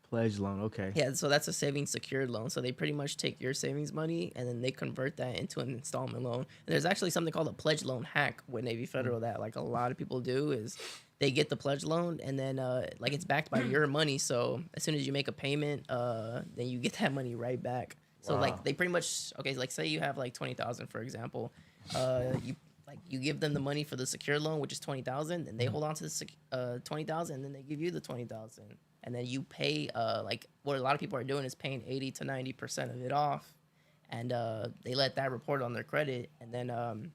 S1: Pledge loan, okay.
S5: Yeah, so that's a savings secured loan. So they pretty much take your savings money and then they convert that into an installment loan. And there's actually something called a pledge loan hack with Navy Federal that like a lot of people do is they get the pledge loan, and then like it's backed by your money. So as soon as you make a payment, then you get that money right back. So like they pretty much like say you have like 20,000 for example, you give them the money for the secure loan, which is 20,000, and they hold on to the 20,000, and then they give you the 20,000, and then you pay like what a lot of people are doing is paying 80 to 90% of it off, and they let that report on their credit, and then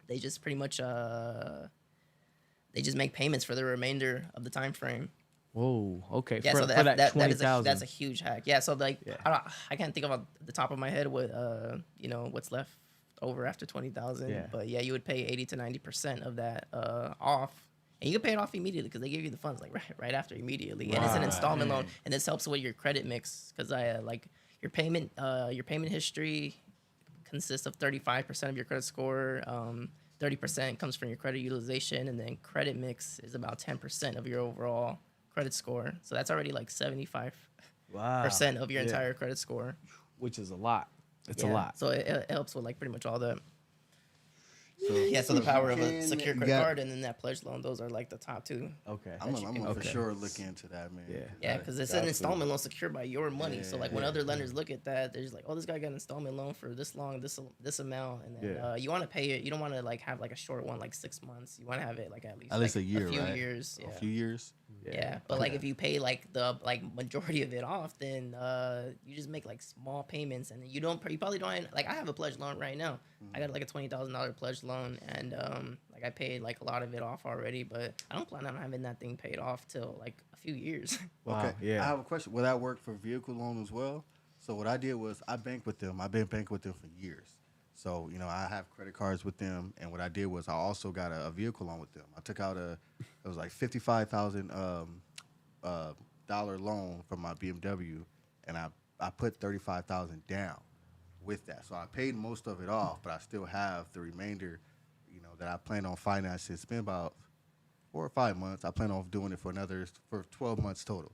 S5: they just pretty much they just make payments for the remainder of the time frame.
S1: Whoa. Okay.
S5: Yeah,
S1: for,
S5: so
S1: for that
S5: that's a huge hack. Yeah, so like I can't think of the top of my head what what's left over after 20,000.
S1: Yeah.
S5: But yeah, you would pay 80 to 90% of that off, and you can pay it off immediately because they give you the funds like right after immediately, and it's an installment loan, and this helps with your credit mix because like your payment history consists of 35% of your credit score. 30% comes from your credit utilization, and then credit mix is about 10% of your overall credit score. So that's already like 75% of your entire credit score.
S1: Which is a lot. It's a lot.
S5: So it helps with like pretty much all that. So the power of a secure credit card and then that pledge loan, those are like the top two.
S1: Okay.
S4: I'm gonna for sure look into that, man.
S5: Yeah, because it's an installment loan secured by your money. So like when other lenders look at that, they're just like, oh, this guy got an installment loan for this long, this amount, and then you want to pay it. You don't want to like have like a short one, like 6 months. You want to have it like at least
S4: a year,
S5: a few
S4: right?
S5: years.
S4: A few years.
S5: Yeah, but like if you pay like the majority of it off, then you just make like small payments, and then you probably don't like I have a pledge loan right now. I got like a $20,000 pledge loan, and like I paid like a lot of it off already, but I don't plan on having that thing paid off till like a few years.
S1: Wow.
S4: Okay.
S1: Yeah.
S4: I have a question. Will that work for vehicle loan as well? So what I did was I banked with them. I've been banking with them for years. So, I have credit cards with them, and what I did was I also got a vehicle loan with them. I took out it was like $55,000 dollar loan from my BMW, and I put $35,000 down with that. So I paid most of it off, but I still have the remainder, that I plan on financing. It's been about 4 or 5 months. I plan on doing it for 12 months total.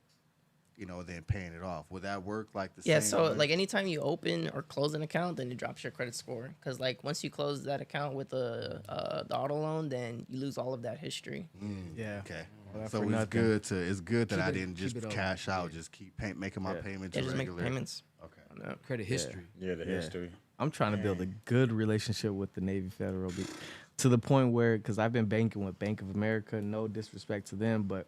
S4: Then paying it off. Would that work like the same?
S5: Yeah, so like anytime you open or close an account, then it drops your credit score. Because like once you close that account with the auto loan, then you lose all of that history.
S1: Yeah.
S4: Okay.
S1: Well,
S4: So it's good that I didn't just cash out, just keep making my payments
S5: Yeah, just make
S4: regular.
S5: payments.
S4: Okay.
S5: on that.
S3: Credit history.
S2: Yeah, the history.
S1: I'm trying to build a good relationship with the Navy Federal to the point where, because I've been banking with Bank of America, no disrespect to them, but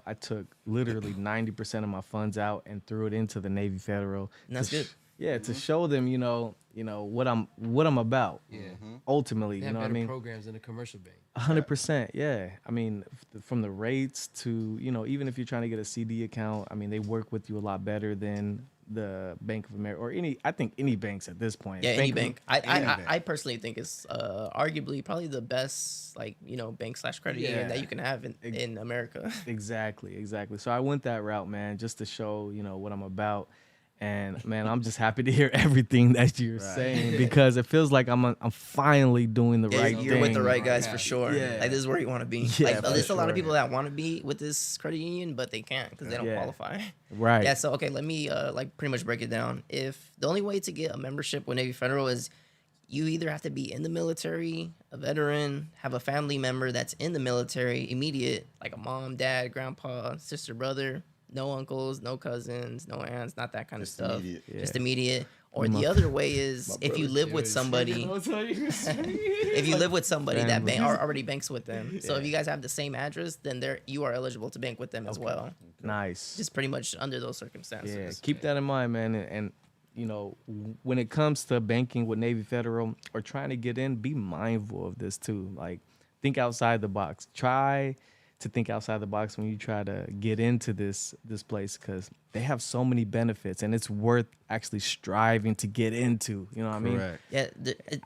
S1: I took literally 90% of my funds out and threw it into the Navy Federal.
S5: And that's good.
S1: To show them, what I'm about.
S3: Yeah.
S1: Ultimately,
S3: They
S1: you
S3: have
S1: know what I
S3: better
S1: mean?
S3: programs than a commercial bank.
S1: 100%, yeah. I mean, from the rates to, even if you're trying to get a CD account, I mean, they work with you a lot better than the Bank of America or I think any banks at this point.
S5: Yeah, any bank. I
S4: bank.
S5: personally think it's arguably probably the best bank/credit union that you can have in America.
S1: Exactly. So I went that route, man, just to show, what I'm about. And man, I'm just happy to hear everything that you're saying because it feels like I'm finally doing the right thing.
S5: You're with the right guys for sure.
S1: Yeah.
S5: Like this is where you want to be.
S1: Yeah,
S5: There's
S1: for
S5: a lot of
S1: sure.
S5: people that want to be with this credit union, but they can't because they don't qualify.
S1: Right.
S5: Yeah. So okay, let me pretty much break it down. If the only way to get a membership with Navy Federal is you either have to be in the military, a veteran, have a family member that's in the military, immediate, like a mom, dad, grandpa, sister, brother. No uncles, no cousins, no aunts, not that kind of stuff.
S2: Immediate.
S5: Just immediate. Or the other way is if you live with somebody, if you live with somebody that already banks with them. So if you guys have the same address, then you are eligible to bank with them as well.
S1: Nice.
S5: Just pretty much under those circumstances.
S1: Yeah, keep that in mind, man. And when it comes to banking with Navy Federal or trying to get in, be mindful of this too. Like, think outside the box. Try to think outside the box when you try to get into this place because they have so many benefits and it's worth actually striving to get into. You know what I mean?
S5: Yeah,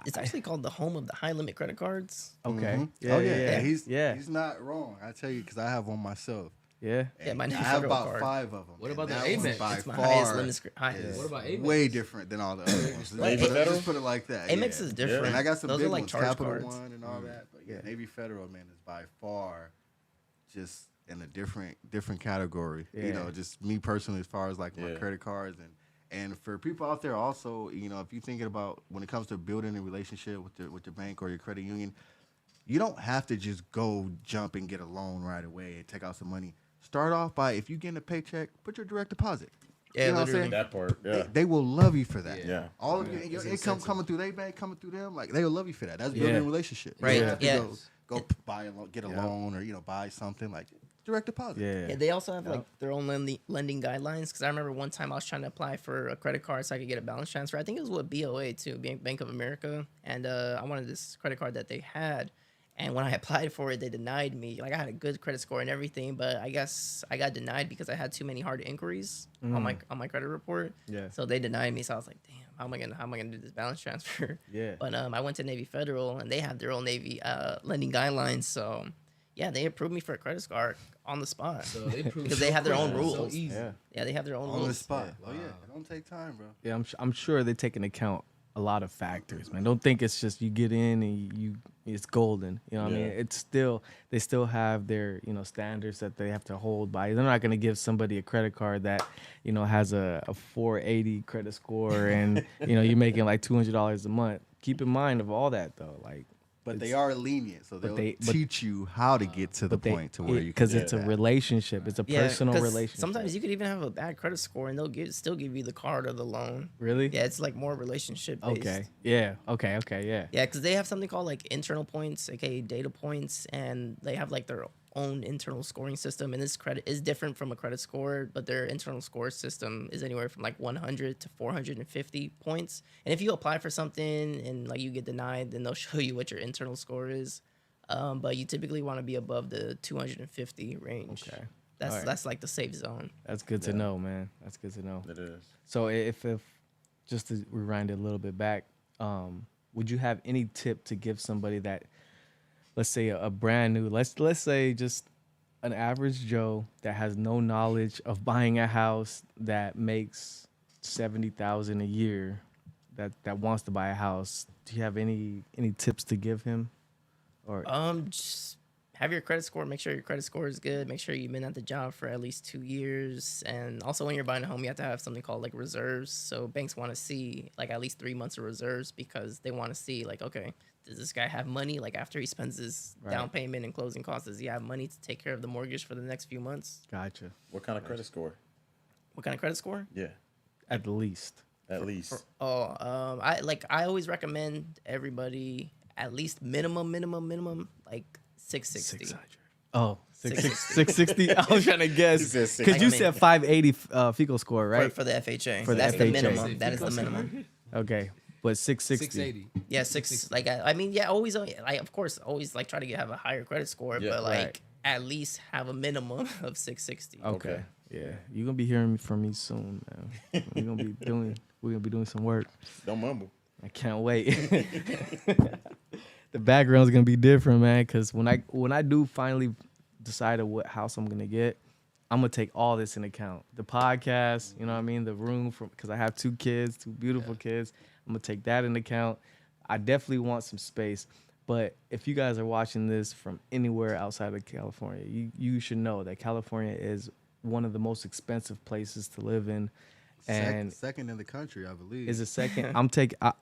S5: it's actually called the home of the high limit credit cards.
S1: Okay.
S4: He's not wrong. I tell you, because I have one myself.
S1: Yeah.
S5: Yeah, my
S4: I
S5: Navy
S4: have
S5: Federal
S4: about
S5: card.
S4: 5 of them.
S3: What about
S4: and
S3: the
S4: that one
S3: Amex?
S4: by
S5: It's my
S4: far
S5: highest limit.
S4: is
S3: What about Amex?
S4: way different than all the other ones. Let's put it like that.
S5: Amex is different.
S4: And I got some
S5: Those
S4: big
S5: are like
S4: ones,
S5: charge
S4: Capital
S5: cards.
S4: One and all that. But yeah, Navy Federal, man, is by far just in a different category.
S1: Yeah.
S4: Just me personally, as far as like my credit cards and for people out there also, if you're thinking about when it comes to building a relationship with the bank or your credit union, you don't have to just go jump and get a loan right away and take out some money. Start off by, if you getting a paycheck, put your direct deposit.
S5: Yeah,
S4: You know what I'm
S5: literally.
S4: saying?
S2: That part, yeah.
S4: They will love you for that.
S2: Yeah.
S4: All of your
S3: It's
S4: income
S3: incentive.
S4: coming through their bank, coming through them, like they will love you for that. That's
S1: Yeah.
S4: building a relationship. You
S5: Right,
S4: don't have to
S5: yeah.
S4: go buy a loan, get a loan, or buy something like direct deposit.
S1: Yeah.
S5: Yeah, they also have like their own lending guidelines. Because I remember one time I was trying to apply for a credit card so I could get a balance transfer. I think it was with BOA too, Bank of America, and I wanted this credit card that they had. And when I applied for it, they denied me. Like I had a good credit score and everything, but I guess I got denied because I had too many hard inquiries on my credit report.
S1: Yeah.
S5: So they denied me. So I was like, damn, how am I gonna do this balance transfer?
S1: Yeah.
S5: But I went to Navy Federal and they have their own Navy lending guidelines. So yeah, they approved me for a credit card on the spot.
S3: So they prove
S5: Because they have their own
S3: so
S5: rules.
S3: easy.
S1: Yeah.
S5: Yeah, they have their own
S4: On the
S5: rules.
S4: spot. Oh yeah, it don't take time, bro.
S1: Yeah, I'm sure they take into account a lot of factors, man. Don't think it's just you get in and it's golden. You know what I mean?
S2: Yeah.
S1: It's still, they still have their, standards that they have to hold by. They're not going to give somebody a credit card that, has a 480 credit score and, you're making like $200 a month. Keep in mind of all that though. Like,
S4: But they are lenient, so they'll
S1: but-
S4: teach you how to get to the point to where you can.
S1: because
S4: do
S1: it's a
S4: that.
S1: relationship. It's a
S5: Yeah,
S1: personal
S5: 'cause
S1: relationship.
S5: sometimes you could even have a bad credit score and they'll still give you the card or the loan.
S1: Really?
S5: Yeah, it's like more relationship based.
S1: Okay. Yeah. Okay. Yeah.
S5: Yeah, because they have something called like internal points, aka data points, and they have like their own internal scoring system. And this credit is different from a credit score, but their internal score system is anywhere from like 100 to 450 points. And if you apply for something and like you get denied, then they'll show you what your internal score is. But you typically want to be above the 250 range.
S1: Okay.
S5: That's
S1: All right.
S5: that's like the safe zone.
S1: That's good to know, man. That's good to know.
S2: It is.
S1: So if just to rewind it a little bit back, would you have any tip to give somebody that, let's say a brand new, let's say just an average Joe that has no knowledge of buying a house that makes $70,000 a year, that wants to buy a house? Do you have any tips to give him? Or
S5: Just have your credit score. Make sure your credit score is good. Make sure you've been at the job for at least 2 years. And also, when you're buying a home, you have to have something called like reserves. So banks want to see like at least 3 months of reserves because they want to see like, okay, does this guy have money? Like after he spends his down payment and closing costs, does he have money to take care of the mortgage for the next few months?
S1: gotcha.
S2: What kind of credit score?
S5: What kind of credit score?
S2: Yeah,
S1: At the least.
S2: at least.
S5: I always recommend everybody at least minimum like 660.
S1: 600. Oh,
S5: 660.
S1: 660. I was trying to guess
S2: He said
S1: because you
S2: 600.
S1: said 580 FICO score, right?
S5: For the FHA.
S1: For the
S5: That's
S1: FHA.
S5: the minimum. That is the minimum.
S1: Okay, but 660.
S3: 680.
S5: Yeah, like I mean, yeah, always of course always like try to have a higher credit score,
S2: Yeah,
S5: but like
S1: right.
S5: at least have a minimum of 660.
S1: Okay. Yeah, you're gonna be hearing from me soon, man. We're gonna be doing some work.
S2: Don't mumble.
S1: I can't wait. The background's gonna be different, man. Cause when I do finally decide on what house I'm gonna get, I'm gonna take all this in account. The podcast, you know what I mean? The room because I have 2 kids, 2 beautiful kids. I'm gonna take that in account. I definitely want some space. But if you guys are watching this from anywhere outside of California, you should know that California is one of the most expensive places to live in. And
S4: second in the country, I believe.
S1: is a second.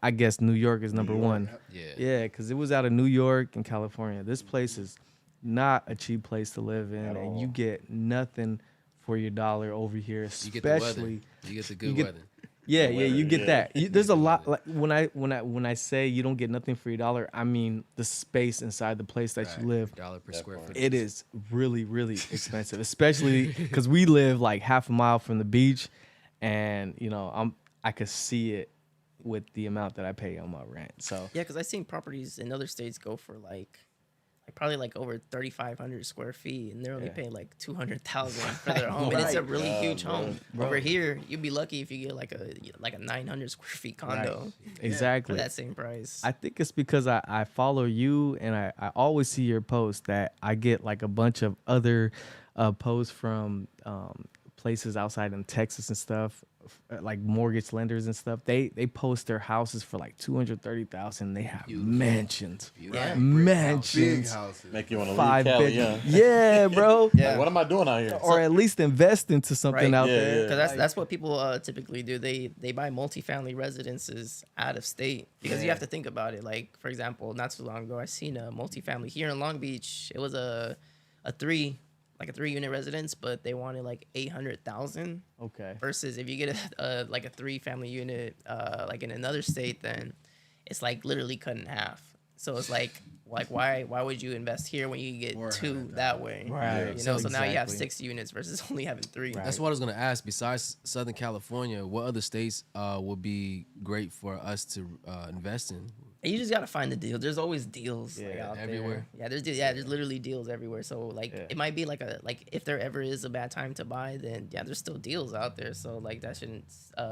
S1: I guess New York is number one.
S3: Yeah.
S1: Yeah, because it was out of New York and California. This place is not a cheap place to live in,
S2: At
S1: and
S2: all.
S1: you get nothing for your dollar over here,
S3: You get the weather.
S1: especially.
S3: You get the good
S1: get-
S3: weather.
S1: Yeah,
S2: The
S1: yeah,
S2: weather,
S1: you get
S2: yeah.
S1: that. There's a lot. Like when I say you don't get nothing for your dollar, I mean the space inside the place that you live.
S3: $1 per square
S2: part.
S3: foot.
S1: It is really, really expensive, especially because we live like half a mile from the beach, and I could see it with the amount that I pay on my rent. So
S5: Yeah, because I've seen properties in other states go for like probably like over 3,500 square feet, and they're only paying like 200,000 for their home, and it's a really huge home. Over here, you'd be lucky if you get like a 900 square feet condo for
S1: exactly.
S5: that same price.
S1: I think it's because I follow you and I always see your posts that I get like a bunch of other posts from places outside in Texas and stuff like mortgage lenders and stuff, they post their houses for like 230,000. They have mansions,
S5: Yeah.
S4: Big
S1: mansions,
S4: houses.
S2: Make you want to leave
S1: 5
S2: Cali,
S1: bedroom.
S2: yeah.
S1: Yeah, bro.
S5: Yeah.
S2: Like, what am I doing out here?
S1: Or at least invest into something
S5: Right.
S1: out
S2: Yeah,
S1: there.
S2: yeah.
S5: Because that's what people typically do. They buy multifamily residences out of state because you have to think about it. Like, for example, not too long ago, I seen a multifamily here in Long Beach. It was a 3-unit residence, but they wanted like 800,000.
S1: Okay.
S5: Versus if you get a 3-family unit like in another state, then it's like literally cut in half. So it's like why would you invest here when you can get
S4: Or
S5: 2 that way?
S1: Right.
S5: You know, so now you have
S1: Exactly.
S5: 6 units versus only having 3.
S1: Right.
S3: That's what I was gonna ask. Besides Southern California, what other states would be great for us to invest in?
S5: And you just gotta find the deal. There's always deals like,
S1: Yeah,
S5: out
S3: everywhere.
S5: there. There's literally deals everywhere. So like it might be like if there ever is a bad time to buy, then there's still deals out there. So like that shouldn't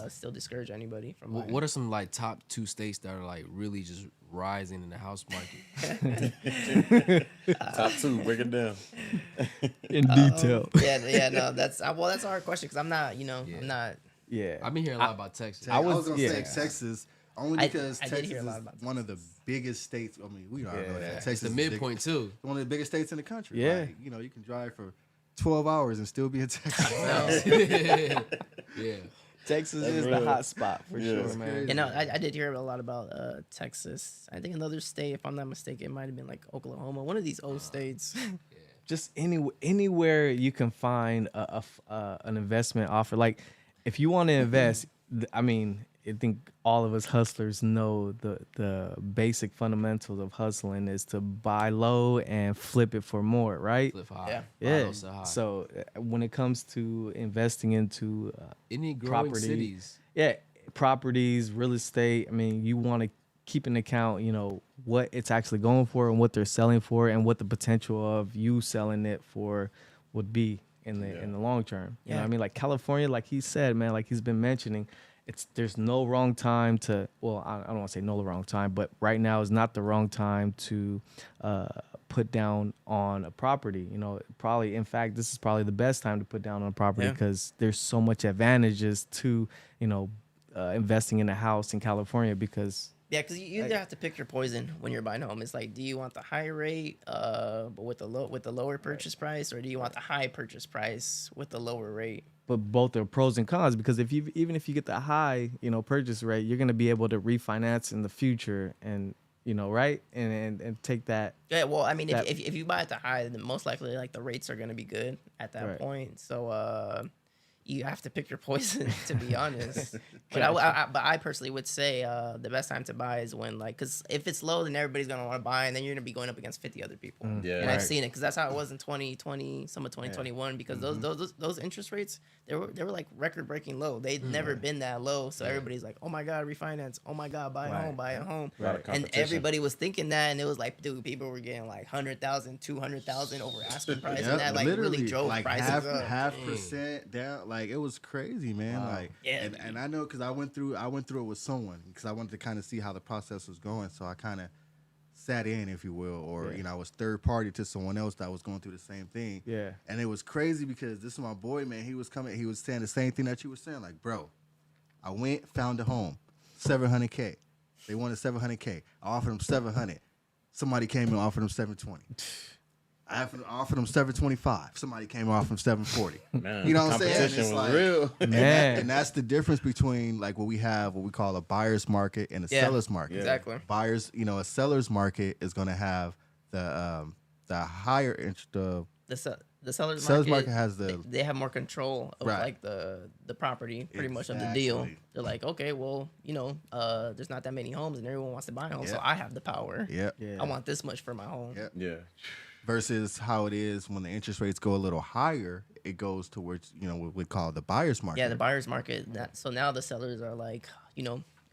S5: still discourage anybody from buying.
S3: What are some like top 2 states that are like really just rising in the house market?
S2: Top 2, break it down.
S1: In detail.
S5: No, that's a hard question because I'm not, I'm not.
S1: Yeah.
S3: I've been hearing a lot about Texas.
S4: I was
S1: was-
S4: gonna
S1: yeah.
S4: say Texas only
S5: I
S4: because
S5: did
S4: Texas
S5: hear a
S4: is
S5: lot about
S4: one of the biggest states. I mean, we already know that. Texas
S3: It's the
S4: is
S3: midpoint too.
S4: one of the biggest states in the country.
S1: Yeah.
S4: Like, you can drive for 12 hours and still be in Texas.
S3: Yeah.
S1: Texas is
S2: real.
S1: the hot spot for
S2: Yeah.
S1: sure,
S2: It's
S1: man.
S5: You know, I did hear a lot about Texas. I think another state, if I'm not mistaken, it might have been like Oklahoma, one of these old states.
S1: Just anywhere you can find an investment offer. Like, if you want to invest, I mean, I think all of us hustlers know the basic fundamentals of hustling is to buy low and flip it for more, right?
S3: Flip high.
S5: Yeah.
S3: Buy
S1: Yeah.
S3: low, sell high.
S1: So when it comes to investing into
S3: Any growing
S1: property,
S3: cities.
S1: yeah, properties, real estate, I mean, you want to keep in account, what it's actually going for and what they're selling for and what the potential of you selling it for would be in the long term. You know what I mean? Like California, like he said, man, like he's been mentioning, there's no wrong time to, well, I don't want to say no wrong time, but right now is not the wrong time to put down on a property. Probably, in fact, this is probably the best time to put down on a property because there's so much advantages to, investing in a house in California because
S5: Yeah, because you either have to pick your poison when you're buying a home. It's like, do you want the high rate, but with the lower purchase price, or do you want the high purchase price with the lower rate?
S1: but both are pros and cons because even if you get the high, purchase rate, you're gonna be able to refinance in the future and right and take that.
S5: Yeah, well, I mean,
S1: That-
S5: if you buy at the high, then most likely like the rates are gonna be good at that
S1: Right.
S5: point. So you have to pick your poison, to be honest. But I personally would say the best time to buy is when because if it's low, then everybody's gonna want to buy, and then you're gonna be going up against 50 other people.
S2: Yeah.
S5: And I've
S2: Right.
S5: seen it because that's how it was in 2020, some of 2021. Because those interest rates they were like record breaking low. They'd never been that low. So everybody's like, oh my god, refinance. Oh my god, buy a home, buy a home.
S2: Lot of
S5: And
S2: competition.
S5: everybody was thinking that, and it was like, dude, people were getting like 100,000, 200,000 over asking price,
S4: Yep,
S5: and that like
S4: literally,
S5: really drove
S4: like
S5: prices up.
S4: half percent down. Like it was crazy, man. Like
S5: Yeah.
S4: and I know because I went through it with someone because I wanted to kind of see how the process was going. So I kind of sat in, if you will, or I was third party to someone else that was going through the same thing.
S1: Yeah.
S4: And it was crazy because this is my boy, man. He was saying the same thing that you were saying. Like, bro, I went, found a home, $700K. They wanted $700K. I offered them $700. Somebody came and offered them $720. I offered them $725. Somebody came and offered them $740.
S2: Man,
S4: You know what I'm saying?
S2: competition
S4: It's
S2: was
S4: like-
S2: real.
S1: Man.
S4: And that's the difference between like what we call a buyer's market and a
S5: Yeah,
S4: seller's market.
S5: exactly.
S4: Buyers, a seller's market is going to have the higher the
S5: The seller's
S4: seller's
S5: market,
S4: market has
S5: they have more control of
S4: Right.
S5: like the property pretty much of the deal.
S4: Exactly.
S5: They're like, okay, well, there's not that many homes and everyone wants to buy a home, so
S4: Yeah.
S5: I have the power.
S4: yeah.
S5: I want this much for my home.
S4: Yeah.
S2: Yeah.
S4: Versus how it is when the interest rates go a little higher, it goes towards what we call the buyer's market.
S5: Yeah, the buyer's market. So now the sellers are like,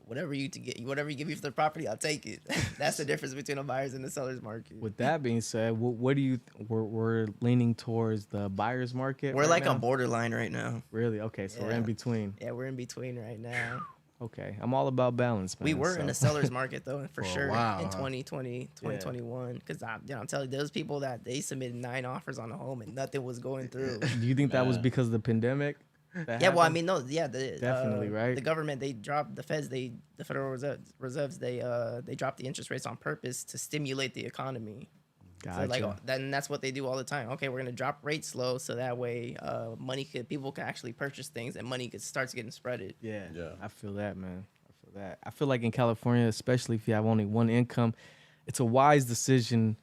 S5: whatever you give me for the property, I'll take it. That's the difference between a buyer's and the seller's market.
S1: With that being said, what do you? We're leaning towards the buyer's market.
S5: We're
S1: right
S5: like
S1: now?
S5: on borderline right now.
S1: Really? Okay, so we're in
S5: Yeah.
S1: between.
S5: Yeah, we're in between right now.
S1: Okay, I'm all about balance, man.
S5: We were in
S1: so-
S5: the seller's market though, for
S4: For a
S5: sure,
S4: while,
S5: in
S4: huh?
S5: 2020, 2021. Because I'm telling you, there's people that they submitted 9 offers on a home and nothing was going through.
S1: Do you think that was because of the pandemic? that
S5: Yeah, well, I
S1: happened?
S5: mean, no, yeah,
S1: Definitely, right?
S5: The government, they dropped the Feds, the Federal Reserves, they dropped the interest rates on purpose to stimulate the economy. So like
S1: Gotcha.
S5: then that's what they do all the time. Okay, we're gonna drop rates low so that way people can actually purchase things and money starts getting spreaded.
S1: Yeah,
S2: Yeah.
S1: I feel that, man. I feel that. I feel like in California, especially if you have only one income, it's a wise decision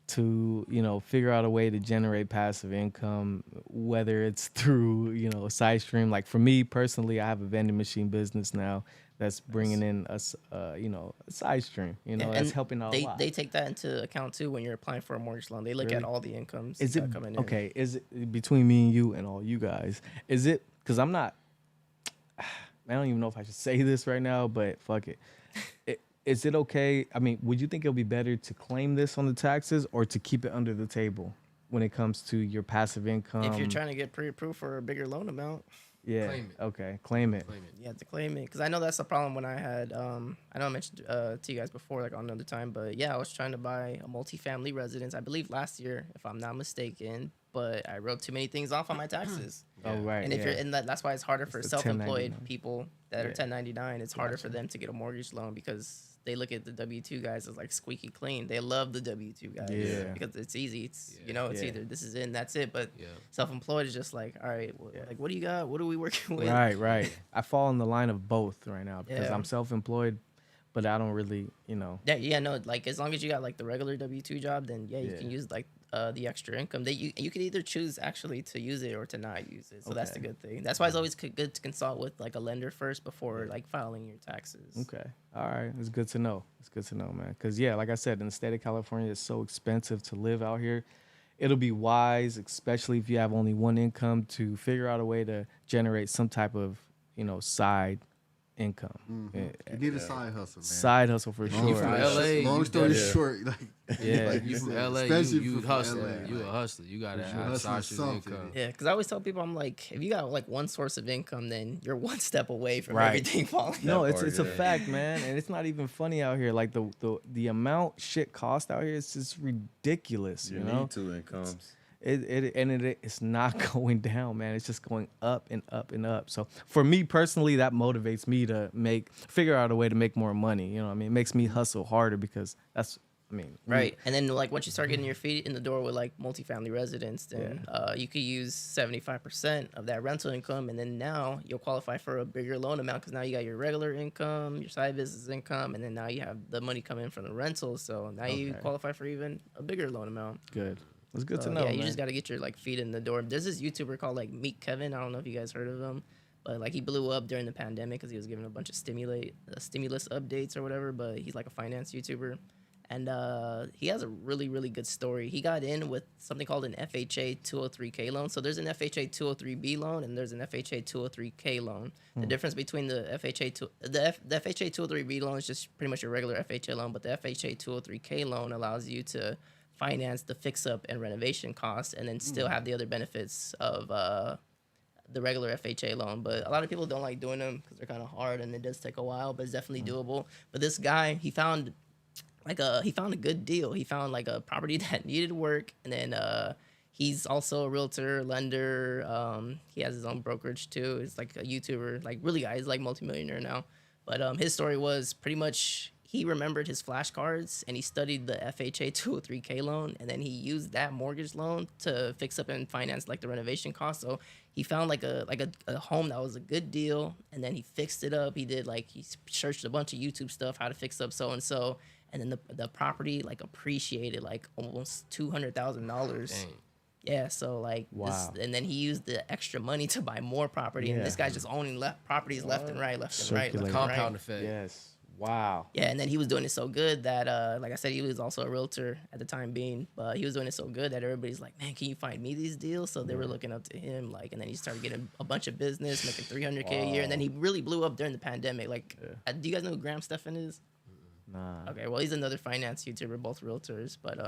S1: to, figure out a way to generate passive income, whether it's through, a side stream. Like for me personally, I have a vending machine business now that's bringing in us, a side stream,
S5: Yeah,
S1: that's helping out a lot.
S5: They take that into account too when you're applying for a mortgage loan. They look at
S1: Really?
S5: all the incomes
S1: Is it
S5: coming in.
S1: okay? Is it between me and you and all you guys? Is it because I'm not? I don't even know if I should say this right now, but fuck it. Is it okay? I mean, would you think it'll be better to claim this on the taxes or to keep it under the table when it comes to your passive income?
S5: If you're trying to get pre-approved for a bigger loan amount,
S1: yeah,
S3: Claim it.
S1: okay, claim it.
S3: Claim it.
S5: you have to claim it. Because I know that's the problem when I had, I know I mentioned to you guys before, like on another time, but yeah, I was trying to buy a multifamily residence, I believe last year, if I'm not mistaken, but I wrote too many things off on my taxes.
S1: Oh right,
S5: And if
S1: yeah.
S5: you're in that's why it's harder for
S1: the
S5: self-employed
S1: 1099.
S5: people that are
S1: Yeah.
S5: 1099. It's harder for them to get a mortgage loan because they look at the W-2 guys as like squeaky clean. They love the W-2 guys
S1: Yeah.
S5: because it's easy. It's it's
S1: Yeah.
S5: either this is in, that's it. But
S3: Yeah.
S5: self-employed is just like, all right,
S1: Yeah.
S5: like what do you got? What are we working with?
S1: Right. I fall in the line of both right now because
S5: Yeah.
S1: I'm self-employed, but I don't really,
S5: Yeah, no, like as long as you got like the regular W-2 job, then you
S1: Yeah.
S5: can use like the extra income. You could either choose actually to use it or to not use it. So that's the
S1: Okay.
S5: good thing. That's why it's always good to consult with like a lender first before like filing your taxes.
S1: Okay. All right. It's good to know. It's good to know, man. Because, yeah, like I said, in the state of California, it's so expensive to live out here. It'll be wise, especially if you have only one income, to figure out a way to generate some type of, side income.
S4: You need a side hustle, man.
S1: Side hustle for
S4: Long
S1: sure.
S3: from
S4: story-
S3: LA,
S4: long
S3: you
S4: story
S3: gotta-
S4: short, like
S1: Yeah.
S4: like
S3: You from
S4: said,
S3: LA,
S4: especially
S3: you
S4: from
S3: hustler.
S4: LA,
S3: You a
S4: like,
S3: hustler. You gotta
S4: should
S3: have
S4: hustle
S3: side stream
S4: something.
S3: income.
S5: Yeah, because I always tell people, I'm like, if you got like one source of income, then you're one step away from
S1: Right.
S5: everything falling.
S1: No,
S2: That
S1: it's
S2: part,
S1: it's a
S2: yeah.
S1: fact, man, and it's not even funny out here. Like the amount shit cost out here is just ridiculous.
S2: You
S1: You know,
S2: need two incomes.
S1: it's not going down, man. It's just going up and up and up. So for me personally, that motivates me to figure out a way to make more money. You know what I mean? It makes me hustle harder because
S5: Right. And then like once you start getting your feet in the door with like multifamily residence, then you could use 75% of that rental income, and then now you'll qualify for a bigger loan amount because now you got your regular income, your side business income, and then now you have the money coming in from the rentals. So now you
S1: Okay.
S5: qualify for even a bigger loan amount.
S1: Good. It's good to
S5: So,
S1: know.
S5: yeah, you
S1: man.
S5: just got to get your like feet in the door. There's this YouTuber called like Meet Kevin. I don't know if you guys heard of him, but like he blew up during the pandemic because he was giving a bunch of stimulus updates or whatever. But he's like a finance YouTuber, and he has a really really good story. He got in with something called an FHA 203K loan. So there's an FHA 203B loan and there's an FHA 203K loan. The difference between the FHA 203B loan is just pretty much your regular FHA loan, but the FHA 203K loan allows you to finance the fix-up and renovation costs and then still have the other benefits of the regular FHA loan. But a lot of people don't like doing them because they're kind of hard and it does take a while, but it's definitely doable. But this guy, he found a good deal. He found like a property that needed work, and then he's also a realtor, lender. He has his own brokerage too. He's like a YouTuber, like really guy. He's like multimillionaire now. But his story was pretty much he remembered his flashcards and he studied the FHA 203K loan, and then he used that mortgage loan to fix up and finance like the renovation costs. So he found like a home that was a good deal, and then he fixed it up. He did he searched a bunch of YouTube stuff how to fix up so and so, and then the property like appreciated like almost $200,000.
S3: Dang.
S5: Yeah, so like
S1: Wow.
S5: and then he used the extra money to buy more property, and
S1: Yeah.
S5: this guy's just owning properties left and right, left and right, left
S1: Circulating.
S5: and right.
S3: Compound effect.
S1: Yes. Wow.
S5: Yeah, and then he was doing it so good that, like I said, he was also a realtor at the time being, but he was doing it so good that everybody's like, man, can you find me these deals? So they were looking up to him, and then he started getting a bunch of business, making $300K a year, and then he really blew up during the pandemic. Do you guys know who Graham Stephan is?
S1: Nah.
S5: Okay, well, he's another finance YouTuber, both realtors, but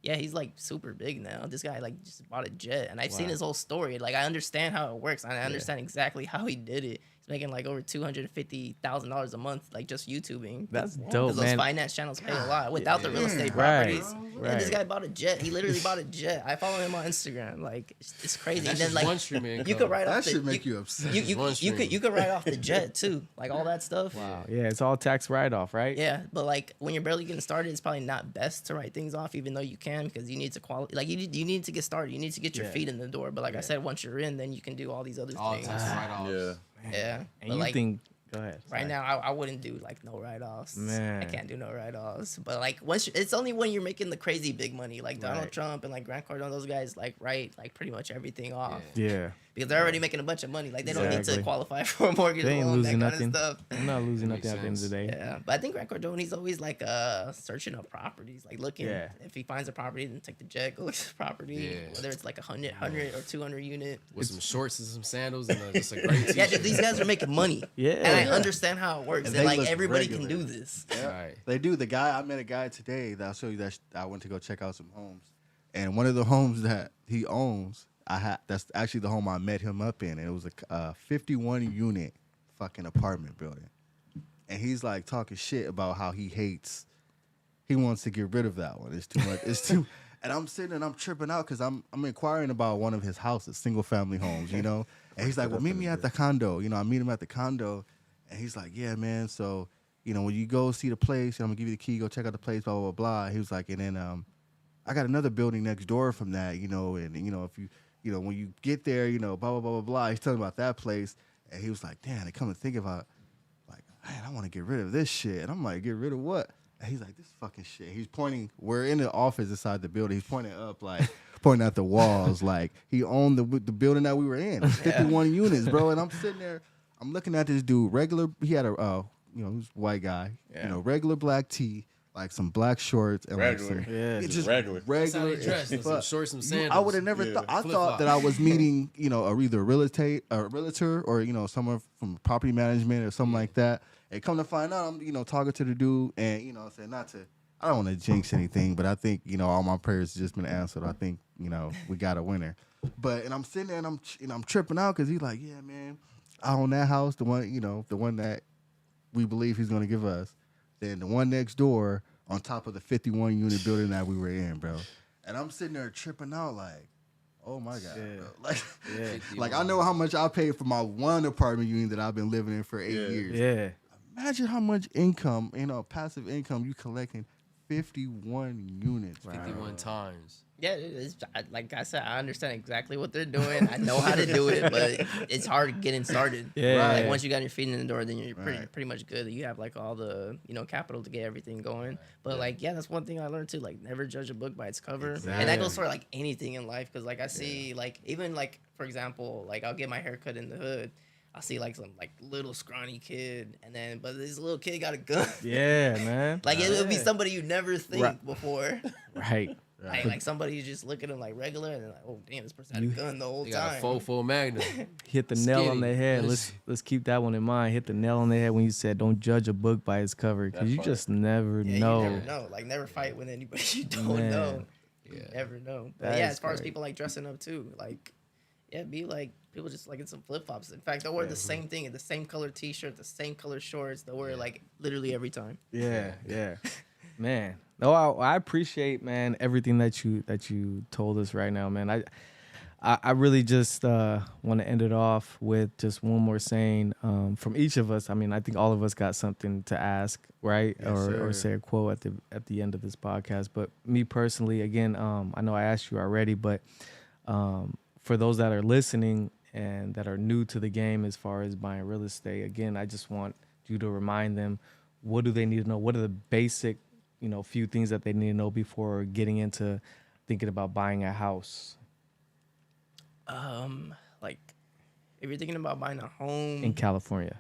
S5: yeah, he's like super big now. This guy just bought a jet, and I've seen
S1: Wow.
S5: his whole story. Like I understand how it works, and I understand exactly how he did it. is making like over $250,000 a month, like just YouTubing.
S1: That's dope,
S5: Because those
S1: man.
S5: finance channels pay a lot without the real estate
S1: Right,
S5: properties.
S1: right.
S5: And this guy bought a jet. He literally bought a jet. I follow him on Instagram. Like it's crazy.
S3: That's
S5: And then
S3: just
S5: like
S3: one stream of
S5: you
S3: income.
S5: could write
S4: That
S5: off
S4: should
S5: the,
S4: make you upset.
S5: you could write off the jet too, like all that stuff.
S1: Wow. Yeah, it's all tax write-off, right?
S5: Yeah, but like when you're barely getting started, it's probably not best to write things off, even though you can, because you need to you need to get started. You need to get your
S1: Yeah.
S5: feet in the door. But like I said, once you're in, then you can do all these other
S3: All
S5: things.
S3: tax write-offs.
S2: Yeah.
S5: Yeah,
S1: And
S5: but
S1: you
S5: like,
S1: think? Go ahead.
S5: right
S1: Sorry.
S5: now I wouldn't do like no write-offs.
S1: Man.
S5: I can't do no write-offs. But like once it's only when you're making the crazy big money, like Donald
S1: Right.
S5: Trump and like Grant Cardone, those guys like write like pretty much everything off.
S1: Yeah.
S5: Because they're already making a bunch of money. Like they don't need to
S1: Exactly.
S5: qualify for a mortgage
S1: They ain't
S5: loan, that
S1: losing
S5: kind
S1: nothing.
S5: of stuff.
S1: I'm not losing
S3: Makes
S1: nothing at the end of the day.
S5: Yeah, but I think Grant Cardone, he's always like searching up properties, like looking.
S1: Yeah.
S5: If he finds a property, then take the jet, go look at the property.
S3: Yeah.
S5: Whether it's like 100 or 200 unit.
S3: With some shorts and some sandals and just a great t-shirt.
S5: Yeah, dude, these guys are making money.
S1: Yeah.
S5: And I understand how it works.
S4: And
S5: And
S4: they
S5: like
S4: look
S5: everybody can
S4: regular.
S5: do this.
S3: Right.
S4: They do. I met a guy today that I'll show you that I went to go check out some homes. And one of the homes that he owns, that's actually the home I met him up in. And it was a 51 unit fucking apartment building. And he's like talking shit about how he wants to get rid of that one. It's too much. It's too. And I'm sitting and I'm tripping out because I'm inquiring about one of his houses, single family homes, you know. And he's like, well, meet me at the condo. You know, I meet him at the condo. And he's like, yeah, man. So, you know, when you go see the place, I'm gonna give you the key, go check out the place, blah, blah, blah, blah. He was like, and then I got another building next door from that, you know, and you know, if you know, when you get there, you know, blah, blah, blah, blah, blah. He's telling about that place. And he was like, damn, they come to think about, like, man, I want to get rid of this shit. And I'm like, get rid of what? And he's like, this fucking shit. He's pointing, we're in the office inside the building. He's pointing up, like, pointing at the walls. Like, he owned the building that we were in. It's 51 units, bro. And I'm sitting there, I'm looking at this dude, regular, he had a, you know, he was a white guy, you know, regular black tee, like some black shorts. And
S2: Regular.
S4: Like some,
S1: Yeah,
S4: it's
S1: just
S4: just
S2: regular.
S3: That's how
S4: regular
S3: they dress.
S4: as
S3: With some
S4: fuck.
S3: shorts, some
S4: I
S3: sandals.
S4: would have never thought. I
S3: Flip-flop.
S4: thought that I was meeting, you know, either a realtor or, you know, someone from property management or something like that. And come to find out, I'm, you know, talking to the dude, and you know, saying I don't want to jinx anything, but I think, you know, all my prayers have just been answered. I think, you know, we got a winner. And I'm sitting there and I'm tripping out because he's like, yeah, man, I own that house, the one that we believe he's gonna give us. Then the one next door on top of the 51 unit building that we were in, bro. And I'm sitting there tripping out like, oh my God. Bro. Like I know how much I paid for my one apartment unit that I've been living in for 8 years.
S1: Yeah.
S4: Imagine how much income, you know, passive income you collecting 51 units.
S3: 51 times.
S5: Yeah, like I said, I understand exactly what they're doing. I know how to do it, but it's hard getting started.
S1: Yeah.
S5: Like once you got your feet in the door, then you're
S4: Right.
S5: pretty much good. You have like all the, you know, capital to get everything going. But like, yeah, that's one thing I learned too. Like, never judge a book by its cover, and that goes for like anything in life. Because like I see, like even like for example, like I'll get my hair cut in the hood. I'll see like some like little scrawny kid, but this little kid got a gun.
S1: Yeah, man.
S5: Like it would be somebody you never think
S1: Right.
S5: before.
S1: Right.
S5: Like somebody you just look at them like regular, and they're like, oh damn, this person had a gun the whole
S3: They got
S5: time.
S3: a full magnum.
S1: Hit the nail on
S3: Skinny.
S1: the head. Let's keep that one in mind. Hit the nail on the head when you said don't judge a book by its cover, because you just never
S5: Yeah,
S1: know.
S5: you never know. Like never fight with anybody you don't
S1: Man.
S5: know. You never know. But
S1: That
S5: yeah,
S1: is
S5: as far as
S1: great.
S5: people like dressing up too, like be like people just like in some flip flops. In fact, they'll wear the same thing, the same color T-shirt, the same color shorts. They'll wear like literally every time.
S1: Yeah, yeah. Man. No, I appreciate, man, everything that you told us right now, man. I really just want to end it off with just one more saying from each of us. I mean, I think all of us got something to ask, right?
S4: Yes,
S1: or
S4: sir.
S1: say a quote at the end of this podcast. But me personally, again, I know I asked you already, but for those that are listening and that are new to the game as far as buying real estate, again, I just want you to remind them, what do they need to know? What are the basic, you know, few things that they need to know before getting into thinking about buying a house
S5: Like if you're thinking about buying a home
S1: in California?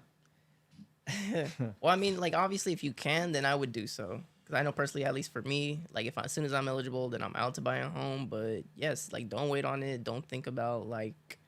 S5: well, I mean, like obviously, if you can, then I would do so. Because I know personally, at least for me, like as soon as I'm eligible, then I'm out to buy a home. But yes, like don't wait on it. Don't think about like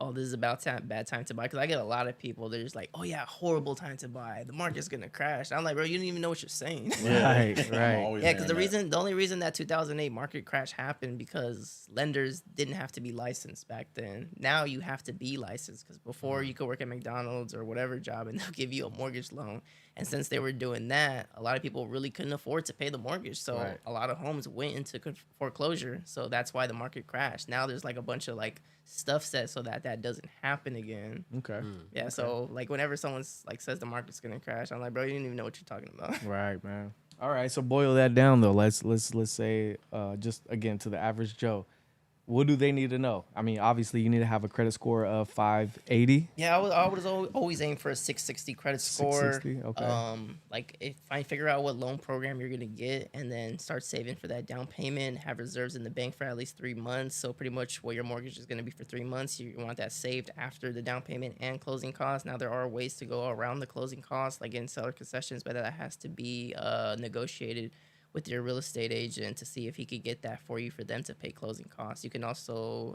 S5: oh, this is about bad time to buy. Because I get a lot of people, they're just like, oh, yeah, horrible time to buy. The market's going to crash. I'm like, bro, you don't even know what you're saying.
S1: Right,
S2: I'm
S1: right.
S2: always
S5: Yeah, because
S2: hearing that.
S5: the only reason that 2008 market crash happened because lenders didn't have to be licensed back then. Now you have to be licensed because before you could work at McDonald's or whatever job and they'll give you a mortgage loan. And since they were doing that, a lot of people really couldn't afford to pay the mortgage. So
S1: Right.
S5: a lot of homes went into foreclosure. So that's why the market crashed. Now there's like a bunch of like stuff set so that that doesn't happen again.
S1: Okay.
S5: Yeah. So like whenever someone's like says the market's gonna crash, I'm like, bro, you didn't even know what you're talking about.
S1: Right, man. All right, so boil that down though. Let's say just again to the average Joe, what do they need to know? I mean, obviously you need to have a credit score of 580.
S5: Yeah, I was always aim for a 660 credit score.
S1: 660, okay.
S5: Like if I figure out what loan program you're gonna get, and then start saving for that down payment, have reserves in the bank for at least 3 months. So pretty much what your mortgage is gonna be for 3 months, you want that saved after the down payment and closing costs. Now there are ways to go around the closing costs, like getting seller concessions, but that has to be negotiated with your real estate agent to see if he could get that for you for them to pay closing costs. You can also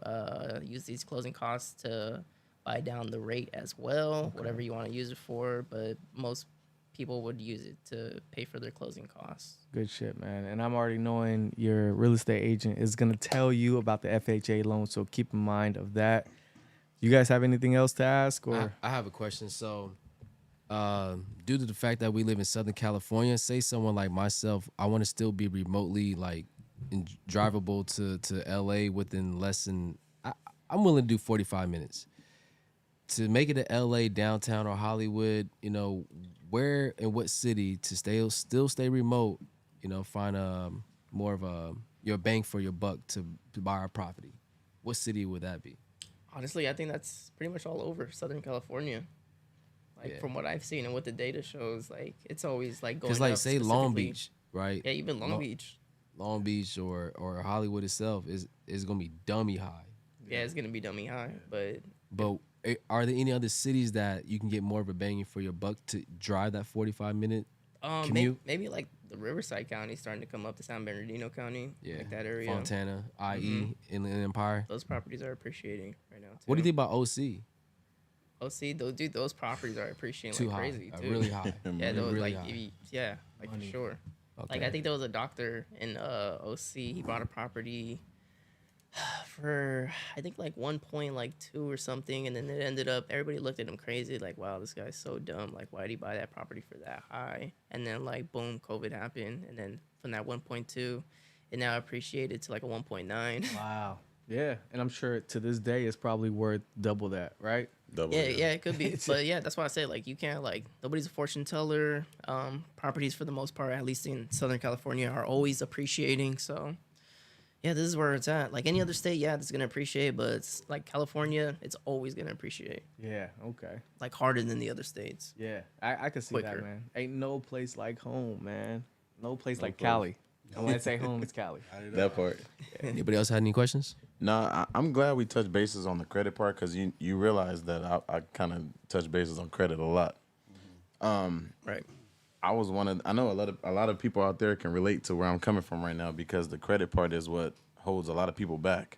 S5: use these closing costs to buy down the rate as well, whatever you want to use it for. But most people would use it to pay for their closing costs.
S1: Good shit, man. And I'm already knowing your real estate agent is gonna tell you about the FHA loan, so keep in mind of that. You guys have anything else to ask or?
S3: I have a question. So, due to the fact that we live in Southern California, say someone like myself, I want to still be remotely like drivable to LA within less than. I'm willing to do 45 minutes to make it to LA downtown or Hollywood. You know, where and what city to still stay remote. You know, find more of a your bang for your buck to buy our property. What city would that be?
S5: Honestly, I think that's pretty much all over Southern California. Like
S3: Yeah.
S5: from what I've seen and what the data shows, like it's always like going.
S3: Because like
S5: up
S3: say Long
S5: specifically.
S3: Beach, right?
S5: Yeah, even Long Beach.
S3: Long Beach or Hollywood itself is gonna be dummy high.
S5: Yeah, it's gonna be dummy high, but
S3: But are there any other cities that you can get more of a bang for your buck to drive that 45-minute commute?
S5: maybe like the Riverside County starting to come up to San Bernardino County,
S3: Yeah,
S5: like that area.
S3: Fontana, IE, Inland Empire.
S5: Those properties are appreciating right now. Too.
S3: What do you think about OC?
S5: Oh, see, those properties are appreciating
S3: Too
S5: like
S3: high,
S5: crazy too.
S3: really high.
S5: Yeah, those
S3: really
S5: like
S3: high.
S5: like for sure. Like
S3: Okay.
S5: I think there was a doctor in OC. He bought a property for I think like 1.2 or something, and then it ended up everybody looked at him crazy, like, wow, this guy's so dumb. Like, why did he buy that property for that high? And then like boom, COVID happened, and then from that 1.2, it now appreciated to like a 1.9.
S1: Wow. Yeah, and I'm sure to this day it's probably worth double that, right?
S2: Double.
S5: Yeah, it could be. But yeah, that's why I say like you can't like nobody's a fortune teller. Properties for the most part, at least in Southern California, are always appreciating. So yeah, this is where it's at. Like any other state, yeah, it's gonna appreciate, but it's like California, it's always gonna appreciate.
S1: Yeah. Okay.
S5: Like harder than the other states.
S1: Yeah, I can see that,
S5: Quicker.
S1: man. Ain't no place like home, man. No place like
S2: place.
S1: Cali. And when I say home, it's Cali.
S2: That part.
S3: Anybody else had any questions?
S2: No, I'm glad we touched bases on the credit part because you realize that I kind of touch bases on credit a lot.
S5: Right.
S2: I know a lot of people out there can relate to where I'm coming from right now because the credit part is what holds a lot of people back.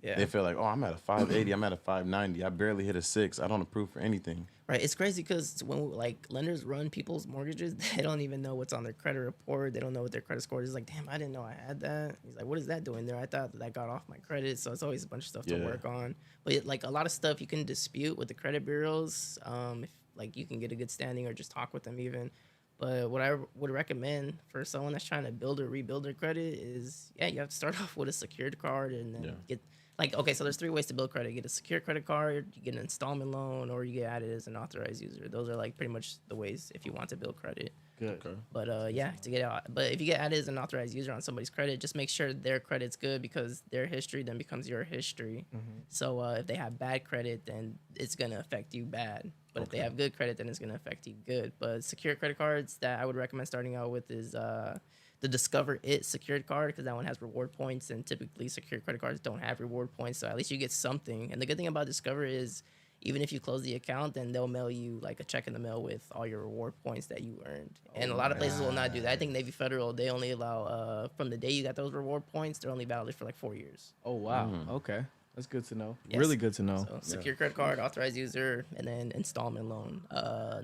S5: Yeah.
S2: They feel like, oh, I'm at a 580, I'm at a 590, I barely hit a 6, I don't approve for anything.
S5: Right. It's crazy because when like lenders run people's mortgages, they don't even know what's on their credit report. They don't know what their credit score is. It's like, damn, I didn't know I had that. He's like, what is that doing there? I thought that got off my credit. So it's always a bunch of stuff to
S2: Yeah.
S5: work on. But like a lot of stuff you can dispute with the credit bureaus. If like you can get a good standing or just talk with them even. But what I would recommend for someone that's trying to build or rebuild their credit is, yeah, you have to start off with a secured card and then get. Like, okay, so there's 3 ways to build credit. You get a secure credit card, you get an installment loan, or you get added as an authorized user. Those are like pretty much the ways if you want to build credit.
S1: Good.
S2: Okay.
S5: But yeah, to get out. But if you get added as an authorized user on somebody's credit, just make sure their credit's good because their history then becomes your history. So if they have bad credit, then it's gonna affect you bad. But if they have good credit, then it's gonna affect you good. But secure credit cards that I would recommend starting out with is the Discover It secured card because that one has reward points, and typically secured credit cards don't have reward points, so at least you get something. And the good thing about Discover is even if you close the account, then they'll mail you like a check in the mail with all your reward points that you earned. And a lot of places will not do that. I think Navy Federal, they only allow from the day you got those reward points, they're only valid for like 4 years.
S1: Oh wow. Okay. That's good to know.
S5: Yes.
S1: Really good to know.
S5: So secure credit card, authorized user, and then installment loan.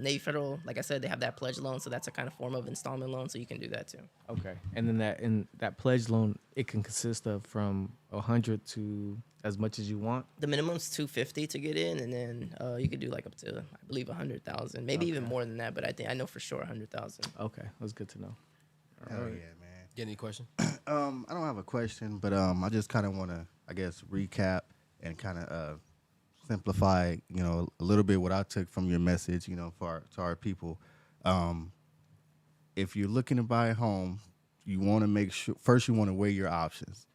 S5: Navy Federal, like I said, they have that pledge loan, so that's a kind of form of installment loan, so you can do that too.
S1: Okay. And then that pledge loan, it can consist of from 100 to as much as you want.
S5: The minimum's 250 to get in, and then you could do like up to, I believe, 100,000, maybe even more than that. But I know for sure 100,000.
S1: Okay, that's good to know.
S4: Hell yeah, man.
S3: Get any question?
S4: I don't have a question, but I just kind of want to, I guess, recap and kind of simplify, a little bit what I took from your message, to our people. If you're looking to buy a home, you want to make sure first you want to weigh your options.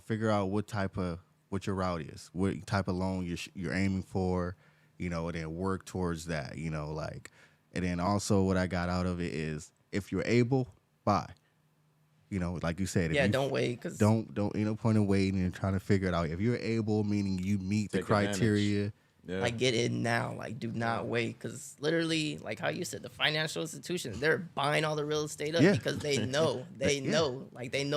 S4: Figure out what your route is, what type of loan you're aiming for, and then work towards that. And then also what I got out of it is if you're able, buy. Like you said,
S5: Yeah, don't wait, cause
S4: don't ain't no point in waiting and trying to figure it out. If you're able, meaning you meet the
S2: Take
S4: criteria.
S2: Yeah.
S5: like get in now, like do not wait, because literally, like how you said, the financial institutions, they're buying all the real estate up
S4: Yeah.
S5: because they know, they know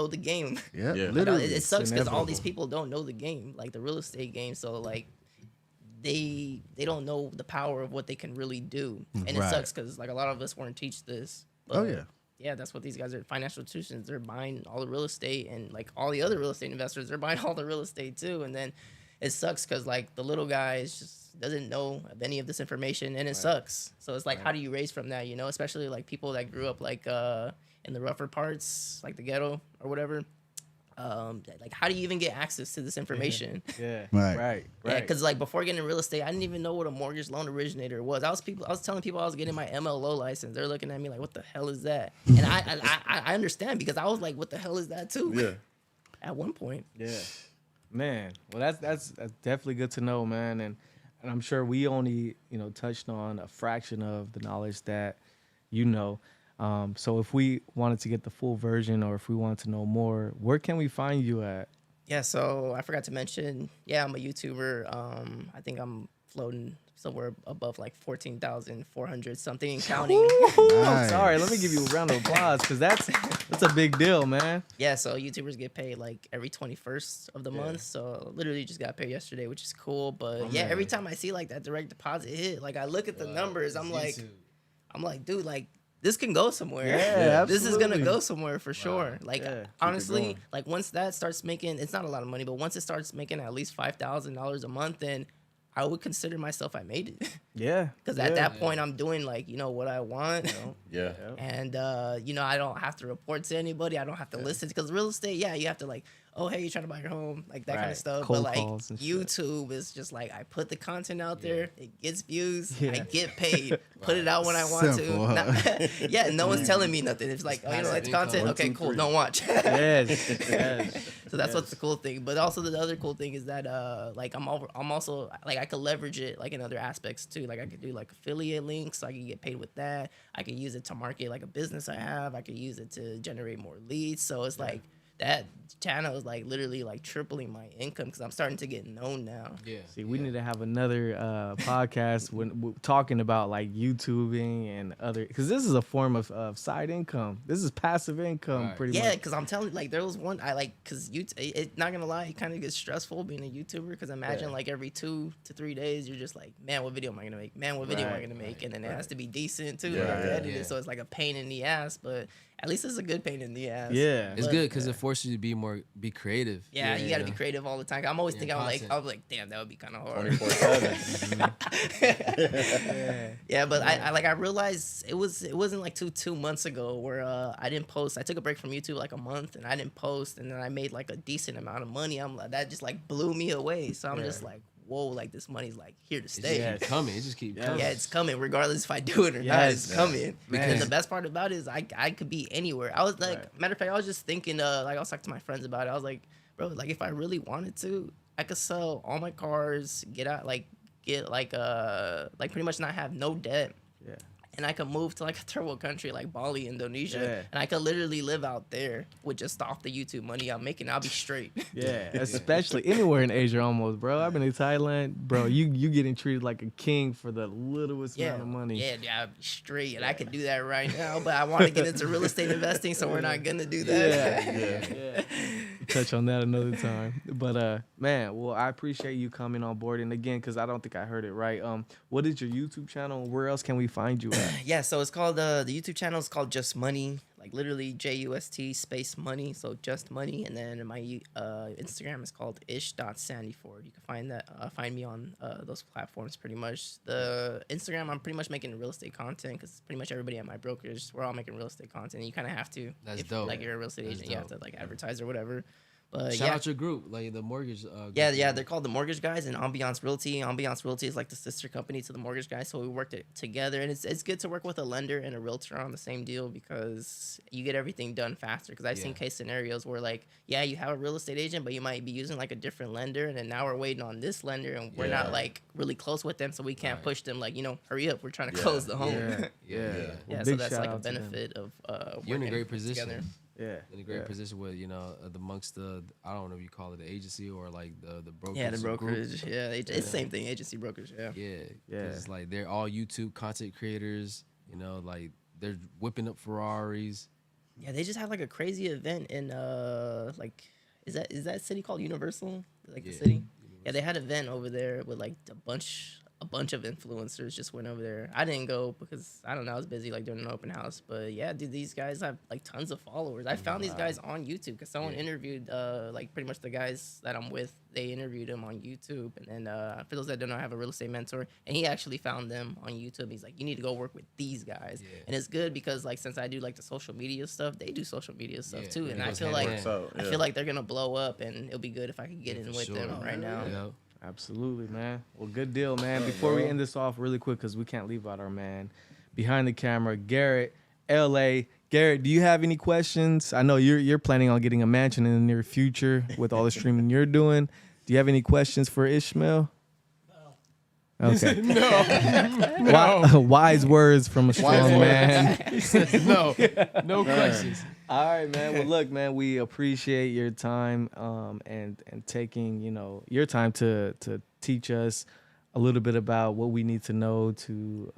S5: the game.
S4: Yeah,
S2: Yeah.
S4: literally.
S5: It sucks because all
S1: inevitable.
S5: these people don't know the game, like the real estate game. So like they don't know the power of what they can really do, and it
S4: Right.
S5: sucks because like a lot of us weren't teach this.
S4: Oh,
S5: but
S4: yeah.
S5: yeah, that's what these guys are. Financial institutions, they're buying all the real estate, and like all the other real estate investors, they're buying all the real estate too. And then it sucks because like the little guy is just doesn't know of any of this information, and it sucks. So it's like, how do you raise from that? Especially like people that grew up like in the rougher parts, like the ghetto or whatever. Like how do you even get access to this information?
S1: Yeah.
S4: Right.
S5: Yeah, because like before getting real estate, I didn't even know what a mortgage loan originator was. I was telling people I was getting my MLO license. They're looking at me like, "What the hell is that?" And I understand because I was like, "What the hell is that too?"
S2: Yeah.
S5: At one point.
S1: Yeah. Man, well that's definitely good to know, man. And I'm sure we only, touched on a fraction of the knowledge that you know. So if we wanted to get the full version, or if we wanted to know more, where can we find you at?
S5: Yeah, so I forgot to mention, I'm a YouTuber. I think I'm floating somewhere above like 14,400 something and counting.
S1: I'm
S4: Nice.
S1: sorry. Let me give you a round of applause because that's a big deal, man.
S5: Yeah, so YouTubers get paid like every 21st of the month. So literally just got paid yesterday, which is cool. But every time I see like that direct deposit hit, like I look at the numbers, I'm like, dude, like this can go somewhere.
S1: Yeah,
S5: This is gonna
S1: absolutely.
S5: go somewhere for sure. Like
S1: Yeah, keep it
S5: honestly,
S1: going.
S5: like once that starts making, it's not a lot of money, but once it starts making at least $5,000 a month, then I would consider myself I made it.
S1: Yeah.
S5: Because at that point, I'm doing like what I want,
S2: Yeah.
S5: and I don't have to report to anybody. I don't have to listen, because real estate, you have to like, oh hey, you're trying to buy your home, like that kind
S1: Right.
S5: of stuff.
S1: Cold
S5: but like
S1: calls and shit.
S5: YouTube is just like I put the content out there, it gets views, I
S1: Yeah.
S5: get paid, put it out when I want
S4: Simple,
S5: to.
S4: huh?
S5: Yeah, no one's telling me nothing. It's like, oh, you know, it's
S3: passive
S5: content.
S3: income.
S5: Okay,
S2: 1, 2,
S5: cool.
S2: 3.
S5: Don't watch.
S1: Yes.
S5: So that's what's the cool thing. But also the other cool thing is that like I'm also like I could leverage it like in other aspects too. Like I could do like affiliate links, so I can get paid with that. I could use it to market like a business I have. I could use it to generate more leads. So it's like that channel is like literally like tripling my income because I'm starting to get known now.
S3: Yeah.
S1: See, we need to have another podcast when we're talking about like YouTubing and other, because this is a form of side income. This is passive income,
S3: Right.
S1: pretty
S5: Yeah,
S1: much.
S5: because I'm telling you, like there was one I like, because it not gonna lie, it kind of gets stressful being a YouTuber, because imagine
S1: Yeah.
S5: like every 2 to 3 days you're just like, man, what video am I gonna make? Man, what video am I
S1: Right,
S5: gonna make? And then it has to be decent too,
S2: Yeah,
S5: like to
S2: yeah,
S5: edit it, so it's like a pain in the ass. But at least it's a good pain in the ass.
S1: Yeah.
S3: It's
S5: But-
S3: good because it forces you to be creative.
S5: Yeah, you gotta
S3: know?
S5: be creative all the time. I'm always
S3: Yeah,
S5: thinking,
S3: content.
S5: I was like, damn, that would be kind of hard.
S2: 24/7.
S5: Yeah, but I realized it wasn't like two months ago where I didn't post. I took a break from YouTube like a month, and I didn't post, and then I made like a decent amount of money. I'm like, that just like blew me away. So I'm just like, whoa, like this money's like here to
S3: It
S5: stay.
S3: just keep coming. It just keep coming.
S5: Yeah, it's coming regardless if I do it or not.
S1: Yes.
S5: It's coming.
S1: Man.
S5: Because the best part about it is I could be anywhere. I was like,
S1: Right.
S5: matter of fact, I was just thinking, like I was talking to my friends about it. I was like, bro, like if I really wanted to, I could sell all my cars, get pretty much not have no debt.
S1: Yeah.
S5: And I could move to like a third world country like Bali, Indonesia,
S1: Yeah.
S5: and I could literally live out there with just off the YouTube money I'm making. I'll be straight.
S1: Yeah, especially anywhere in Asia almost, bro. I've been in Thailand, bro. You getting treated like a king for the littlest amount of money.
S5: Yeah, I'll be straight, and I could do that right now. But I want to get into real estate investing, so we're not gonna do that.
S1: Yeah. touch on that another time. But man, well, I appreciate you coming on board. And again, because I don't think I heard it right. What is your YouTube channel? Where else can we find you at?
S5: Yeah, so it's called the YouTube channel is called Just Money, like literally JUST space money, so Just Money, and then my Instagram is called ish.sandyford. You can find me on those platforms pretty much. The Instagram, I'm pretty much making real estate content because pretty much everybody at my brokerage, we're all making real estate content. You kind of have to.
S3: That's
S5: if,
S3: dope.
S5: Like you're a real estate
S3: That's
S5: agent, you have
S3: dope.
S5: to like advertise or whatever. But
S3: Shout
S5: yeah.
S3: out your group, like the mortgage. Group.
S5: Yeah, they're called the Mortgage Guys and Ambiance Realty. Ambiance Realty is like the sister company to the Mortgage Guys, so we worked it together, and it's good to work with a lender and a realtor on the same deal because you get everything done faster. Because I've seen case scenarios where like, yeah, you have a real estate agent, but you might be using like a different lender, and then now we're waiting on this lender, and we're not like really close with them, so we can't push them like, hurry up, we're trying to close the home.
S1: Yeah.
S5: Yeah,
S1: Well,
S5: so
S1: big
S5: that's
S1: shout
S5: like a
S1: out to them.
S5: benefit of
S3: You're in a
S5: working
S3: great position.
S5: together.
S1: Yeah.
S3: In a great position with amongst the, I don't know if you call it the agency or like the brokerage.
S5: Yeah, the
S3: group.
S5: brokerage. Yeah, it's the same thing. Agency brokerage. Yeah.
S3: Yeah,
S1: Yeah.
S3: 'cause it's like they're all YouTube content creators. Like they're whipping up Ferraris.
S5: Yeah, they just had like a crazy event in like is that city called Universal? Like the city? Yeah, they had an event over there with like a bunch of influencers just went over there. I didn't go because I don't know, I was busy like doing an open house. But yeah, dude, these guys have like tons of followers. I found these guys on YouTube because someone interviewed like pretty much the guys that I'm with. They interviewed them on YouTube, and then for those that don't know, I have a real estate mentor, and he actually found them on YouTube. He's like, you need to go work with these guys, and it's good because like since I do like the social media stuff, they do social media stuff too, and
S3: it
S5: I
S3: goes
S5: feel
S3: hand
S5: like
S3: in
S2: hand.
S5: I feel like they're gonna blow up, and it'll be good if I can get in with
S3: sure.
S5: them right now.
S3: Yeah.
S1: Absolutely, man. Well, good deal, man. Before we end this off really quick, because we can't leave out our man behind the camera, Garrett, LA. Garrett, do you have any questions? I know you're planning on getting a mansion in the near future with all the streaming you're doing. Do you have any questions for Ismael? No. Okay. No. Wise words from a strong man.
S3: He says no questions.
S1: All right, man. Well, look, man, we appreciate your time and taking, your time to teach us a little bit about what we need to know to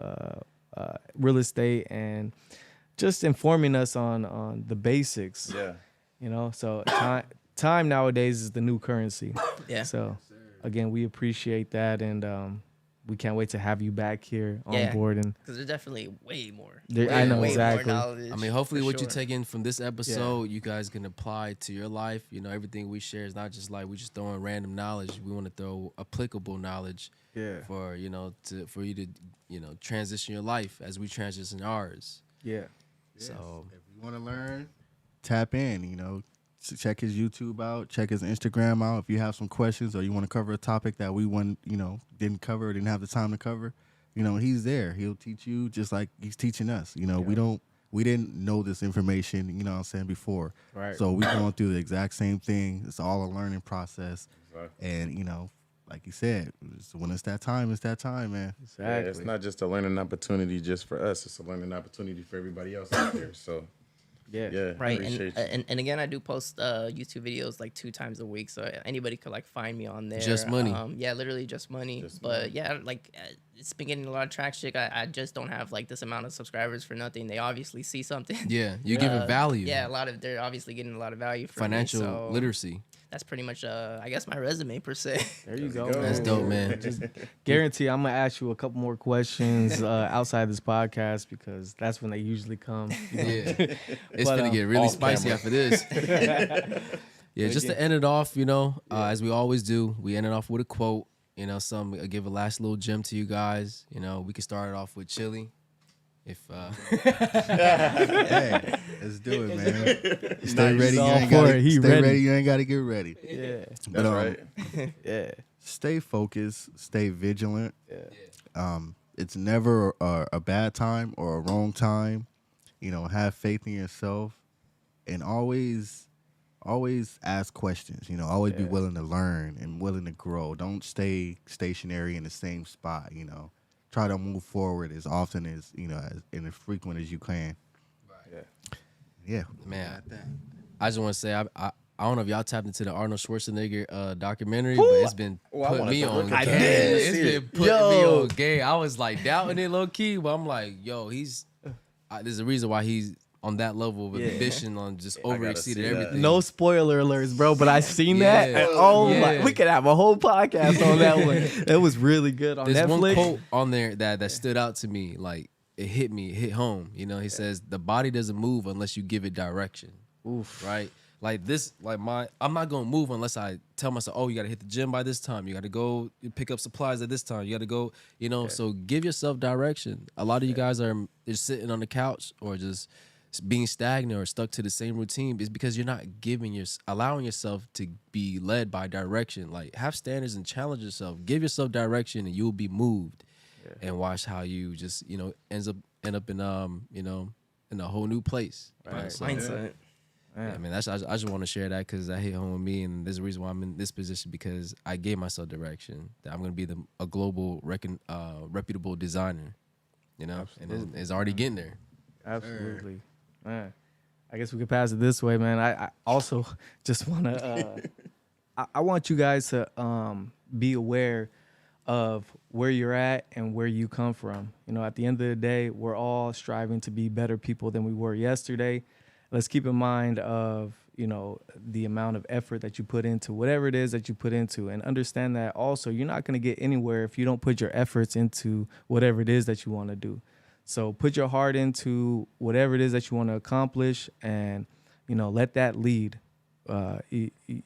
S1: real estate and just informing us on the basics.
S2: Yeah.
S1: So time nowadays is the new currency.
S5: Yeah.
S1: So again, we appreciate that, and we can't wait to have you back here on board. And
S5: Because there's definitely way more.
S1: I know,
S5: way
S1: exactly.
S5: More knowledge,
S3: I mean, hopefully
S5: for
S3: what you
S5: sure.
S3: take in from this episode, you guys can apply to your life. Everything we share is not just like we just throwing random knowledge. We want to throw applicable knowledge for, for you to, transition your life as we transition ours.
S1: Yeah.
S3: So
S4: if you want to learn, tap in. Check his YouTube out, check his Instagram out. If you have some questions or you want to cover a topic that we didn't cover or didn't have the time to cover, he's there. He'll teach you just like he's teaching us. We didn't know this information, what I'm saying, before.
S1: Right.
S4: So we're going through the exact same thing. It's all a learning process.
S2: Exactly.
S4: And, like you said, when it's that time, man.
S1: Exactly.
S2: Yeah, it's not just a learning opportunity just for us. It's a learning opportunity for everybody else out there. So, yeah,
S5: Right,
S2: appreciate you.
S5: and again, I do post YouTube videos like 2 times a week, so anybody could like find me on there.
S3: Just money.
S5: Yeah, literally just money. But yeah, like it's been getting a lot of traction. I just don't have like this amount of subscribers for nothing. They obviously see something.
S3: yeah, you're giving value.
S5: Yeah, they're obviously getting a lot of value from
S3: Financial
S5: me, so
S3: literacy.
S5: That's pretty much I guess my resume per se.
S1: There you go.
S3: That's
S1: man.
S3: dope, man.
S1: Guarantee I'm gonna ask you a couple more questions outside this podcast because that's when they usually come.
S3: Yeah, it's
S1: But,
S3: gonna get really
S2: off
S3: spicy
S2: camera.
S3: after this. Yeah, just to end it off, as we always do, we end it off with a quote. Give a last little gem to you guys. We can start it off with Chili. If
S4: Hey, let's do it, man. Stay ready.
S1: all for it. He
S4: Stay
S1: ready.
S4: ready. You ain't got to get ready.
S1: Yeah.
S2: That's right.
S1: Yeah.
S4: Stay focused. Stay vigilant. It's never a bad time or a wrong time. Have faith in yourself, and always ask questions. Always be willing to learn and willing to grow. Don't stay stationary in the same spot. Try to move forward as often as as frequent as you can.
S2: Yeah.
S4: Yeah,
S3: man, I just want to say I don't know if y'all tapped into the Arnold Schwarzenegger documentary, but it's been
S2: Oh, I
S3: putting
S2: wanted
S3: me
S2: to
S3: on
S2: look
S3: game.
S2: at that.
S3: It's
S2: See
S3: been
S2: it.
S3: putting me on game. I was like doubting it low key, but I'm like, yo, there's a reason why he's on that level of ambition, on just over exceeded
S2: see that.
S3: everything.
S1: No spoiler alerts, bro, but I seen that.
S3: Yeah.
S1: And oh
S3: Yeah.
S1: my, we could have a whole podcast on that one. It was really good on
S3: There's
S1: Netflix.
S3: one quote on there that stood out to me, like it hit home. You know, he says the body doesn't move unless you give it direction.
S1: Oof.
S3: Right? Like this, I'm not gonna move unless I tell myself, oh, you gotta hit the gym by this time. You gotta go pick up supplies at this time. You gotta go, you know. So give yourself direction. A lot of you guys are just sitting on the couch or just being stagnant or stuck to the same routine. Is because you're not allowing yourself to be led by direction. Like have standards and challenge yourself. Give yourself direction, and you'll be moved. And watch how you just end up in in a whole new place.
S1: Right.
S3: So,
S5: Mindset.
S3: yeah, man, I just want to share that because that hit home with me, and there's a reason why I'm in this position because I gave myself direction that I'm going to be a global, reputable designer, and it's already getting there.
S1: Absolutely, man. I guess we could pass it this way, man. I also just want to. I want you guys to be aware of where you're at and where you come from. At the end of the day, we're all striving to be better people than we were yesterday. Let's keep in mind of, the amount of effort that you put into whatever it is that you put into, and understand that also you're not going to get anywhere if you don't put your efforts into whatever it is that you want to do. So put your heart into whatever it is that you want to accomplish, and, let that lead,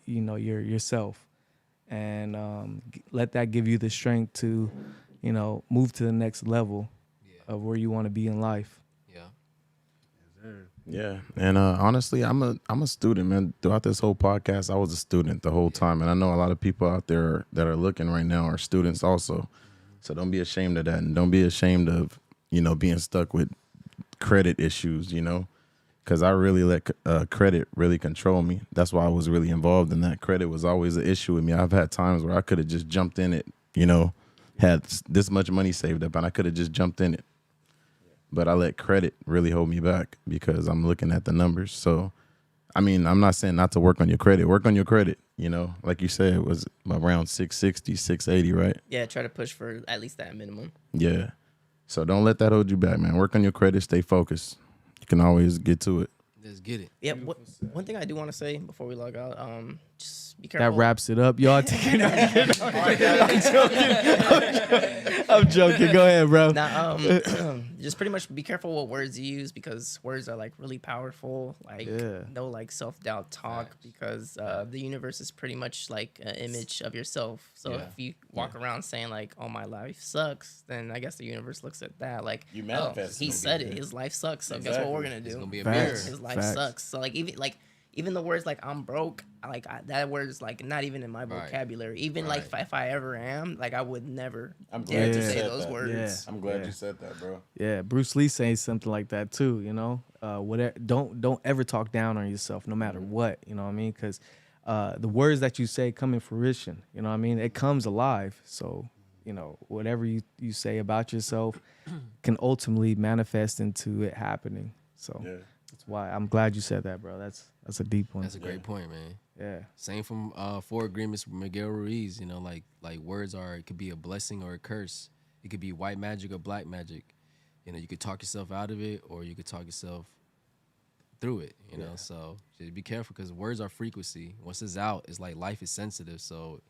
S1: yourself, and let that give you the strength to, move to the next level of where you want to be in life.
S2: Yeah, and honestly, I'm a student, man. Throughout this whole podcast, I was a student the whole time, and I know a lot of people out there that are looking right now are students also. So don't be ashamed of that, and don't be ashamed of being stuck with credit issues, because I really let credit really control me. That's why I was really involved in that. Credit was always an issue with me. I've had times where I could have just jumped in it, had this much money saved up, and I could have just jumped in it. But I let credit really hold me back because I'm looking at the numbers. So, I mean, I'm not saying not to work on your credit. Work on your credit, Like you said, it was around 660, 680, right?
S5: Yeah, try to push for at least that minimum.
S2: Yeah. So don't let that hold you back, man. Work on your credit. Stay focused. You can always get to it.
S3: Let's get it.
S5: Yeah, one thing I do want to say before we log out, just be careful.
S1: That wraps it up. Y'all taking I'm joking. Go ahead, bro.
S5: Now, just pretty much be careful what words you use because words are like really powerful. Like no like self-doubt talk because the universe is pretty much like an image of yourself. So if you walk around saying like, "Oh, my life sucks," then I guess the universe looks at that like,
S2: You manifest.
S5: he said it. His life sucks. So guess what we're gonna do?
S3: It's gonna be a
S1: Facts.
S3: mirror.
S5: His life
S1: Facts.
S5: sucks. So like even the words like I'm broke, that word is like not even in my vocabulary. Even like if I ever am, like I would never
S2: I'm
S5: dare
S2: glad
S5: to
S2: you
S5: say
S2: said
S5: those
S2: that.
S5: words.
S1: Yeah.
S2: I'm glad you said that, bro.
S1: Yeah, Bruce Lee says something like that too. Whatever. Don't ever talk down on yourself, no matter what. You know what I mean? Because the words that you say come in fruition. You know what I mean? It comes alive. So whatever you say about yourself can ultimately manifest into it happening. So that's why I'm glad you said that, bro. That's a deep one.
S3: That's a great point, man.
S1: Yeah.
S3: Same from 4 Agreements from Miguel Ruiz. Like words it could be a blessing or a curse. It could be white magic or black magic. You could talk yourself out of it, or you could talk yourself through it. So just be careful because words are frequency. Once it's out, it's like life is sensitive. So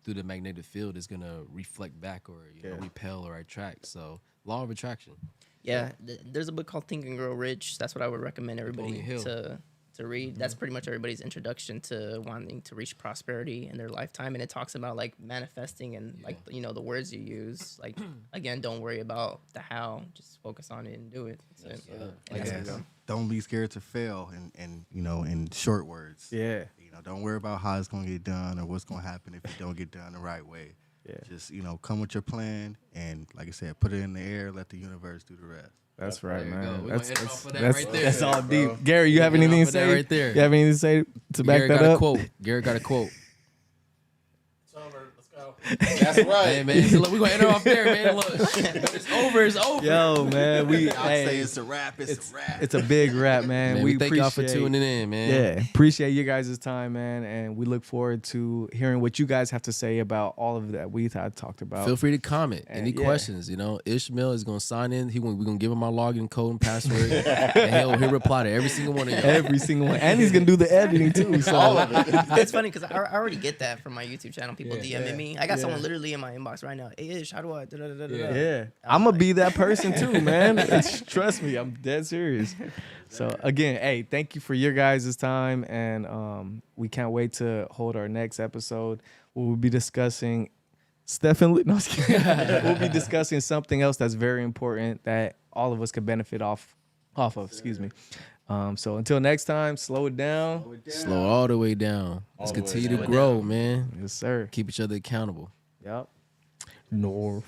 S3: through the magnetic field, it's gonna reflect back or repel or attract. So law of attraction.
S5: Yeah, there's a book called Think and Grow Rich. That's what I would recommend everybody
S3: Napoleon Hill.
S5: to read. That's pretty much everybody's introduction to wanting to reach prosperity in their lifetime. And it talks about like manifesting and like, the words you use. Like, again, don't worry about the how, just focus on it and do it. That's it. And that's how you go.
S4: Don't be scared to fail and in short words.
S1: Yeah.
S4: Don't worry about how it's going to get done or what's going to happen if you don't get done the right way.
S1: Yeah.
S4: Just, come with your plan and, like I said, put it in the air, let the universe do the rest.
S1: That's right,
S3: There you go.
S1: man.
S3: We're
S1: That's
S3: gonna end off with that
S1: that's,
S3: right there.
S1: that's all
S2: Bro.
S1: deep. Gary, you have
S3: End
S1: anything
S3: off
S1: to
S3: with that
S1: say?
S3: right there.
S1: You have anything to say to back
S3: Garrett
S1: that
S3: got
S1: up?
S3: a quote. Garrett got a quote.
S2: It's over. Let's go.
S4: That's right.
S3: Hey, man, so look, we're going to enter off there, man. Look, it's over. It's over.
S1: Yo, man, we
S4: I'll say
S1: hey,
S4: it's a wrap. It's a wrap.
S1: it's a big wrap, man.
S3: Man,
S1: we
S3: we thank y'all for
S1: appreciate-
S3: tuning in, man.
S1: Yeah, appreciate you guys' time, man, and we look forward to hearing what you guys have to say about all of that we had talked about.
S3: Feel free to comment. Any
S1: yeah.
S3: questions, Ishmael is going to sign in. We're going to give him our login code and password. And he'll reply to every single one of y'all.
S1: Every single one, and he's gonna do the editing too. So
S5: It's funny because I already get that from my YouTube channel. People DMing me. I got someone literally in my inbox right now. Hey, Ish, how do I?
S1: yeah, I'm gonna be that person too, man. Trust me, I'm dead serious. So again, hey, thank you for your guys' time, and we can't wait to hold our next episode. We'll be discussing Stephen. No, I was kidding. We'll be discussing something else that's very important that all of us could benefit off of. Excuse me. So until next time, slow it down.
S3: Slow all the way down. Let's
S2: All the way
S3: continue to
S2: down.
S3: grow, man.
S1: Yes, sir.
S3: Keep each other accountable.
S1: Yep. North.